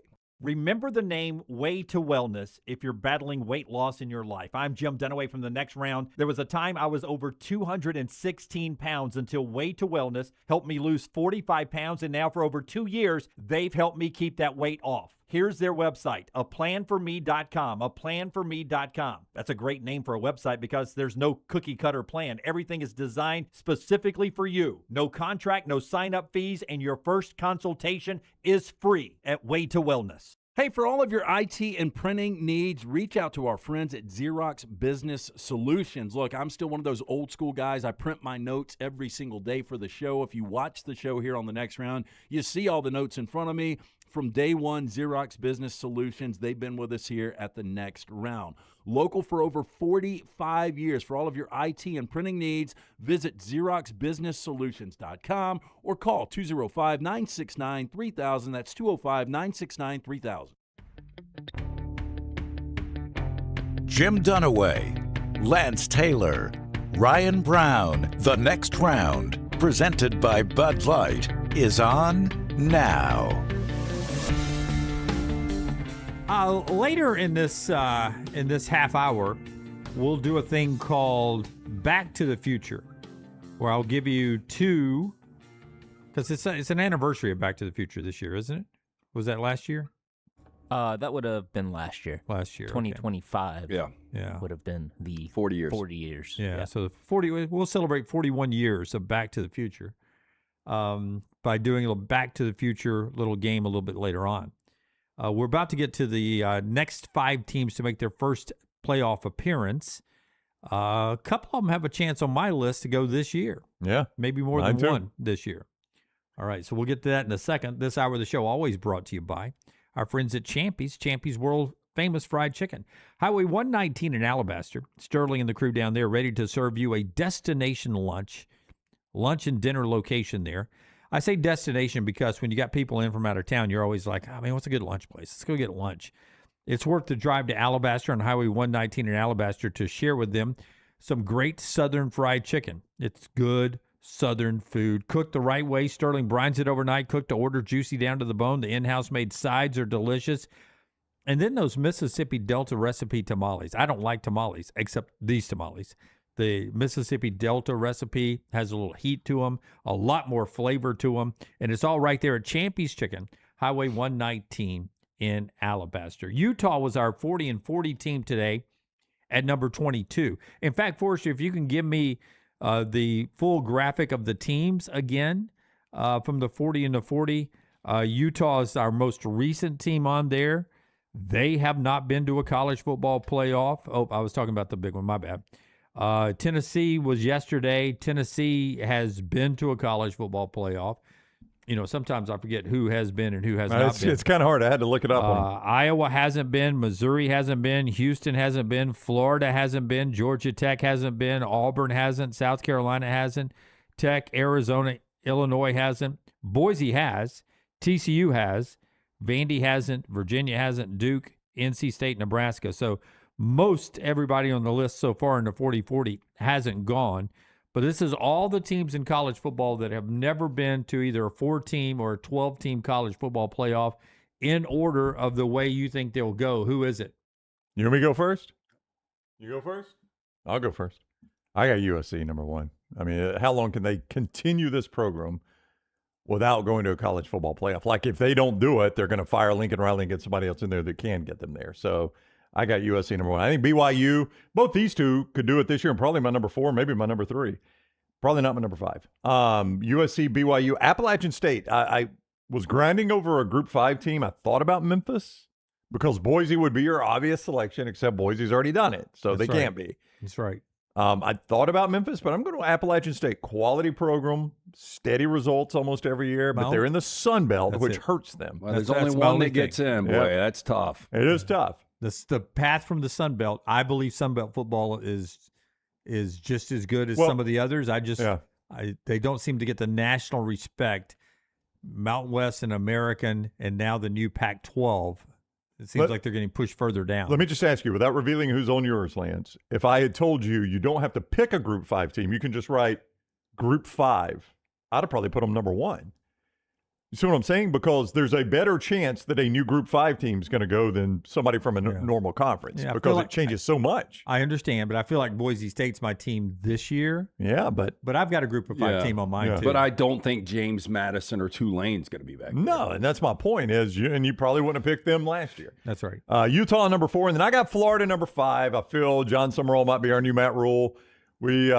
Remember the name Way to Wellness if you're battling weight loss in your life. I'm Jim Dunaway from the Next Round. There was a time I was over 216 pounds until Way to Wellness helped me lose 45 pounds, and now for over 2 years, they've helped me keep that weight off. Here's their website, aplanforme.com, aplanforme.com. That's a great name for a website because there's no cookie-cutter plan. Everything is designed specifically for you. No contract, no sign-up fees, and your first consultation is free at Way to Wellness. Hey, for all of your IT and printing needs, reach out to our friends at Xerox Business Solutions. Look, I'm still one of those old school guys. I print my notes every single day for the show. If you watch the show here on the Next Round, you see all the notes in front of me. From day one, Xerox Business Solutions, they've been with us here at the Next Round. Local for over 45 years. For all of your IT and printing needs, visit XeroxBusinessSolutions.com or call 205-969-3000. That's 205-969-3000. Jim Dunaway, Lance Taylor, Ryan Brown. The Next Round, presented by Bud Light, is on now. Later in this half hour, we'll do a thing called Back to the Future, where I'll give you two, because it's an anniversary of Back to the Future this year, isn't it? Was that last year? That would have been last year. 2025. Okay. Yeah. Would have been the 40 years. 40 years. Yeah. So 40. We'll celebrate 41 years of Back to the Future by doing a little Back to the Future little game a little bit later on. We're about to get to the next 5 teams to make their first playoff appearance. A couple of them have a chance on my list to go this year. Yeah. Maybe more than one this year. All right, so we'll get to that in a second. This hour of the show always brought to you by our friends at Champy's world famous fried chicken. Highway 119 in Alabaster. Sterling and the crew down there ready to serve you a destination lunch and dinner location there. I say destination because when you got people in from out of town, you're always like, oh, man, what's a good lunch place? Let's go get lunch. It's worth the drive to Alabaster on Highway 119 in Alabaster to share with them some great Southern fried chicken. It's good, Southern food. Cooked the right way. Sterling brines it overnight. Cooked to order, juicy down to the bone. The in-house made sides are delicious. And then those Mississippi Delta recipe tamales. I don't like tamales, except these tamales. The Mississippi Delta recipe has a little heat to them, a lot more flavor to them, and it's all right there at Champy's Chicken, Highway 119 in Alabaster. Utah was our 40-40 team today at number 22. In fact, Forrester, if you can give me the full graphic of the teams again from the 40-40, Utah is our most recent team on there. They have not been to a college football playoff. Oh, I was talking about the big one. My bad. Tennessee was yesterday. Tennessee has been to a college football playoff. You know, sometimes I forget who has been and who has not been. It's kind of hard. I had to look it up. Iowa hasn't been. Missouri hasn't been. Houston hasn't been. Florida hasn't been. Georgia Tech hasn't been. Auburn hasn't. South Carolina hasn't. Tech, Arizona, Illinois hasn't. Boise has. TCU has. Vandy hasn't. Virginia hasn't. Duke, NC State, Nebraska. So most everybody on the list so far in the 40-40 hasn't gone. But this is all the teams in college football that have never been to either a 4-team or a 12-team college football playoff in order of the way you think they'll go. Who is it? You want me to go first? You go first? I'll go first. I got USC number one. I mean, how long can they continue this program without going to a college football playoff? Like, if they don't do it, they're going to fire Lincoln Riley and get somebody else in there that can get them there. So I got USC number one. I think BYU, both these two could do it this year, and probably my number 4, maybe my number 3. Probably not my number 5. USC, BYU, Appalachian State. I was grinding over a Group 5 team. I thought about Memphis because Boise would be your obvious selection, except Boise's already done it, so they can't be. That's right. I thought about Memphis, but I'm going to Appalachian State. Quality program, steady results almost every year, but they're in the Sun Belt, which hurts them. Well, there's only one that gets in. Boy, that's tough. It is tough. The path from the Sun Belt, I believe Sun Belt football is just as good as some of the others. They don't seem to get the national respect. Mountain West and American, and now the new Pac-12. It seems like they're getting pushed further down. Let me just ask you, without revealing who's on yours, Lance, if I had told you you don't have to pick a Group 5 team, you can just write Group 5, I'd have probably put them number 1. You see what I'm saying? Because there's a better chance that a new Group 5 team is going to go than somebody from a normal conference because it changes so much. I understand, but I feel like Boise State's my team this year. Yeah, but I've got a Group of 5 team on mine too. But I don't think James Madison or Tulane's going to be back there. No, and that's my point is, and you probably wouldn't have picked them last year. That's right. Utah number 4, and then I got Florida number 5. I feel John Summerall might be our new Matt Rule. We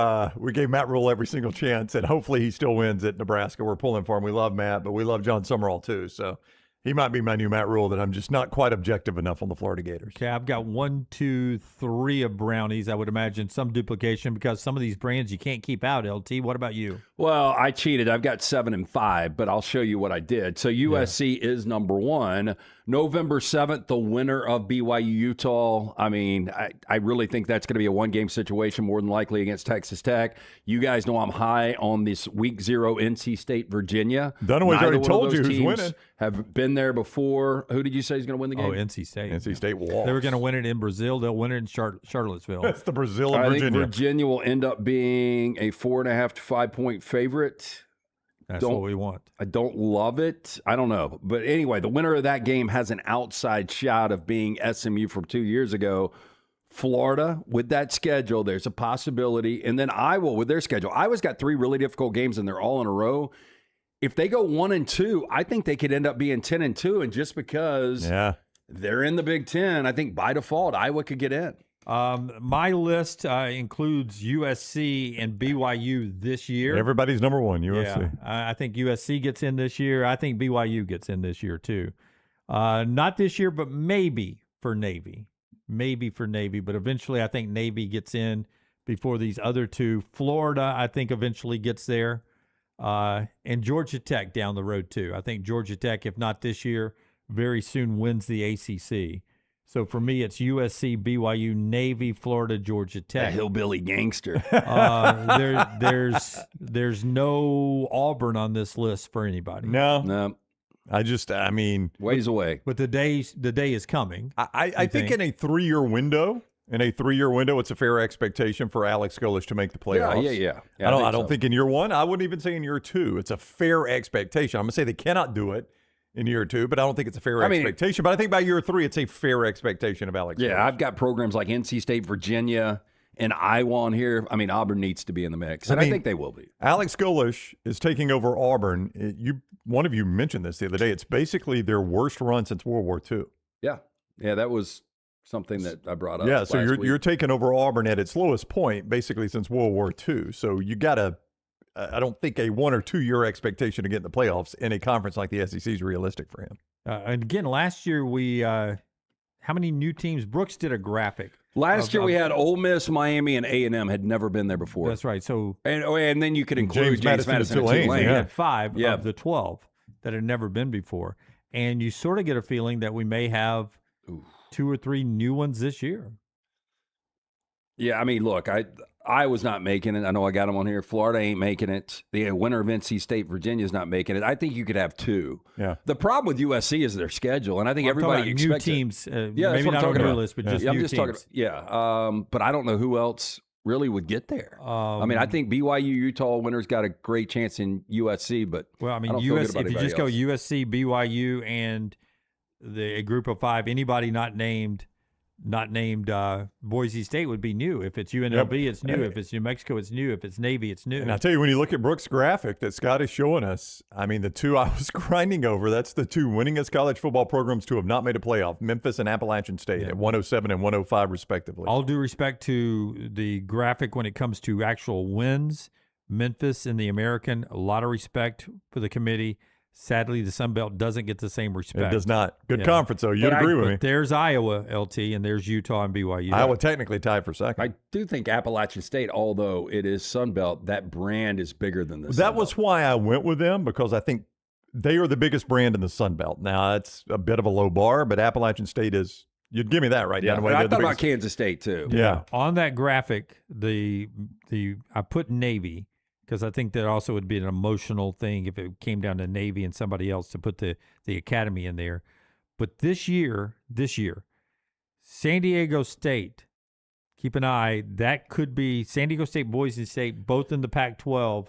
gave Matt Rule every single chance, and hopefully he still wins at Nebraska. We're pulling for him. We love Matt, but we love John Summerall too. So he might be my new Matt Rule that I'm just not quite objective enough on the Florida Gators. Okay, I've got 1, 2, 3 of brownies. I would imagine some duplication because some of these brands you can't keep out, LT. What about you? Well, I cheated. I've got 7 and 5, but I'll show you what I did. So USC is number 1. November 7th, the winner of BYU Utah. I mean, I really think that's going to be a one-game situation more than likely against Texas Tech. You guys know I'm high on this Week 0 NC State, Virginia. Dunaway's already told you who's winning. Have been there before. Who did you say is going to win the game? Oh, NC State. NC State walks. They were going to win it in Brazil. They'll win it in Charlottesville. That's the Brazil of Virginia. Virginia. I think Virginia will end up being a 4.5 to 5 point favorite. That's what we want. I don't love it. I don't know. But anyway, the winner of that game has an outside shot of being SMU from 2 years ago. Florida, with that schedule, there's a possibility. And then Iowa, with their schedule. Iowa's got 3 really difficult games, and they're all in a row. If they go 1-2, I think they could end up being 10-2. And just because they're in the Big Ten, I think by default, Iowa could get in. My list includes USC and BYU this year. Everybody's number 1, USC. Yeah, I think USC gets in this year. I think BYU gets in this year too. Not this year, but maybe for Navy. But eventually I think Navy gets in before these other two. Florida, I think, eventually gets there. And Georgia Tech down the road too. I think Georgia Tech, if not this year, very soon wins the ACC. So for me, it's USC, BYU, Navy, Florida, Georgia Tech. A hillbilly gangster. There's no Auburn on this list for anybody. No. I mean, ways away. But the day is coming. I think in a 3-year window, In a 3-year window, it's a fair expectation for Alex Golesh to make the playoffs. Yeah. I don't think in year 1. I wouldn't even say in year 2. It's a fair expectation. I'm going to say they cannot do it in year 2, but I don't think it's a fair expectation. But I think by year 3, it's a fair expectation of Alex Golesh. Yeah, I've got programs like NC State, Virginia, and Iowa on here. I mean, Auburn needs to be in the mix, and I think they will be. Alex Golesh is taking over Auburn. One of you mentioned this the other day. It's basically their worst run since World War II. Yeah, that was something that I brought up. Yeah, so you're taking over Auburn at its lowest point, basically since World War II. So you got to, I don't think a 1 or 2 year expectation to get in the playoffs in a conference like the SEC is realistic for him. And again, last year we, how many new teams? Brooks did a graphic. Last year we had Ole Miss, Miami, and A&M had never been there before. That's right. So and then you could include James Madison and Tulane. We had 5 of the 12 that had never been before, and you sort of get a feeling that we may have 2 or 3 new ones this year. Yeah, I mean, look, I was not making it. I know I got them on here. Florida ain't making it. The winner of NC State, Virginia's not making it. I think you could have 2. Yeah. The problem with USC is their schedule, and I think everybody expects new teams. Yeah, maybe not on your list, but just new teams. But I don't know who else really would get there. I mean, I think BYU, Utah winners got a great chance in USC, but well, I mean, don't USC. If you just go USC, BYU, and a group of 5, anybody not named Boise State would be new. If it's UNLV, it's new. If it's New Mexico, it's new. If it's Navy, it's new. And I tell you, when you look at Brooks' graphic that Scott is showing us, I mean, the 2 I was grinding over, that's the 2 winningest college football programs to have not made a playoff, Memphis and Appalachian State at 107 and 105 respectively. All due respect to the graphic when it comes to actual wins, Memphis in the American, a lot of respect for the committee. Sadly, the Sun Belt doesn't get the same respect. It does not. Good conference, though. You'd agree with me. There's Iowa, LT, and there's Utah and BYU. Iowa technically tied for second. I do think Appalachian State, although it is Sun Belt, that brand is bigger than the Sun That was why I went with them, because I think they are the biggest brand in the Sun Belt. Now, it's a bit of a low bar, but Appalachian State is – you'd give me that right now. Yeah, I thought about Kansas State, too. Yeah. On that graphic, I put Navy – because I think that also would be an emotional thing if it came down to Navy and somebody else to put the academy in there. But this year, San Diego State, keep an eye, that could be San Diego State, Boise State, both in the Pac-12.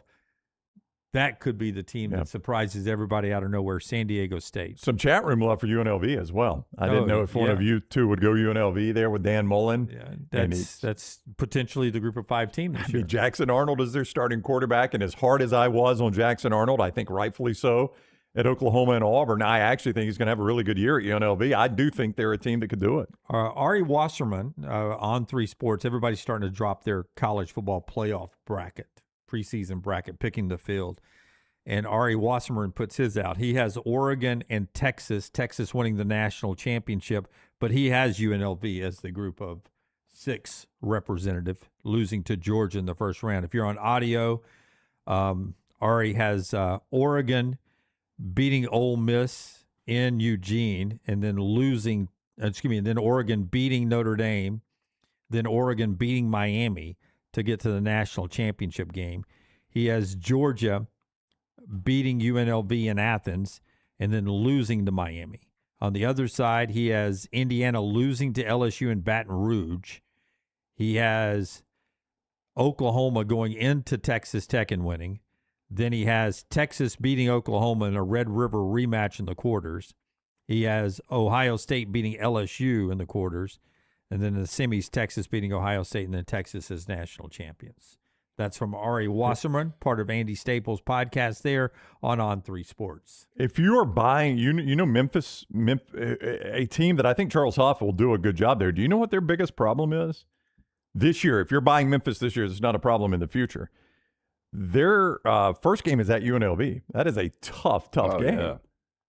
That could be the team that surprises everybody out of nowhere, San Diego State. Some chat room love for UNLV as well. I didn't know if one of you 2 would go UNLV there with Dan Mullen. Yeah, that's potentially the group of 5 team this year. I mean, Jackson Arnold is their starting quarterback, and as hard as I was on Jackson Arnold, I think rightfully so, at Oklahoma and Auburn, I actually think he's going to have a really good year at UNLV. I do think they're a team that could do it. Ari Wasserman on 3 Sports, everybody's starting to drop their college football playoff bracket. Preseason bracket, picking the field. And Ari Wasserman puts his out. He has Oregon and Texas winning the national championship, but he has UNLV as the group of 6 representative, losing to Georgia in the first round. If you're on audio, Ari has Oregon beating Ole Miss in Eugene, and then then Oregon beating Notre Dame, then Oregon beating Miami to get to the national championship game. He has Georgia beating UNLV in Athens and then losing to Miami. On the other side, he has Indiana losing to LSU in Baton Rouge. He has Oklahoma going into Texas Tech and winning. Then he has Texas beating Oklahoma in a Red River rematch in the quarters. He has Ohio State beating LSU in the quarters. And then in the semis, Texas beating Ohio State, and then Texas as national champions. That's from Ari Wasserman, part of Andy Staples' podcast there on 3 Sports. If you are buying, Memphis, a team that I think Charles Hoff will do a good job there. Do you know what their biggest problem is this year? If you're buying Memphis this year, it's not a problem in the future. Their first game is at UNLV. That is a tough game. Yeah.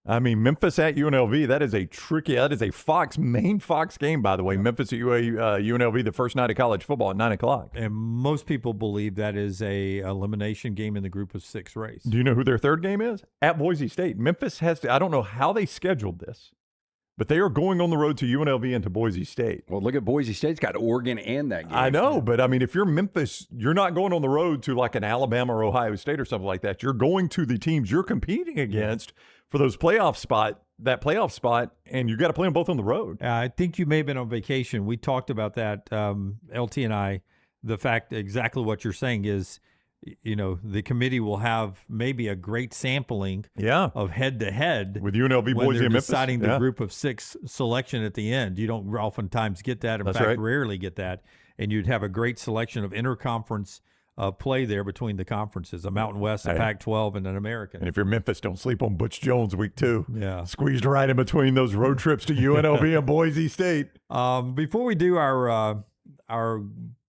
I mean, Memphis at UNLV, that is a main Fox game, by the way. Memphis at UNLV, the first night of college football at 9 o'clock. And most people believe that is a elimination game in the group of 6 race. Do you know who their third game is? At Boise State. Memphis I don't know how they scheduled this, but they are going on the road to UNLV and to Boise State. Well, look at Boise State's got Oregon and that game. I know, but I mean, if you're Memphis, you're not going on the road to like an Alabama or Ohio State or something like that. You're going to the teams you're competing against for those playoff spot that playoff spot, and you got to play them both on the road. I think you may have been on vacation. We talked about that, LT and I. The fact exactly what you're saying is, the committee will have maybe a great sampling of head-to-head with UNLV, when Boise, they're and Memphis. deciding the group of 6 selection at the end. You don't oftentimes get that. In That's fact, right. rarely get that. And you'd have a great selection of interconference play there between the conferences, a Mountain West, a Pac-12, and an American. And if you're Memphis, don't sleep on Butch Jones week 2. Yeah. Squeezed right in between those road trips to UNLV and Boise State. Before we do our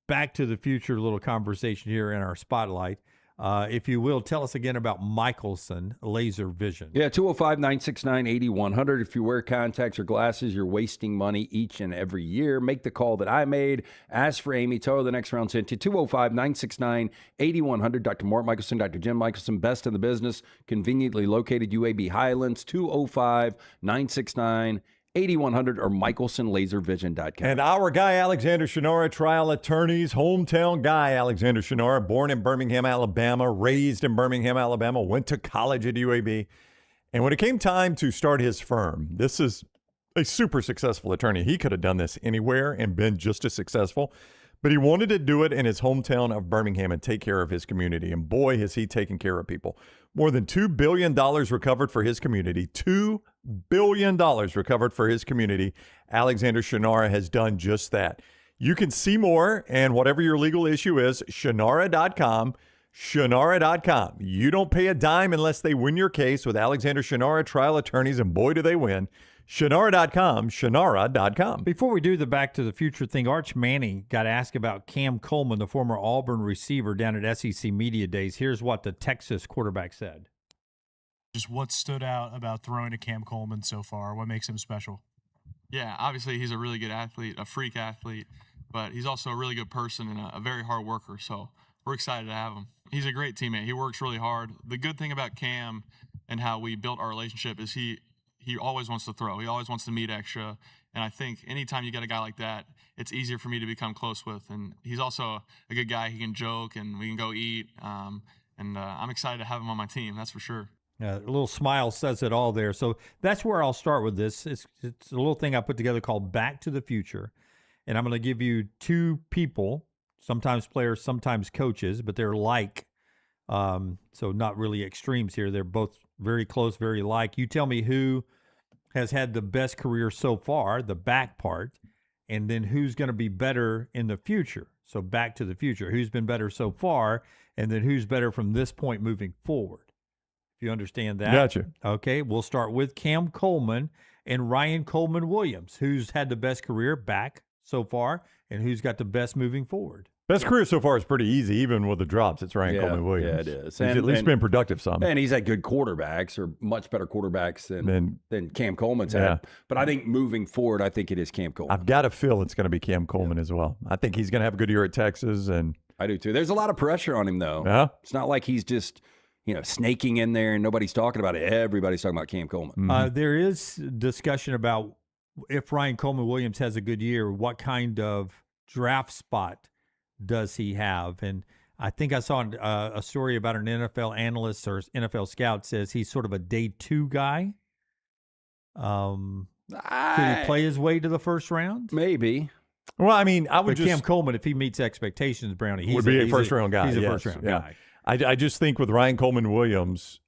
Back to the Future little conversation here in our spotlight, if you will, tell us again about Michelson Laser Vision. Yeah, 205-969-8100. If you wear contacts or glasses, you're wasting money each and every year. Make the call that I made. Ask for Amy. Tell her the next round sent to 205-969-8100. Dr. Mort Michelson, Dr. Jim Michelson, best in the business, conveniently located UAB Highlands, 205-969-8100 or michelsonlaservision.com. And our guy, Alexander Shunnarah, trial attorneys, hometown guy, Alexander Shunnarah, born in Birmingham, Alabama, raised in Birmingham, Alabama, went to college at UAB. And when it came time to start his firm, this is a super successful attorney. He could have done this anywhere and been just as successful, but he wanted to do it in his hometown of Birmingham and take care of his community. And boy, has he taken care of people. More than $2 billion recovered for his community. $2 billion recovered for his community. Alexander Shunnarah has done just that. You can see more, and whatever your legal issue is, Shunnarah.com. Shunnarah.com. You don't pay a dime unless they win your case with Alexander Shunnarah trial attorneys, and boy, do they win. Shunnarah.com, Shunnarah.com. Before we do the Back to the Future thing, Arch Manning got asked about Cam Coleman, the former Auburn receiver, down at SEC Media Days. Here's what the Texas quarterback said. Just what stood out about throwing to Cam Coleman so far? What makes him special? Yeah, obviously he's a really good athlete, a freak athlete, but he's also a really good person and a very hard worker, so we're excited to have him. He's a great teammate. He works really hard. The good thing about Cam and how we built our relationship is he always wants to throw. He always wants to meet extra. And I think anytime you get a guy like that, it's easier for me to become close with. And he's also a good guy. He can joke, and we can go eat. I'm excited to have him on my team, that's for sure. A little smile says it all there. So that's where I'll start with this. It's a little thing I put together called Back to the Future. And I'm going to give you 2 people, sometimes players, sometimes coaches, but they're like. So not really extremes here. They're both very close, very like. You tell me who has had the best career so far, the back part, and then who's going to be better in the future. So Back to the Future. Who's been better so far, and then who's better from this point moving forward. If you understand that. Gotcha. Okay, we'll start with Cam Coleman and Ryan Coleman Williams. Who's had the best career back so far, and who's got the best moving forward. Best career so far is pretty easy, even with the drops. It's Ryan Coleman Williams. Yeah, it is. He's at least been productive some. And he's had good quarterbacks, or much better quarterbacks than Cam Coleman's had. But I think moving forward, I think it is Cam Coleman. I've got a feel it's going to be Cam Coleman as well. I think he's going to have a good year at Texas. And I do too. There's a lot of pressure on him, though. Yeah. It's not like he's just, snaking in there and nobody's talking about it. Everybody's talking about Cam Coleman. There is discussion about if Ryan Coleman Williams has a good year, what kind of draft spot does he have? And I think I saw a story about an NFL analyst or NFL scout says he's sort of a day 2 guy. Could he play his way to the first round? Maybe. Well, I mean, I would Cam Coleman, if he meets expectations, Brownie, would be a first-round guy. He's a first-round guy. I just think with Ryan Coleman Williams,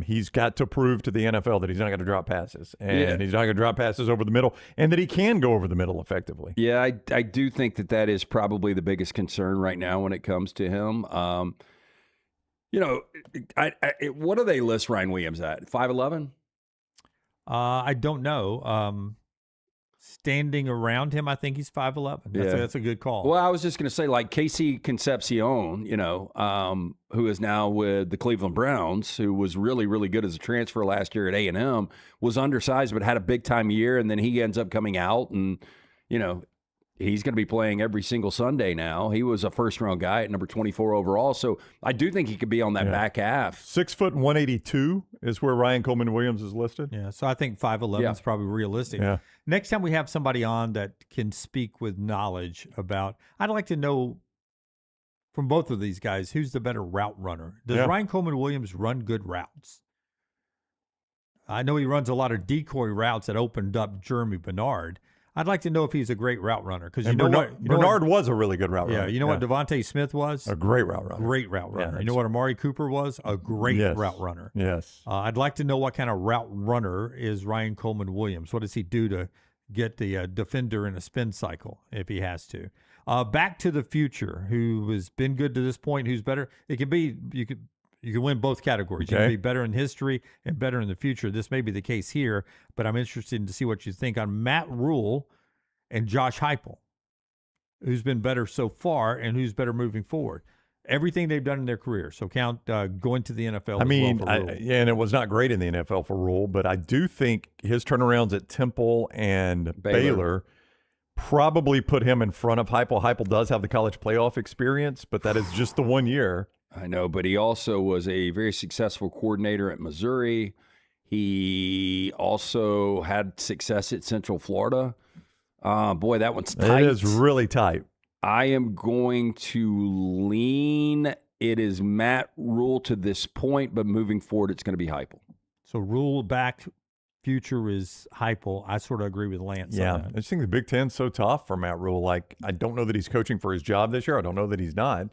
he's got to prove to the NFL that he's not going to drop passes, and he's not going to drop passes over the middle, and that he can go over the middle effectively. Yeah, I do think that is probably the biggest concern right now when it comes to him. What do they list Ryan Williams at? 5'11"? I don't know. Standing around him, I think he's 5'11". That's a good call. Well, I was just going to say, like Casey Concepcion, who is now with the Cleveland Browns, who was really, really good as a transfer last year at A&M, was undersized but had a big-time year, and then he ends up coming out and, he's going to be playing every single Sunday now. He was a first-round guy at number 24 overall, so I do think he could be on that back half. 6 foot 182 is where Ryan Coleman Williams is listed. Yeah, so I think 5'11" is probably realistic. Yeah. Next time we have somebody on that can speak with knowledge about, I'd like to know from both of these guys, who's the better route runner? Does Ryan Coleman Williams run good routes? I know he runs a lot of decoy routes that opened up Jeremy Bernard. I'd like to know if he's a great route runner because Bernard was a really good route runner. Yeah, you know what Devontae Smith was? A great route runner. Great route runner. Yeah, you know what Amari Cooper was? A great route runner. Yes. I'd like to know what kind of route runner is Ryan Coleman Williams. What does he do to get the defender in a spin cycle if he has to? Back to the Future, who has been good to this point, who's better. It could be you can win both categories. Okay. You can be better in history and better in the future. This may be the case here, but I'm interested to see what you think on Matt Rule and Josh Heupel, who's been better so far and who's better moving forward. Everything they've done in their career. So count going to the NFL. And it was not great in the NFL for Rule, but I do think his turnarounds at Temple and Baylor probably put him in front of Heupel. Heupel does have the college playoff experience, but that is just the 1 year. I know, but he also was a very successful coordinator at Missouri. He also had success at Central Florida. Boy, that one's tight. It is really tight. I am going to lean. It is Matt Rule to this point, but moving forward, it's going to be Heupel. So Rule back, future is Heupel. I sort of agree with Lance. Yeah, on that. I just think the Big Ten's so tough for Matt Rule. Like, I don't know that he's coaching for his job this year. I don't know that he's not.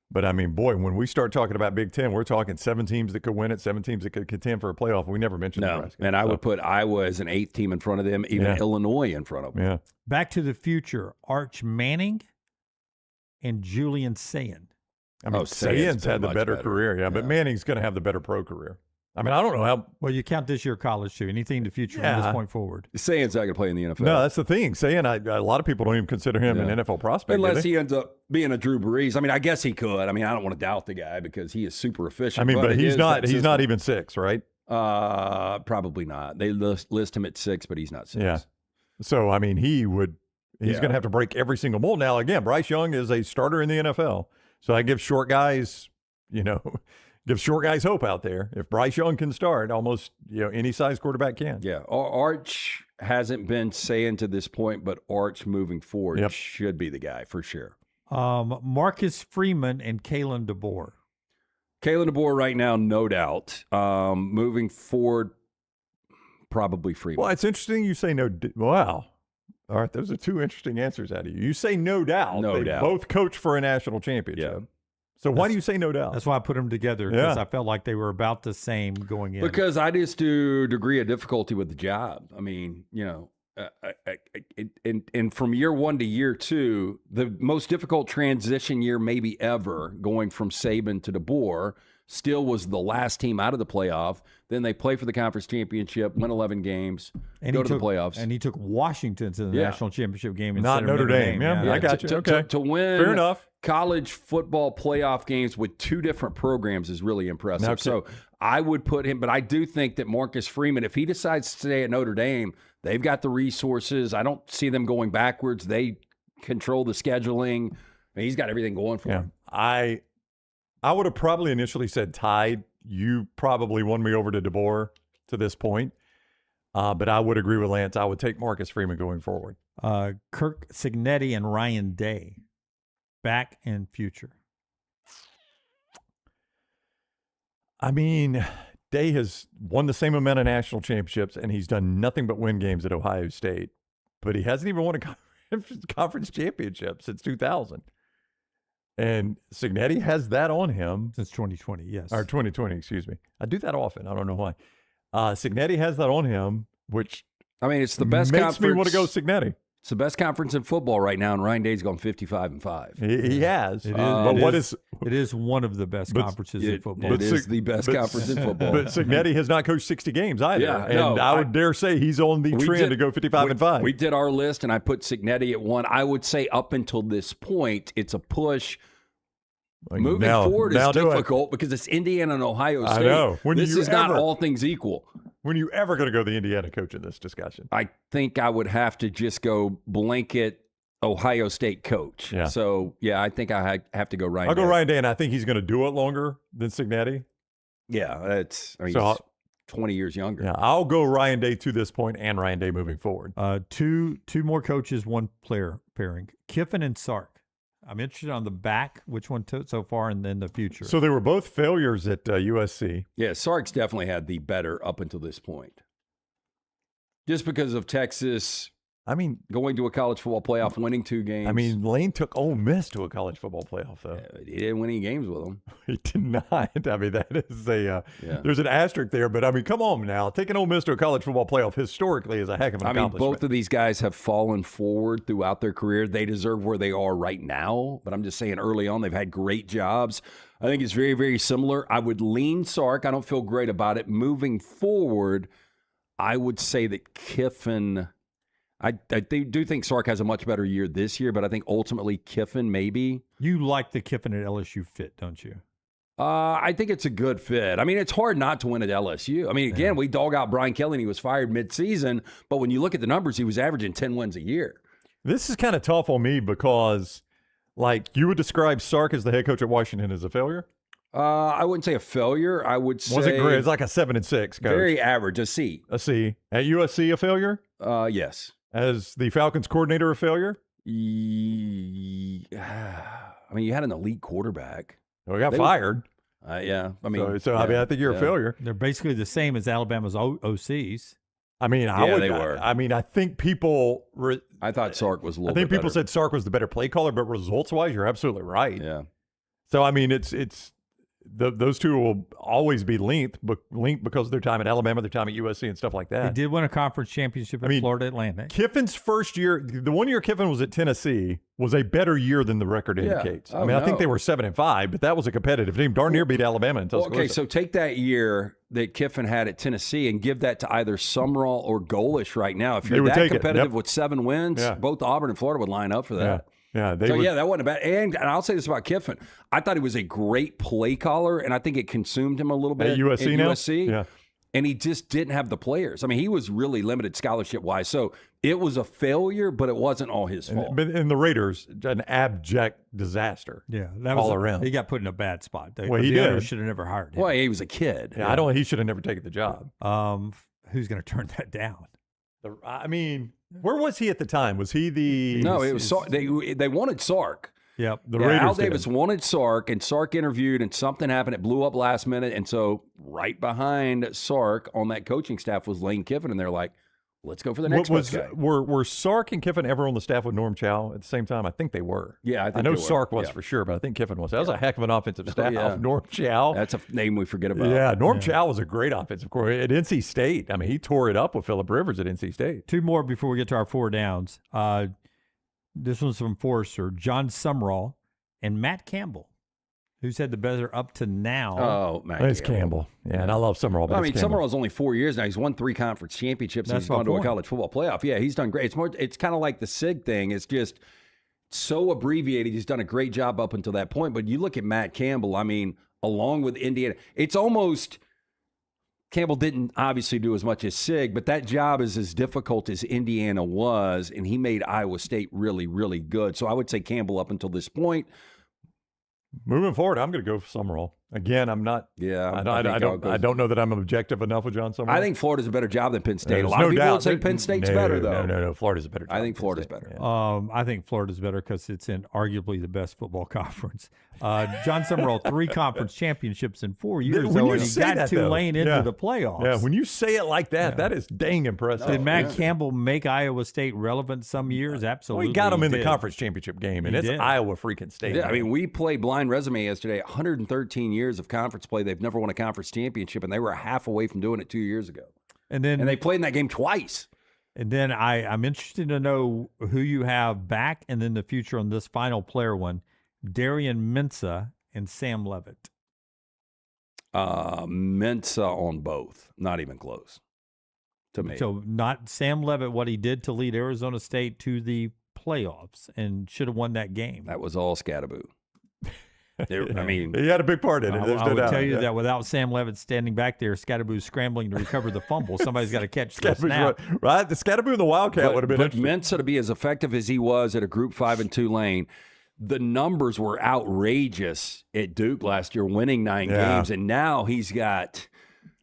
But, I mean, boy, when we start talking about Big Ten, we're talking 7 teams that could win it, 7 teams that could contend for a playoff. We never mentioned Nebraska. And I would put Iowa as an 8th team in front of them, even Illinois in front of them. Yeah. Back to the Future, Arch Manning and Julian Sayin. I mean, Sayan's had the better career, but Manning's going to have the better pro career. I mean, I don't know how. Well, you count this year college, too. Anything in the future from this point forward. Sayan's not going to play in the NFL. No, that's the thing. Sayin, a lot of people don't even consider him an NFL prospect. Unless he ends up being a Drew Brees. I mean, I guess he could. I mean, I don't want to doubt the guy because he is super efficient. I mean, but he's not even 6, right? Probably not. They list him at 6, but he's not 6. Yeah. So, I mean, he's going to have to break every single mold. Now, again, Bryce Young is a starter in the NFL. So I give short guys, give short guys hope out there. If Bryce Young can start, almost any size quarterback can. Yeah, Arch hasn't been saying to this point, but Arch moving forward should be the guy for sure. Marcus Freeman and Kalen DeBoer. Kalen DeBoer right now, no doubt. Moving forward, probably Freeman. Well, it's interesting you say no. Wow. All right, those are 2 interesting answers out of you. You say no doubt. No they doubt. Both coach for a national championship. Yeah. So why do you say no doubt? That's why I put them together, because I felt like they were about the same going in. Because I just do degree of difficulty with the job. I mean, and from year 1 to year 2, the most difficult transition year maybe ever, going from Saban to DeBoer, still was the last team out of the playoff. Then they play for the conference championship, win 11 games, go to the playoffs. And he took Washington to the national championship game. Not Notre Dame. Yeah, I got you. Okay. To win Fair enough. college football playoff games with 2 different programs is really impressive. Now, so I would put him, but I do think that Marcus Freeman, if he decides to stay at Notre Dame, they've got the resources. I don't see them going backwards. They control the scheduling. He's got everything going for him. I would have probably initially said tied. You probably won me over to DeBoer to this point. But I would agree with Lance. I would take Marcus Freeman going forward. Kirk Cignetti and Ryan Day, back and future. I mean, Day has won the same amount of national championships, and he's done nothing but win games at Ohio State. But he hasn't even won a conference championship since 2000. And Cignetti has that on him. Since 2020, yes. Or 2020, excuse me. I do that often. I don't know why. Cignetti has that on him, which I mean, it's the best makes conference. me want to go Cignetti. It's the best conference in football right now, and Ryan Day's gone 55-5. He has. It is one of the best conferences in football. It is the best conference in football. But Cignetti has not coached 60 games either. Yeah, and I would dare say he's on the trend to go 55-5. We did our list, and I put Cignetti at 1. I would say up until this point, it's a push. Moving forward is difficult because it's Indiana and Ohio State. I know. This is not all things equal. When you ever going to go the Indiana coach in this discussion? I think I would have to just go blanket Ohio State coach. Yeah. So, I think I have to go Ryan Day. I'll go Ryan Day, and I think he's going to do it longer than Cignetti. Yeah, he's 20 years younger. Yeah, I'll go Ryan Day to this point and Ryan Day moving forward. Two more coaches, 1 player pairing. Kiffin and Sark. I'm interested on the back, which one took so far, and then the future. So they were both failures at USC. Yeah, Sark's definitely had the better up until this point. Just because of Texas, going to a college football playoff, winning 2 games. I mean, Lane took Ole Miss to a college football playoff, though. Yeah, he didn't win any games with them. He did not. I mean, that is a there's an asterisk there, but I mean, come on now. Taking Ole Miss to a college football playoff historically is a heck of an accomplishment. Both of these guys have fallen forward throughout their career. They deserve where they are right now, but I'm just saying early on they've had great jobs. I think it's very, very similar. I would lean Sark. I don't feel great about it. Moving forward, I would say that Kiffin, I do think Sark has a much better year this year, but I think ultimately Kiffin maybe. You like the Kiffin at LSU fit, don't you? I think it's a good fit. I mean, it's hard not to win at LSU. I mean, again, we dog out Brian Kelly and he was fired midseason, but when you look at the numbers, he was averaging 10 wins a year. This is kind of tough on me because, like, you would describe Sark as the head coach at Washington as a failure? I wouldn't say a failure. I would say... Was it great? It's like a 7-6 coach. Very average, a C. A C. At USC, a failure? Yes. As the Falcons coordinator, a failure? I mean, you had an elite quarterback. Well, he got fired. Yeah. I mean, so I mean, I think you're a failure. They're basically the same as Alabama's OCs. I mean, they were. I mean, I think people. I thought Sark was a little. I think bit people better. said Sark was the better play caller, but results-wise, you're absolutely right. Yeah. So I mean, it's those two will always be linked because of their time at Alabama, their time at USC, and stuff like that. He did win a conference championship at Florida Atlantic. Kiffin's first year, the 1 year Kiffin was at Tennessee, was a better year than the record indicates. I think they were 7-5, but that was a competitive team. Darn near beat Alabama in Tuscaloosa. Okay, so take that year that Kiffin had at Tennessee and give that to either Sumrall or Golish right now. If you're that competitive with 7 wins, both Auburn and Florida would line up for that. Yeah, that wasn't bad. And I'll say this about Kiffin. I thought he was a great play caller, and I think it consumed him a little bit at USC at now? USC. Yeah. And he just didn't have the players. I mean, he was really limited scholarship-wise. So it was a failure, but it wasn't all his fault. And the Raiders, an abject disaster. Yeah, that all was around. He got put in a bad spot. Well, he did. Should have never hired him. Well, he was a kid. Yeah, he should have never taken the job. Who's going to turn that down? I mean, where was he at the time? Was he the? No, it was Sark. They wanted Sark. Yep. Al Davis wanted Sark, and Sark interviewed, and something happened. It blew up last minute, and so right behind Sark on that coaching staff was Lane Kiffin, and they're like, let's go for the next guy. Were Sark and Kiffin ever on the staff with Norm Chow at the same time? I think they were. Yeah, I know Sark was for sure, but I think Kiffin was. That was a heck of an offensive staff. Norm Chow. That's a name we forget about. Yeah, Norm Chow was a great offensive coordinator at NC State. I mean, he tore it up with Phillip Rivers at NC State. 2 more before we get to our 4 downs. This one's from Forrester. John Sumrall and Matt Campbell. Who's had the better up to now? Oh, Matt It's Campbell. Yeah, and I love Sumrall. I mean, Sumrall's only 4 years now. He's won 3 conference championships and he's gone to a college football playoff. Yeah, he's done great. It's kind of like the SIG thing. It's just so abbreviated. He's done a great job up until that point. But you look at Matt Campbell, I mean, along with Indiana, it's almost Campbell didn't obviously do as much as SIG, but that job is as difficult as Indiana was, and he made Iowa State really, really good. So I would say Campbell up until this point. Moving forward, I'm going to go for Sumrall. Again, I'm not. Yeah, I don't know that I'm objective enough with John Sumrall. I think Florida's a better job than Penn State. There's a lot of people doubt. would say Penn State's better, though. No. Florida's a better job. I think Florida's better. Yeah. I think Florida's better because it's in arguably the best football conference. John Sumrall, 3 conference championships in 4 years, though, and he got Tulane into the playoffs. Yeah, when you say it like that, that is dang impressive. Did Matt Campbell make Iowa State relevant some years? Absolutely. Well, he got them in the conference championship game, and it's Iowa freaking State. Yeah, I mean, we played blind resume yesterday. 113 years of conference play. They've never won a conference championship, and they were half away from doing it 2 years ago. And they played in that game twice. And then I'm interested to know who you have back and then the future on this final player one, Darian Mensah and Sam Levitt. Mensah on both. Not even close to me. So not Sam Levitt, what he did to lead Arizona State to the playoffs and should have won that game. That was all Scattaboo. I mean, he had a big part in it. I would tell you that without Sam Levitt standing back there, Scattaboo's scrambling to recover the fumble. Somebody's got to catch the snap. Right? The Scattaboo and the Wildcat would have been interesting. But Mensah to be as effective as he was at a Group 5 in Tulane, the numbers were outrageous at Duke last year, winning 9 games, and now he's got.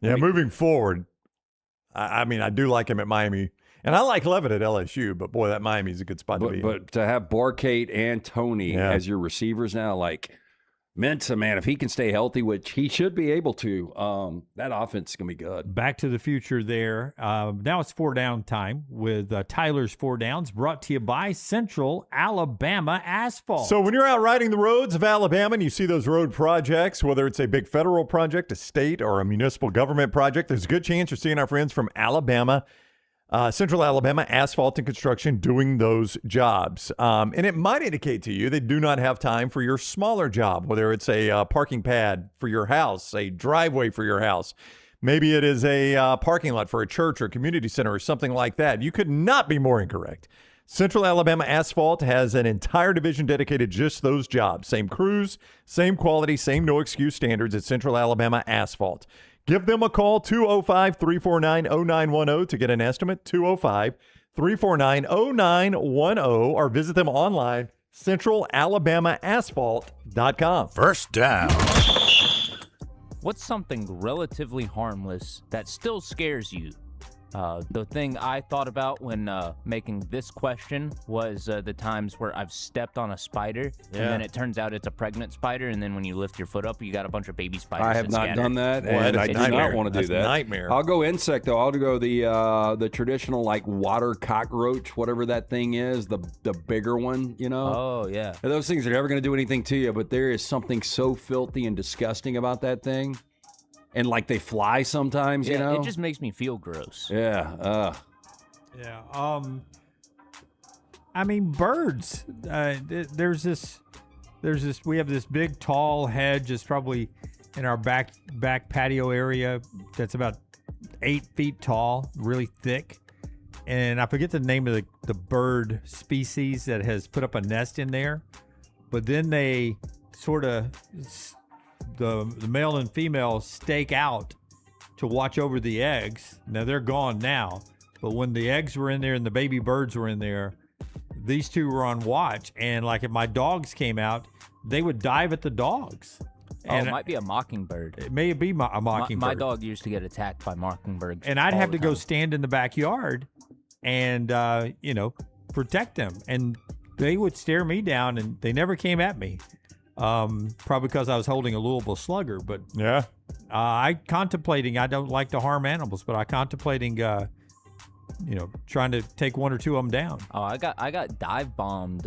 Yeah, moving forward, I mean, I do like him at Miami. And I like Levitt at LSU, but boy, that Miami's a good spot to be in. But to have Barcade and Tony as your receivers now, like Mensa, man, if he can stay healthy, which he should be able to, that offense is going to be good. Back to the future there. Now it's 4-down time with Tyler's 4 Downs, brought to you by Central Alabama Asphalt. So when you're out riding the roads of Alabama and you see those road projects, whether it's a big federal project, a state, or a municipal government project, there's a good chance you're seeing our friends from Central Alabama Asphalt and Construction doing those jobs. And it might indicate to you they do not have time for your smaller job, whether it's a parking pad for your house, a driveway for your house. Maybe it is a parking lot for a church or community center or something like that. You could not be more incorrect. Central Alabama Asphalt has an entire division dedicated to just those jobs. Same crews, same quality, same no excuse standards at Central Alabama Asphalt. Give them a call, 205-349-0910 to get an estimate, 205-349-0910, or visit them online, centralalabamaasphalt.com. First down. What's something relatively harmless that still scares you? The thing I thought about when making this question was the times where I've stepped on a spider, and then it turns out it's a pregnant spider, and then when you lift your foot up, you got a bunch of baby spiders. I have not done that, and I do not want to do that. Nightmare. I'll go insect, though. I'll go the traditional, like, water cockroach, whatever that thing is, the bigger one, you know? Oh, yeah. And those things are never going to do anything to you, but there is something so filthy and disgusting about that thing. And, like, they fly sometimes, you know? It just makes me feel gross. Yeah. Yeah. I mean, birds. There's this. We have this big, tall hedge. It's probably in our back patio area. That's about 8 feet tall, really thick. And I forget the name of the bird species that has put up a nest in there. But then they sort of. The male and female stake out to watch over the eggs. Now, they're gone now, but when the eggs were in there and the baby birds were in there, these two were on watch. And like if my dogs came out, they would dive at the dogs. And it might be a mockingbird. It may be a mockingbird. My dog used to get attacked by mockingbirds. And I'd have to go stand in the backyard and, protect them. And they would stare me down, and they never came at me. Probably because I was holding a Louisville Slugger, but yeah, I don't like to harm animals, but I contemplating, trying to take 1 or 2 of them down. Oh, I got dive bombed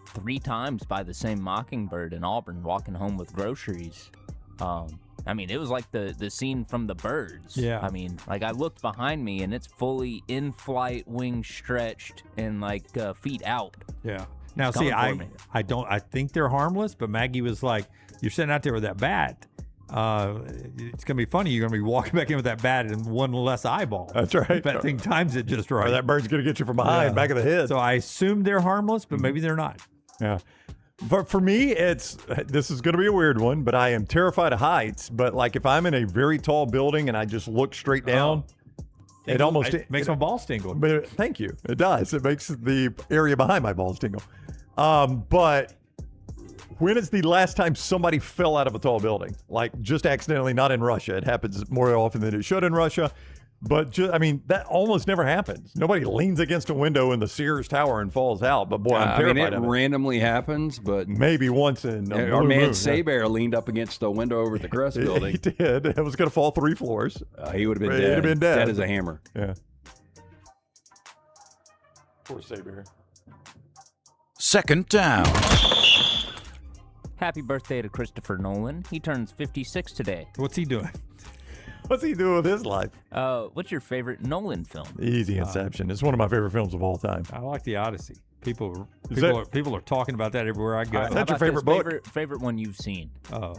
3 times by the same mockingbird in Auburn walking home with groceries. I mean, it was like the scene from The Birds. Yeah. I mean, like I looked behind me and it's fully in flight, wings stretched, and like feet out. Yeah. Now, see, I think they're harmless, but Maggie was like, you're sitting out there with that bat. It's going to be funny. You're going to be walking back in with that bat and one less eyeball. That's right. That thing times it just right. Or that bird's going to get you from behind, back of the head. So I assume they're harmless, but maybe they're not. Yeah. But for me, this is going to be a weird one, but I am terrified of heights. But like if I'm in a very tall building and I just look straight down, it makes my balls tingle. But thank you. It does. It makes the area behind my balls tingle. But when is the last time somebody fell out of a tall building? Like just accidentally, not in Russia. It happens more often than it should in Russia. But that almost never happens. Nobody leans against a window in the Sears Tower and falls out. But boy, I'm terrified of it. Randomly happens, but maybe once in a our man moon, Saban leaned up against the window over at the Crest building. He did. It was going to fall 3 floors. He would have been dead. He'd have been dead. Dead as a hammer. Yeah. Poor Saban. Second down. Happy birthday to Christopher Nolan. He turns 56 today. What's he doing? What's he doing with his life? What's your favorite Nolan film? Easy Inception. It's one of my favorite films of all time. I like The Odyssey. People are talking about that everywhere I go. That's your favorite book? Favorite one you've seen? Oh,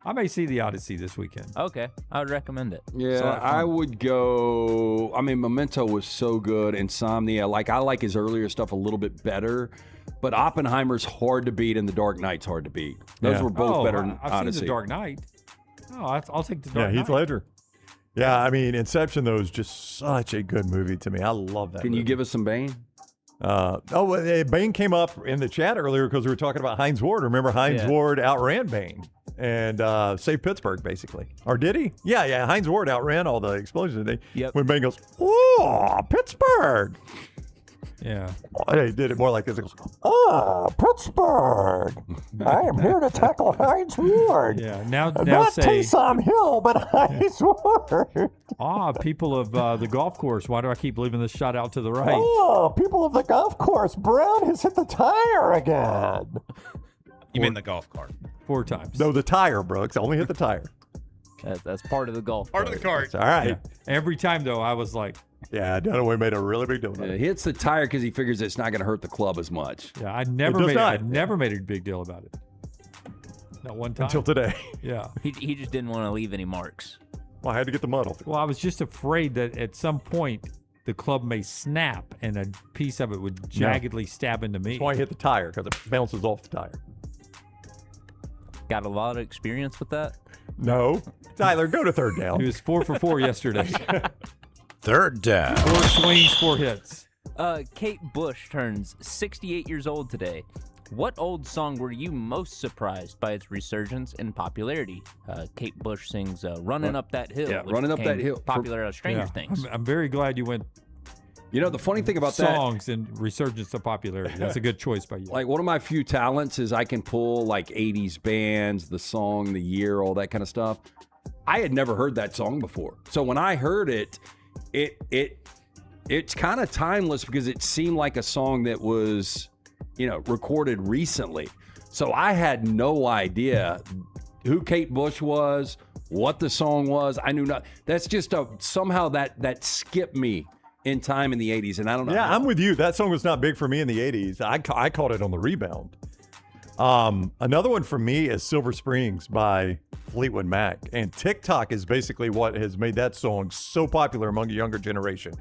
I may see The Odyssey this weekend. Okay, I would recommend it. Yeah, I would go. I mean, Memento was so good. Insomnia, I like his earlier stuff a little bit better. But Oppenheimer's hard to beat, and The Dark Knight's hard to beat. Those were both better than I've Odyssey. seen The Dark Knight. Oh, I'll take The Dark Knight. Yeah, Heath Ledger. Yeah, I mean, Inception, though, is just such a good movie to me. I love that Can you give us some Bane? Bane came up in the chat earlier because we were talking about Hines Ward. Remember, Hines Ward outran Bane. and saved Pittsburgh, basically. Or did he? Yeah. Hines Ward outran all the explosions today. Yep. When Bengals, oh, Pittsburgh. Yeah. He did it more like this. It goes, Pittsburgh. I am here to tackle Hines Ward. Yeah. Now Not say, Taysom Hill, but Hines Ward. People of the golf course, why do I keep leaving this shot out to the right? Oh, people of the golf course. Brown has hit the tire again. You mean the golf cart? 4 times. No, the tire, Brooks. Only hit the tire. That's part of the golf. Part of the cart. That's all right. Yeah. Every time, though, I was like, yeah, Dunaway made a really big deal about it. He hits the tire because he figures it's not going to hurt the club as much. yeah, I never made a big deal about it. Not one time. Until today. Yeah. He just didn't want to leave any marks. Well, I had to get the mud off. Well, I was just afraid that at some point the club may snap and a piece of it would jaggedly stab into me. That's why I hit the tire, because it bounces off the tire. Got a lot of experience with that? No. Tyler, go to third down. He was 4 for 4 yesterday. Third down. 4 swings, 4 hits. Kate Bush turns 68 years old today. What old song were you most surprised by its resurgence in popularity? Kate Bush sings Running Up That Hill. Yeah, which Running Up That became Hill. Popular out of Stranger Things. I'm very glad you went You know, the funny thing about songs and resurgence of popularity. That's a good choice by you. Like, one of my few talents is I can pull, like, 80s bands, the song, the year, all that kind of stuff. I had never heard that song before. So when I heard it, it's kind of timeless because it seemed like a song that was, you know, recorded recently. So I had no idea who Kate Bush was, what the song was. I knew not. That's just somehow that skipped me in time in the 80s, and I don't know. Yeah, I'm with you. That song was not big for me in the 80s. I caught it on the rebound. Another one for me is Silver Springs by Fleetwood Mac. And TikTok is basically what has made that song so popular among the younger generation.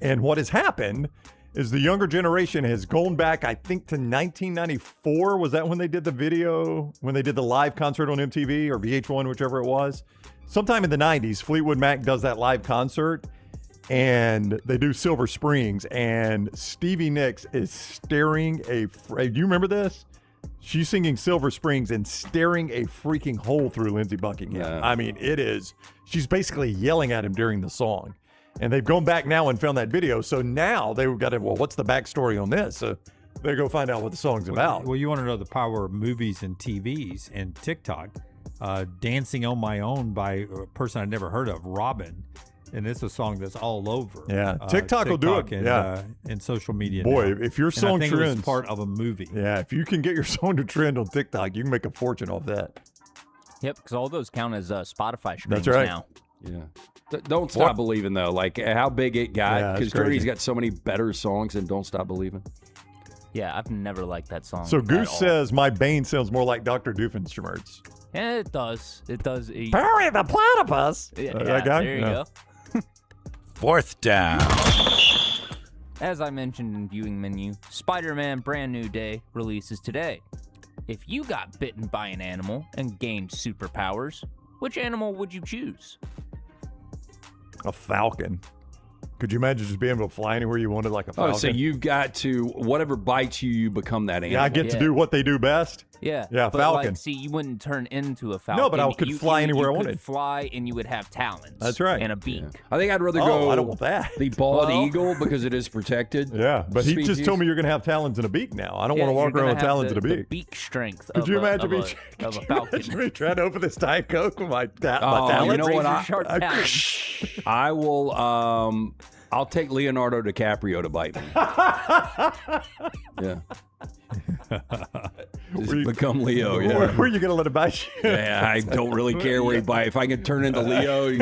And what has happened is the younger generation has gone back, I think, to 1994. Was that when they did the video, when they did the live concert on MTV or VH1, whichever it was? Sometime in the 90s, Fleetwood Mac does that live concert. And they do Silver Springs, and Stevie Nicks is staring do you remember this? She's singing Silver Springs and staring a freaking hole through Lindsey Buckingham. Yeah. I mean, she's basically yelling at him during the song. And they've gone back now and found that video. So now they've got to, what's the backstory on this? So they go find out what the song's about. Well, you want to know the power of movies and TVs and TikTok. Dancing on My Own by a person I'd never heard of, Robin. And it's a song that's all over. Yeah, TikTok will do it. And social media. Boy, now. if your song and I think trends, it was part of a movie. Yeah, if you can get your song to trend on TikTok, you can make a fortune off that. Yep, because all those count as Spotify streams That's right. now. Yeah. Don't Stop Believing, though. Like, how big it got. Because Journey's got so many better songs than Don't Stop Believing. Yeah, I've never liked that song. So Goose says, my Bane sounds more like Dr. Doofenshmirtz. Yeah, it does. It does. Perry the Platypus. Yeah, That guy? there you go. Fourth down. As I mentioned in viewing menu, Spider-Man Brand New Day releases today. If you got bitten by an animal and gained superpowers, which animal would you choose? A falcon. Could you imagine just being able to fly anywhere you wanted like a falcon? Oh, so you've got to, whatever bites you, you become that animal. Yeah, I get to do what they do best. Yeah. Yeah, but falcon. Like, see, you wouldn't turn into a falcon. No, but I could fly anywhere I you wanted. could fly and you would have talons. That's right. And a beak. Yeah. I think I'd rather go. I don't want that. The bald eagle because it is protected. Yeah, but he just told me you're going to have talons and a beak now. I don't want to walk around with talons and a beak. The beak strength. Could you imagine me trying to open this Diet Coke with my talons? You know what? I will. I'll take Leonardo DiCaprio to bite me. Yeah. Just become Leo. Yeah. Where are you going to let him bite you? Yeah, I don't really care where he bites. If I can turn into Leo,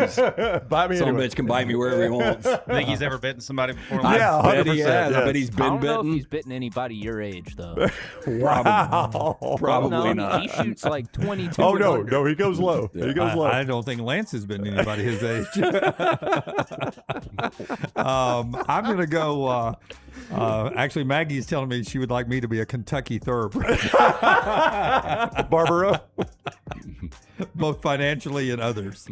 bite me some anyway. bitch can bite me wherever he wants. Think he's ever bitten somebody before? Yeah, I bet 100%. he has. I bet he's been I don't know bitten. if he's bitten anybody your age, though. Probably no, not. He shoots like 22. Oh, no, he goes low. He goes low. I don't think Lance has been anybody his age. I'm going to go. Actually, Maggie's telling me she would like me to be a Kentucky thoroughbred. Barbara. Both financially and others.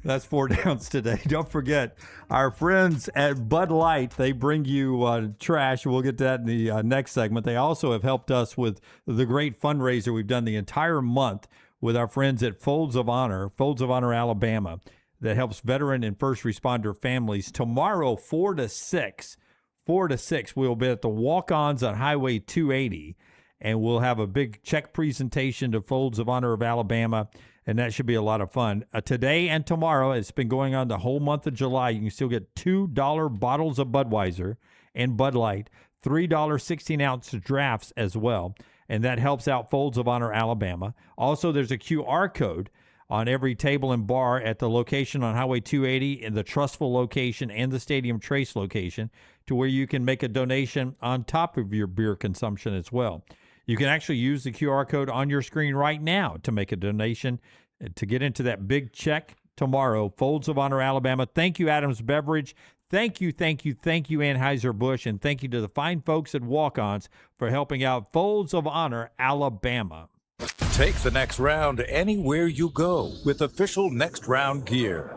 That's 4 downs today. Don't forget, our friends at Bud Light, they bring you trash. We'll get to that in the next segment. They also have helped us with the great fundraiser we've done the entire month with our friends at Folds of Honor Alabama, that helps veteran and first responder families. Tomorrow, 4 to 6, we'll be at the Walk-Ons on Highway 280, and we'll have a big check presentation to Folds of Honor of Alabama, and that should be a lot of fun. Today and tomorrow, it's been going on the whole month of July. You can still get $2 bottles of Budweiser and Bud Light, $3 16-ounce drafts as well, and that helps out Folds of Honor Alabama. Also, there's a QR code on every table and bar at the location on Highway 280, in the Trustful location and the Stadium Trace location, to where you can make a donation on top of your beer consumption as well. You can actually use the QR code on your screen right now to make a donation to get into that big check tomorrow. Folds of Honor Alabama. Thank you, Adams Beverage. Thank you, Anheuser-Busch, and thank you to the fine folks at Walk-Ons for helping out Folds of Honor Alabama. Take the next round anywhere you go with official Next Round gear.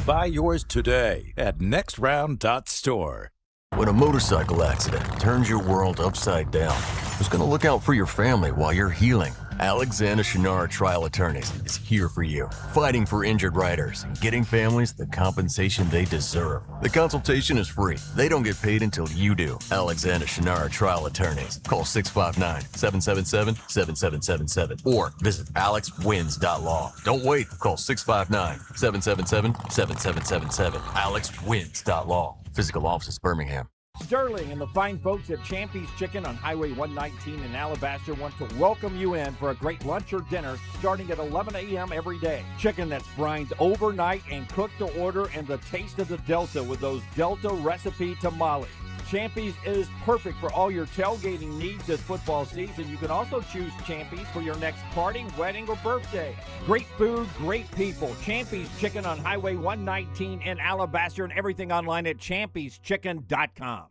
Buy yours today at nextround.store. When a motorcycle accident turns your world upside down, who's going to look out for your family while you're healing? Alexander Shunnarah Trial Attorneys is here for you, fighting for injured riders and getting families the compensation they deserve. The consultation is free. They don't get paid until you do. Alexander Shunnarah Trial Attorneys. Call 659-777-7777 or visit alexwins.law. Don't wait. Call 659-777-7777. alexwins.law. Physical office, Birmingham. Sterling and the fine folks at Champy's Chicken on Highway 119 in Alabaster want to welcome you in for a great lunch or dinner starting at 11 a.m. every day. Chicken that's brined overnight and cooked to order, and the taste of the Delta with those Delta recipe tamales. Champy's is perfect for all your tailgating needs this football season. You can also choose Champy's for your next party, wedding, or birthday. Great food, great people. Champy's Chicken on Highway 119 in Alabaster, and everything online at champyschicken.com.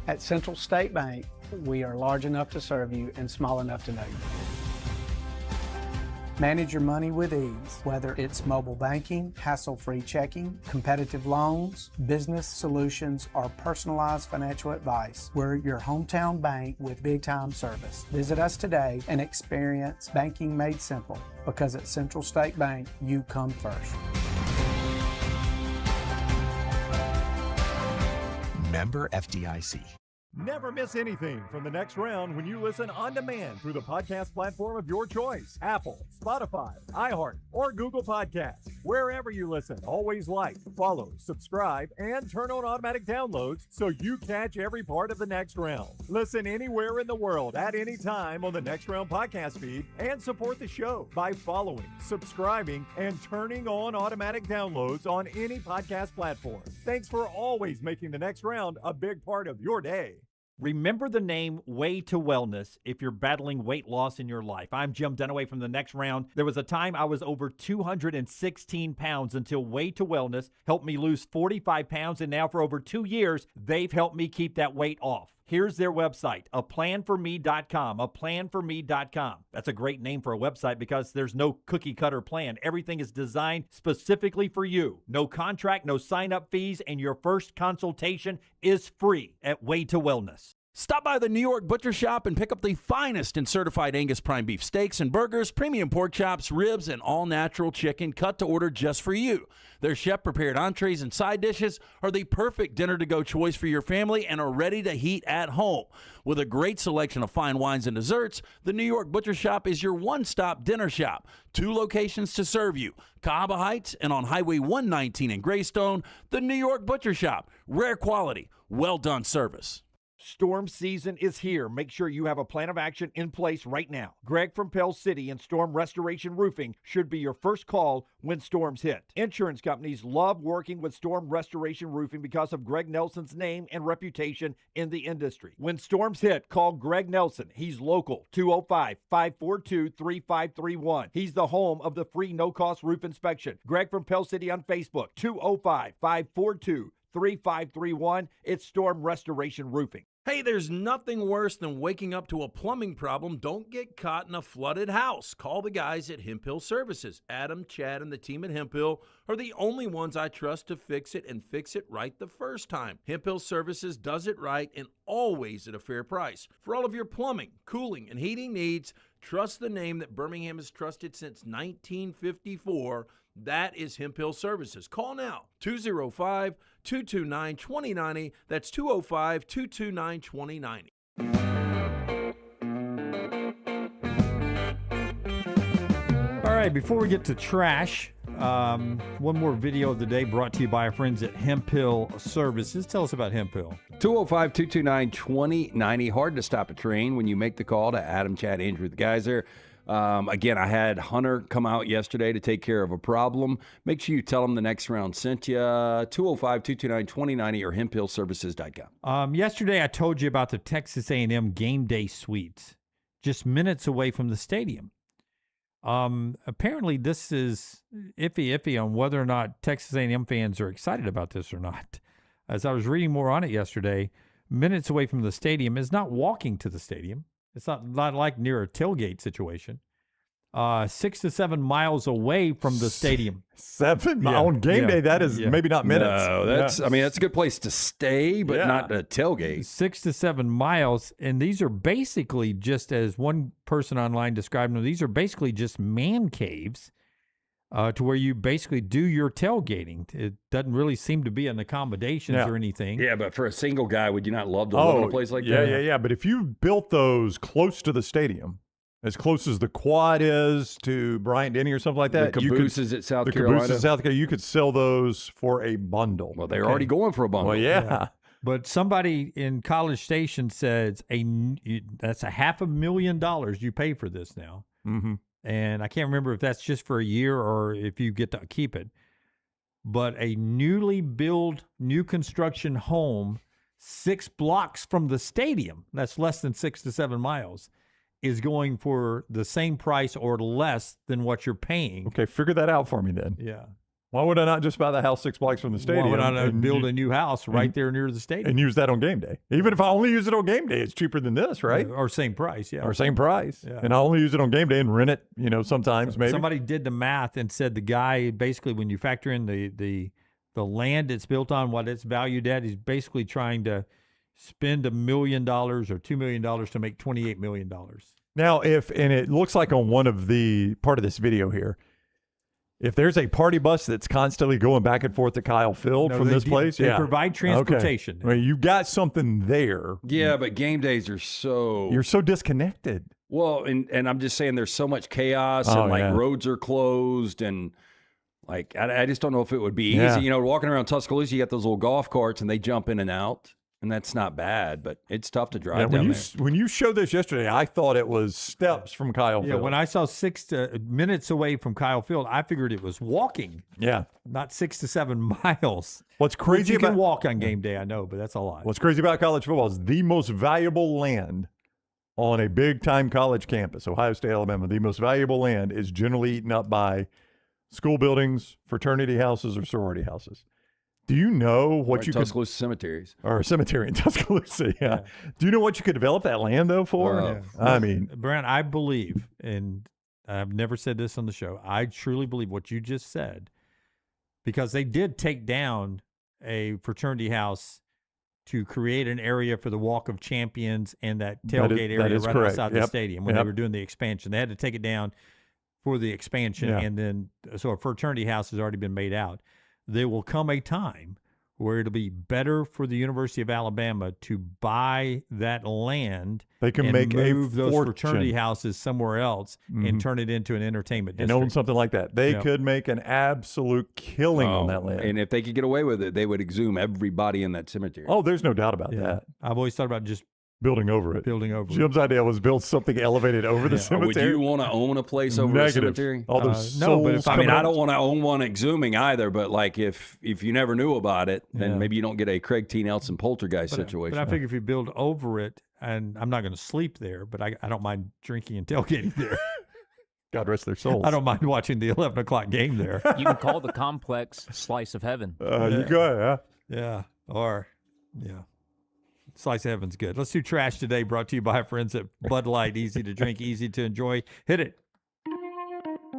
At Central State Bank, we are large enough to serve you and small enough to know you. Manage your money with ease, whether it's mobile banking, hassle-free checking, competitive loans, business solutions, or personalized financial advice. We're your hometown bank with big-time service. Visit us today and experience banking made simple, because at Central State Bank, you come first. Member FDIC. Never miss anything from the next round when you listen on demand through the podcast platform of your choice. Apple, Spotify, iHeart, or Google Podcasts. Wherever you listen, always like, follow, subscribe, and turn on automatic downloads so you catch every part of the next round. Listen anywhere in the world at any time on the Next Round podcast feed, and support the show by following, subscribing, and turning on automatic downloads on any podcast platform. Thanks for always making the next round a big part of your day. Remember the name Way to Wellness if you're battling weight loss in your life. I'm Jim Dunaway from the Next Round. There was a time I was over 216 pounds until Way to Wellness helped me lose 45 pounds, and now for over 2 years, they've helped me keep that weight off. Here's their website, aplanforme.com, aplanforme.com. That's a great name for a website because there's no cookie-cutter plan. Everything is designed specifically for you. No contract, no sign-up fees, and your first consultation is free at Way to Wellness. Stop by the New York Butcher Shop and pick up the finest in certified Angus prime beef steaks and burgers, premium pork chops, ribs, and all-natural chicken cut to order just for you. Their chef-prepared entrees and side dishes are the perfect dinner-to-go choice for your family and are ready to heat at home. With a great selection of fine wines and desserts, the New York Butcher Shop is your one-stop dinner shop. 2 locations to serve you, Cahaba Heights and on Highway 119 in Greystone. The New York Butcher Shop, rare quality, well-done service. Storm season is here. Make sure you have a plan of action in place right now. Greg from Pell City and Storm Restoration Roofing should be your first call when storms hit. Insurance companies love working with Storm Restoration Roofing because of Greg Nelson's name and reputation in the industry. When storms hit, call Greg Nelson. He's local, 205-542-3531. He's the home of the free no-cost roof inspection. Greg from Pell City on Facebook, 205-542-3531. It's Storm Restoration Roofing. Hey, there's nothing worse than waking up to a plumbing problem. Don't get caught in a flooded house. Call the guys at Hemp Hill Services. Adam, Chad, and the team at Hemp Hill are the only ones I trust to fix it and fix it right the first time. Hemp Hill Services does it right and always at a fair price. For all of your plumbing, cooling, and heating needs, trust the name that Birmingham has trusted since 1954. That is Hemp Hill Services. Call now, 205-229-2090. That's 205-229-2090. All right, before we get to trash, one more video of the day brought to you by our friends at Hemp Hill Services. Tell us about Hemp Hill. 205-229-2090. Hard to stop a train when you make the call to Adam, Chad, Andrew, the guys there. Again, I had Hunter come out yesterday to take care of a problem. Make sure you tell him the next round sent you. 205-229-2090 or hemphillservices.com. Yesterday, I told you about the Texas A&M game day suites, just minutes away from the stadium. Apparently, this is iffy on whether or not Texas A&M fans are excited about this or not. As I was reading more on it yesterday, minutes away from the stadium is not walking to the stadium. It's not like near a tailgate situation. 6 to 7 miles away from the stadium. 7 on game day, that is maybe not minutes. No, that's I mean, that's a good place to stay, but not a tailgate. 6 to 7 miles, and these are basically just, as one person online described them, these are basically just man caves to where you basically do your tailgating. It doesn't really seem to be an accommodations or anything. Yeah, but for a single guy, would you not love to live in a place like that? Yeah. But if you built those close to the stadium, as close as the quad is to Bryant-Denny or something like that. The cabooses at South Carolina. The cabooses at South Carolina, you could sell those for a bundle. Well, they're already going for a bundle. Well, yeah. But somebody in College Station says that's $500,000 you pay for this now. Mm-hmm. And I can't remember if that's just for a year or if you get to keep it. But a newly built, new construction home 6 blocks from the stadium, that's less than 6 to 7 miles, is going for the same price or less than what you're paying. Okay, figure that out for me then. Yeah. Why would I not just buy the house 6 blocks from the stadium? Why would I not build a new house right there near the stadium? And use that on game day. Even if I only use it on game day, it's cheaper than this, right? Or same price, yeah. Or same price. Yeah. And I only use it on game day and rent it, sometimes maybe. Somebody did the math and said the guy, basically, when you factor in the land it's built on, what it's valued at, he's basically trying to spend $1 million or $2 million to make $28 million. Now, and it looks like on one of the part of this video here, if there's a party bus that's constantly going back and forth to Kyle Field from this place, they provide transportation. Okay. I mean, you got something there. Yeah, but game days are you're so disconnected. Well, and I'm just saying there's so much chaos and roads are closed and I just don't know if it would be easy. Yeah. Walking around Tuscaloosa, you got those little golf carts and they jump in and out. And that's not bad, but it's tough to drive down there. When you showed this yesterday, I thought it was steps from Kyle Field. Yeah, when I saw 6 minutes away from Kyle Field, I figured it was walking. Yeah. Not 6 to 7 miles. What's crazy you about can walk on game day, I know, but that's a lot. What's crazy about college football is the most valuable land on a big-time college campus, Ohio State, Alabama, the most valuable land is generally eaten up by school buildings, fraternity houses, or sorority houses. Do you know what you could... Tuscaloosa cemeteries. Or a cemetery in Tuscaloosa, yeah. Do you know what you could develop that land, though, for? I mean... Brent, I believe, and I've never said this on the show, I truly believe what you just said, because they did take down a fraternity house to create an area for the Walk of Champions and that tailgate area right outside the stadium when they were doing the expansion. They had to take it down for the expansion, and then so a fraternity house has already been made out. There will come a time where it'll be better for the University of Alabama to buy that land they can and make move those fortune. fraternity houses somewhere else and turn it into an entertainment district. And own something like that. They could make an absolute killing on that land. And if they could get away with it, they would exhume everybody in that cemetery. Oh, there's no doubt about that. I've always thought about just building over it. Jim's idea was build something elevated over the cemetery. Would you want to own a place over a cemetery? All those no, but I don't want to own one exhuming either. But if you never knew about it, then maybe you don't get a Craig T. Nelson poltergeist situation. But I figure if you build over it, and I'm not going to sleep there, but I don't mind drinking and tailgating there. God rest their souls. I don't mind watching the 11 o'clock game there. You can call the complex Slice of Heaven. You go, yeah. Slice of Heaven's good. Let's do trash today, brought to you by our friends at Bud Light. Easy to drink, easy to enjoy. Hit it.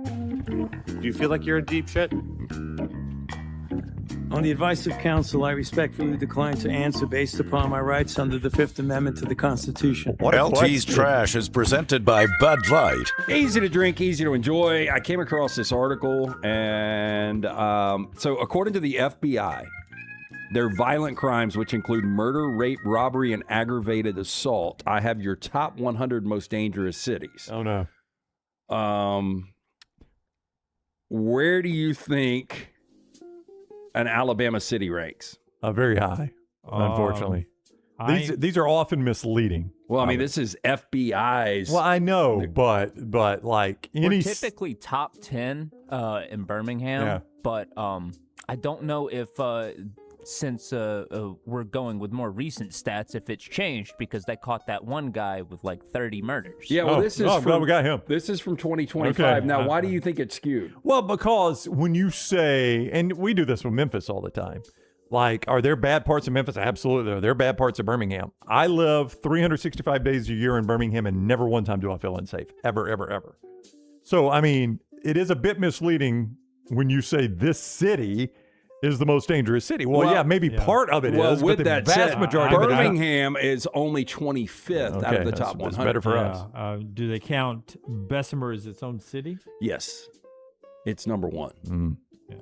Do you feel like you're in deep shit? On the advice of counsel, I respectfully decline to answer based upon my rights under the Fifth Amendment to the Constitution. LT's Trash is presented by Bud Light. Easy to drink, easy to enjoy. I came across this article, and so according to the FBI, their violent crimes, which include murder, rape, robbery, and aggravated assault. I have your top 100 most dangerous cities. Oh, no. Where do you think an Alabama city ranks? Very high, unfortunately. These are often misleading. Well, I mean, this is FBI's. Well, I know, but like We're typically top 10 in Birmingham, Yeah. but I don't know if since we're going with more recent stats, if it's changed because they caught that one guy with like 30 murders. Yeah, well, this is I'm glad we got him. This is from 2025. Okay. Now, why do you think it's skewed? Well, because when you say, and we do this with Memphis all the time, like, are there bad parts of Memphis? Absolutely. Are there bad parts of Birmingham? I live 365 days a year in Birmingham, and never one time do I feel unsafe. Ever, ever, ever. So, I mean, it is a bit misleading when you say this city is the most dangerous city. Well, yeah, maybe part of it is, with but the that vast said, majority of it is not. Birmingham is only 25th out of the top 100. That's better for us. Do they count Bessemer as its own city? Yes. It's number one. Mm. Yeah.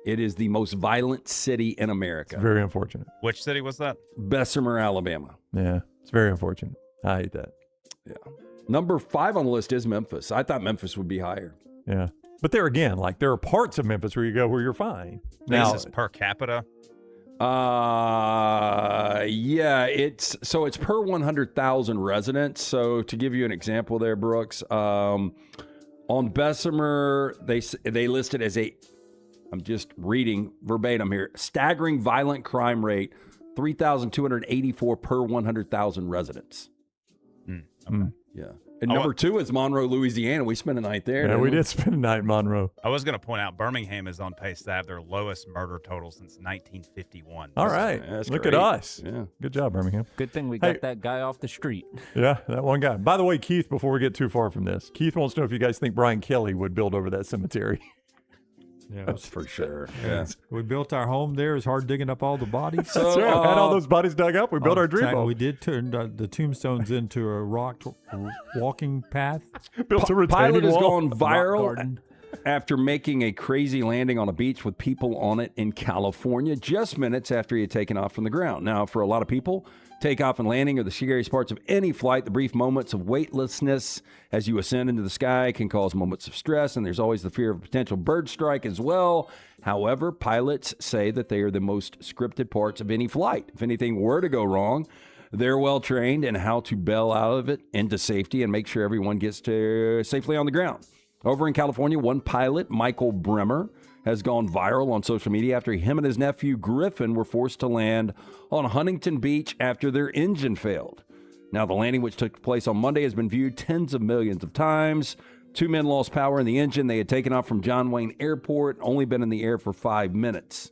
It is the most violent city in America. It's very unfortunate. Which city was that? Bessemer, Alabama. Yeah, it's very unfortunate. I hate that. Yeah. Number 5 on the list is Memphis. I thought Memphis would be higher. Yeah. But there again, like there are parts of Memphis where you go where you're fine. Now, This is per capita. Yeah, it's per 100,000 residents. So to give you an example there, Brooks, on Bessemer, they listed as I'm just reading verbatim here, staggering violent crime rate, 3,284 per 100,000 residents. Okay. Yeah. And number 2 is Monroe, Louisiana. We spent a night there. Yeah, we did spend a night in Monroe. I was going to point out Birmingham is on pace to have their lowest murder total since 1951. All right. That's Look great. at us. Yeah. Good job, Birmingham. Good thing we got that guy off the street. Yeah, that one guy. By the way, Keith, before we get too far from this, Keith wants to know if you guys think Brian Kelly would build over that cemetery. Yeah, that's for sure. Yeah. We built our home there. It's hard digging up all the bodies. So, had all those bodies dug up. We built our dream home. We did turn the tombstones into a rock walking path. Built a retaining Pilot has wall. gone viral after making a crazy landing on a beach with people on it in California just minutes after he had taken off from the ground. Now, for a lot of people, takeoff and landing are the scariest parts of any flight. The brief moments of weightlessness as you ascend into the sky can cause moments of stress, and there's always the fear of a potential bird strike as well. However, pilots say that they are the most scripted parts of any flight. If anything were to go wrong, they're well trained in how to bail out of it into safety and make sure everyone gets to safely on the ground. Over in California, one pilot, Michael Bremer, has gone viral on social media after him and his nephew Griffin were forced to land on Huntington Beach after their engine failed. Now, the landing, which took place on Monday, has been viewed tens of millions of times. 2 men lost power in the engine. They had taken off from John Wayne Airport, only been in the air for 5 minutes.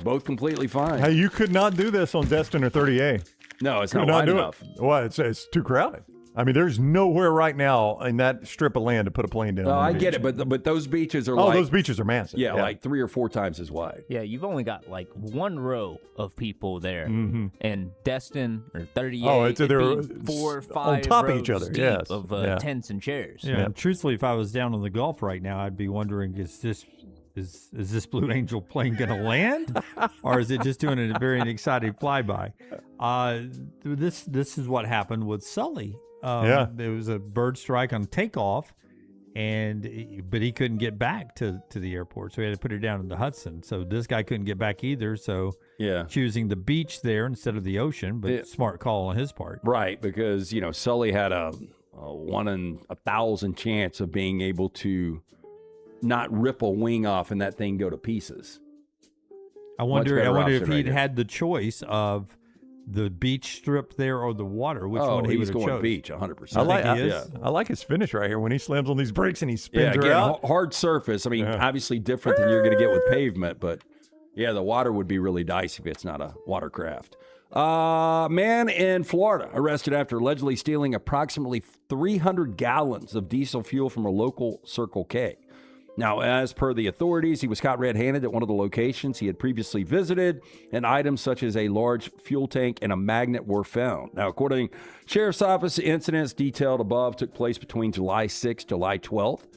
Both completely fine. Hey, you could not do this on Destin or 30A. No, it's Could not wide do enough. It. Well, it's too crowded. I mean, there's nowhere right now in that strip of land to put a plane down. Oh, on I the get beach. it, but those beaches are those beaches are massive. Yeah, like 3 or 4 times as wide. Yeah, you've only got like one row of people there. Mm-hmm. And Destin or 38, Oh, it's it'd either be 4 or 5 on top of each rows other, deep yes. of Yeah. tents and chairs. Yeah, and truthfully, if I was down on the Gulf right now, I'd be wondering: is this Blue Angel plane going to land, or is it just doing a very exciting flyby? This is what happened with Sully. There was a bird strike on takeoff, but he couldn't get back to the airport, so he had to put it down in the Hudson. So this guy couldn't get back either. So choosing the beach there instead of the ocean, but smart call on his part. Right, because Sully had a 1 in 1,000 chance of being able to not rip a wing off and that thing go to pieces. I wonder if he'd had the choice of the beach strip there or the water, which one he would have going chose. beach 100%. I like his finish right here when he slams on these brakes and he spins her out. Hard surface. I mean, obviously different than you're going to get with pavement, but yeah, the water would be really dicey if it's not a watercraft. Man in Florida arrested after allegedly stealing approximately 300 gallons of diesel fuel from a local Circle K. Now, as per the authorities, he was caught red-handed at one of the locations he had previously visited, and items such as a large fuel tank and a magnet were found. Now, according to Sheriff's Office, incidents detailed above took place between July 6th, July 12th.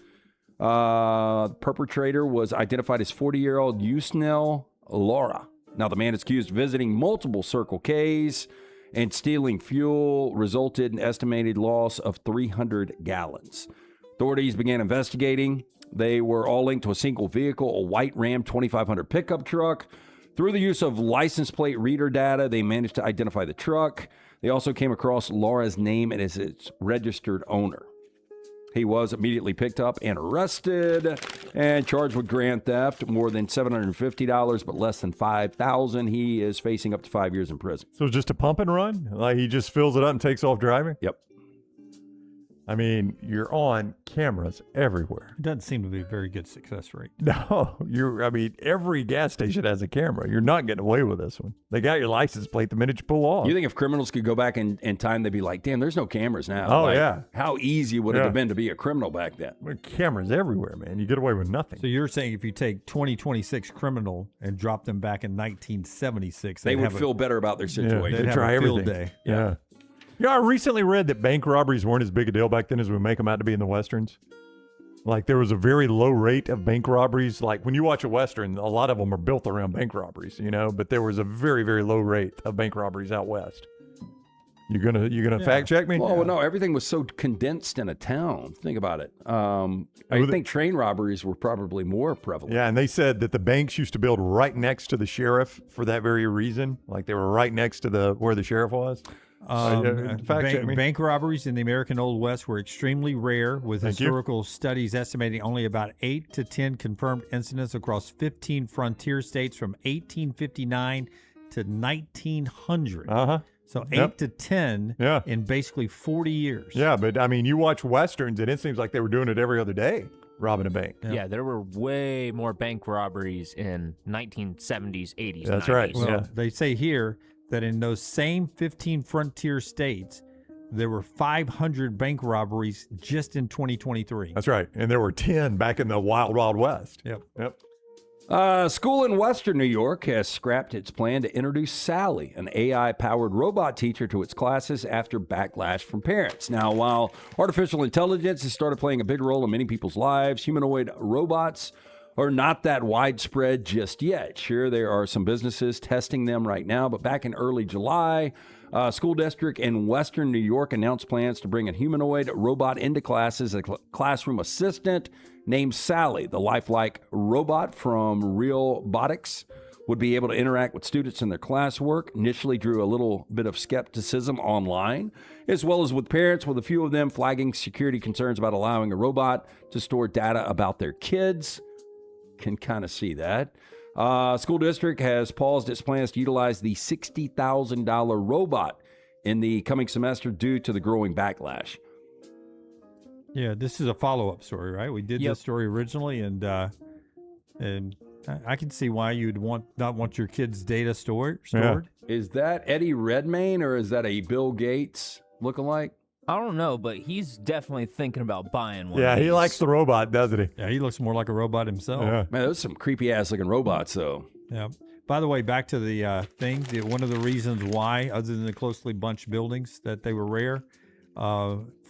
The perpetrator was identified as 40-year-old Yusnel Laura. Now, the man is accused of visiting multiple Circle Ks and stealing fuel, resulted in estimated loss of 300 gallons. Authorities began investigating. They were all linked to a single vehicle, a white Ram 2500 pickup truck. Through the use of license plate reader data, they managed to identify the truck. They also came across Laura's name and as its registered owner. He was immediately picked up and arrested and charged with grand theft, more than $750, but less than $5,000. He is facing up to 5 years in prison. So just a pump and run? Like he just fills it up and takes off driving? Yep. I mean, you're on cameras everywhere. It doesn't seem to be a very good success rate. No, every gas station has a camera. You're not getting away with this one. They got your license plate the minute you pull off. You think if criminals could go back in time, they'd be like, damn, there's no cameras now. Oh, Like, yeah. How easy would it have been to be a criminal back then? There are cameras everywhere, man. You get away with nothing. So you're saying if you take 2026 criminal and drop them back in 1976, They would feel better about their situation. They'd have try a field everything. day. Yeah. You know, I recently read that bank robberies weren't as big a deal back then as we make them out to be in the Westerns. Like, there was a very low rate of bank robberies. Like, when you watch a Western, a lot of them are built around bank robberies, but there was a very, very low rate of bank robberies out west. You gonna fact check me? Well, no, everything was so condensed in a town. Think about it. I think train robberies were probably more prevalent. Yeah, and they said that the banks used to build right next to the sheriff for that very reason. Like, they were right next to where the sheriff was. Bank robberies in the American Old West were extremely rare, with historical studies estimating only about 8 to 10 confirmed incidents across 15 frontier states from 1859 to 1900. So 8 to 10 in basically 40 years. Yeah, but I mean, you watch Westerns, and it seems like they were doing it every other day, robbing a bank. Yeah, there were way more bank robberies in 1970s, 80s, That's 90s. right. Well, they say here that in those same 15 frontier states, there were 500 bank robberies just in 2023. That's right. And there were 10 back in the wild, wild west. Yep. A school in Western New York has scrapped its plan to introduce Sally, an AI-powered robot teacher, to its classes after backlash from parents. Now, while artificial intelligence has started playing a big role in many people's lives, humanoid robots are not that widespread just yet. Sure, there are some businesses testing them right now, but back in early July, a school district in Western New York announced plans to bring a humanoid robot into classes, a classroom assistant named Sally. The lifelike robot from Realbotics would be able to interact with students in their classwork. Initially drew a little bit of skepticism online, as well as with parents, with a few of them flagging security concerns about allowing a robot to store data about their kids. Can kind of see that. School district has paused its plans to utilize the $60,000 robot in the coming semester due to the growing backlash. Yeah, this is a follow-up story, right? We did this story originally, and I can see why you'd not want your kids' data stored. Is that Eddie Redmayne or is that a Bill Gates lookalike? I don't know, but he's definitely thinking about buying one. Yeah, he likes the robot, doesn't he? Yeah, he looks more like a robot himself. Yeah. Man, those are some creepy-ass looking robots, though. Yeah. By the way, back to the thing, one of the reasons why, other than the closely bunched buildings, that they were rare,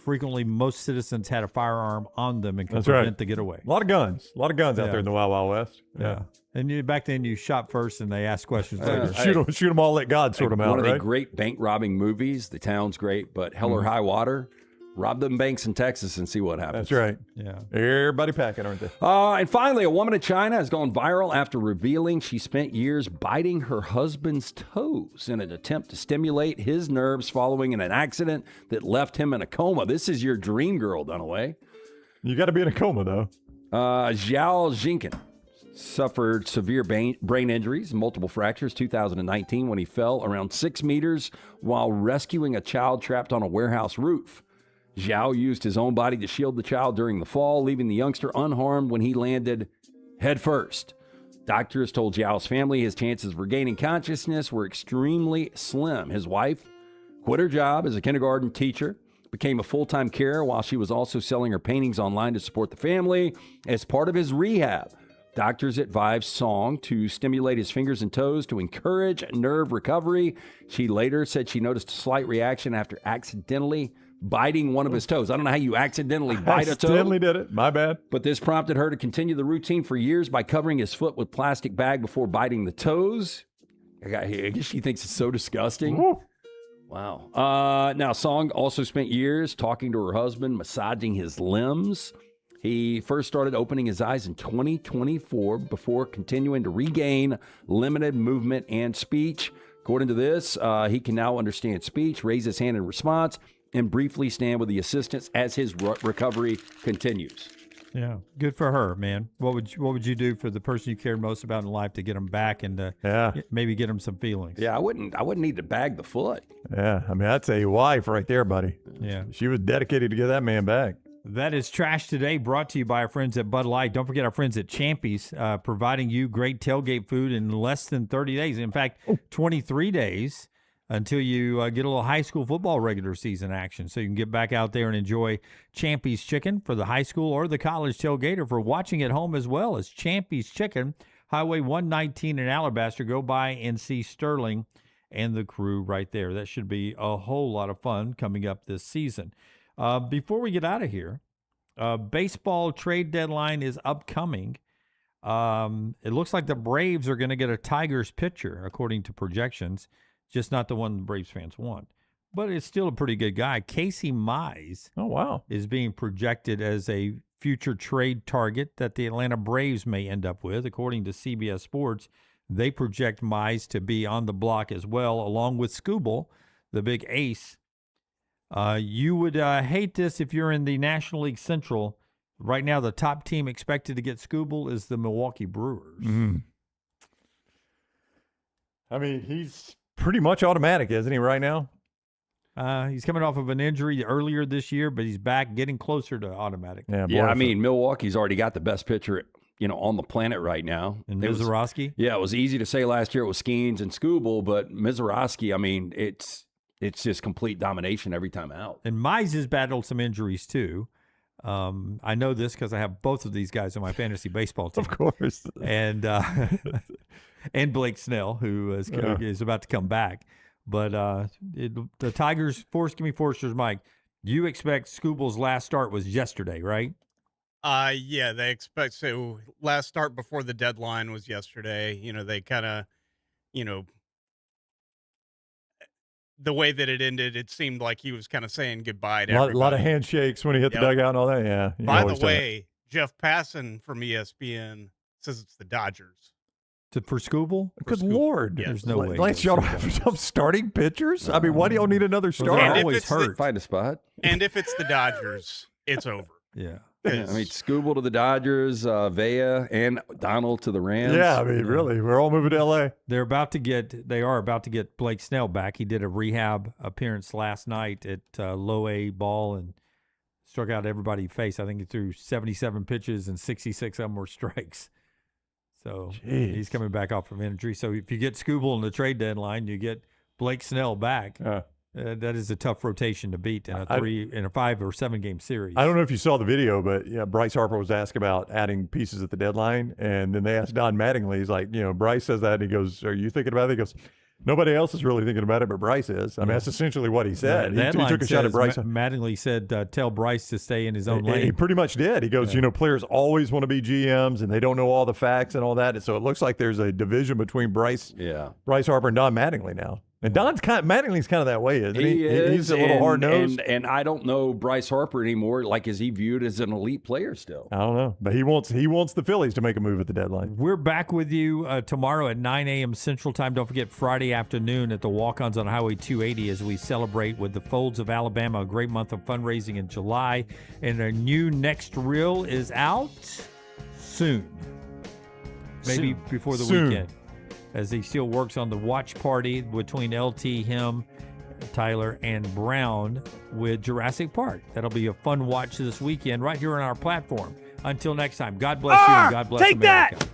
frequently most citizens had a firearm on them and could prevent the getaway. A lot of guns out there in the Wild Wild West. Yeah. And back then you shot first and they asked questions later. Shoot them all, let God sort them out, One of right? the great bank robbing movies. The town's great, but Hell or High Water. Rob them banks in Texas and see what happens. That's right. Yeah. Everybody packing, aren't they? And finally, a woman in China has gone viral after revealing she spent years biting her husband's toes in an attempt to stimulate his nerves following an accident that left him in a coma. This is your dream girl, Dunaway. You got to be in a coma, though. Zhao Jinkin suffered severe brain injuries and multiple fractures 2019 when he fell around 6 meters while rescuing a child trapped on a warehouse roof. Zhao used his own body to shield the child during the fall, leaving the youngster unharmed when he landed head first. Doctors told Zhao's family his chances of regaining consciousness were extremely slim. His wife quit her job as a kindergarten teacher became a full-time carer while she was also selling her paintings online to support the family. As part of his rehab, doctors advised Song to stimulate his fingers and toes to encourage nerve recovery. She later said she noticed a slight reaction after accidentally biting one of his toes. I don't know how you accidentally bite a toe. Accidentally did it. My bad. But this prompted her to continue the routine for years by covering his foot with plastic bag before biting the toes. I guess she thinks it's so disgusting. Woo. Wow. Now, Song also spent years talking to her husband, massaging his limbs. He first started opening his eyes in 2024 before continuing to regain limited movement and speech. According to this, he can now understand speech, raise his hand in response, and briefly stand with the assistants as his recovery continues. Yeah, good for her, man. What would you do for the person you cared most about in life to get them back and maybe get them some feelings? Yeah, I wouldn't need to bag the foot. Yeah, I mean, that's a wife right there, buddy. Yeah. She was dedicated to get that man back. That is Trash Today, brought to you by our friends at Bud Light. Don't forget our friends at Champy's, providing you great tailgate food in less than 30 days. In fact, 23 days until you get a little high school football regular season action. So you can get back out there and enjoy Champy's Chicken for the high school or the college tailgate, or for watching at home as well as Champy's Chicken, Highway 119 in Alabaster. Go by and see Sterling and the crew right there. That should be a whole lot of fun coming up this season. Before we get out of here, baseball trade deadline is upcoming. It looks like the Braves are going to get a Tigers pitcher, according to projections. Just not the one the Braves fans want. But it's still a pretty good guy. Casey Mize is being projected as a future trade target that the Atlanta Braves may end up with. According to CBS Sports, they project Mize to be on the block as well, along with Skubal, the big ace. You would hate this if you're in the National League Central. Right now, the top team expected to get Skubal is the Milwaukee Brewers. Mm. I mean, he's pretty much automatic, isn't he, right now? He's coming off of an injury earlier this year, but he's back, getting closer to automatic. Yeah, I mean, Milwaukee's already got the best pitcher, on the planet right now. And Mizorowski? Yeah, it was easy to say last year it was Skeens and Skubal, but Mizorowski, I mean, it's just complete domination every time out. And Mize has battled some injuries too. I know this because I have both of these guys on my fantasy baseball team. Of course. And and Blake Snell, who is about to come back. But the Tigers, give me Forster's mic. You expect Skubal's last start was yesterday, right? Yeah, they expect so. Last start before the deadline was yesterday. They kind of, the way that it ended, it seemed like he was kind of saying goodbye to everybody. A lot of handshakes when he hit the dugout and all that. Yeah. By the way, Jeff Passan from ESPN says it's the Dodgers. For Skubal? Good Lord. Yes. There's no way. Lance, y'all don't have some starting pitchers? I mean, why do y'all need another starter? They're always hurt. Find a spot. And if it's the Dodgers, it's over. Yeah. I mean, Skubal to the Dodgers, Vea and Donald to the Rams. Yeah, I mean, really, we're all moving to L.A. They are about to get Blake Snell back. He did a rehab appearance last night at low A ball and struck out everybody he faced. I think he threw 77 pitches and 66 of them were strikes. So he's coming back off from injury. So if you get Skubal in the trade deadline, you get Blake Snell back. That is a tough rotation to beat in a 5 or 7 game series. I don't know if you saw the video, but Bryce Harper was asked about adding pieces at the deadline, and then they asked Don Mattingly. He's like, Bryce says that, and he goes, "Are you thinking about it?" He goes, "Nobody else is really thinking about it, but Bryce is." I mean, that's essentially what he said. He took a shot at Bryce. Mattingly said, "Tell Bryce to stay in his own lane." He pretty much did. He goes, players always want to be GMs, and they don't know all the facts and all that. And so it looks like there's a division between Bryce Harper, and Don Mattingly now. And Mattingly's kind of that way, isn't he? He's a little hard-nosed. And I don't know Bryce Harper anymore. Like, is he viewed as an elite player still? I don't know. But he wants the Phillies to make a move at the deadline. We're back with you tomorrow at 9 a.m. Central Time. Don't forget Friday afternoon at the Walk-Ons on Highway 280 as we celebrate with the Folds of Alabama, a great month of fundraising in July. And our new next reel is out soon. Maybe before the weekend. As he still works on the watch party between LT, him, Tyler, and Brown with Jurassic Park. That'll be a fun watch this weekend right here on our platform. Until next time, God bless you and God bless America. That!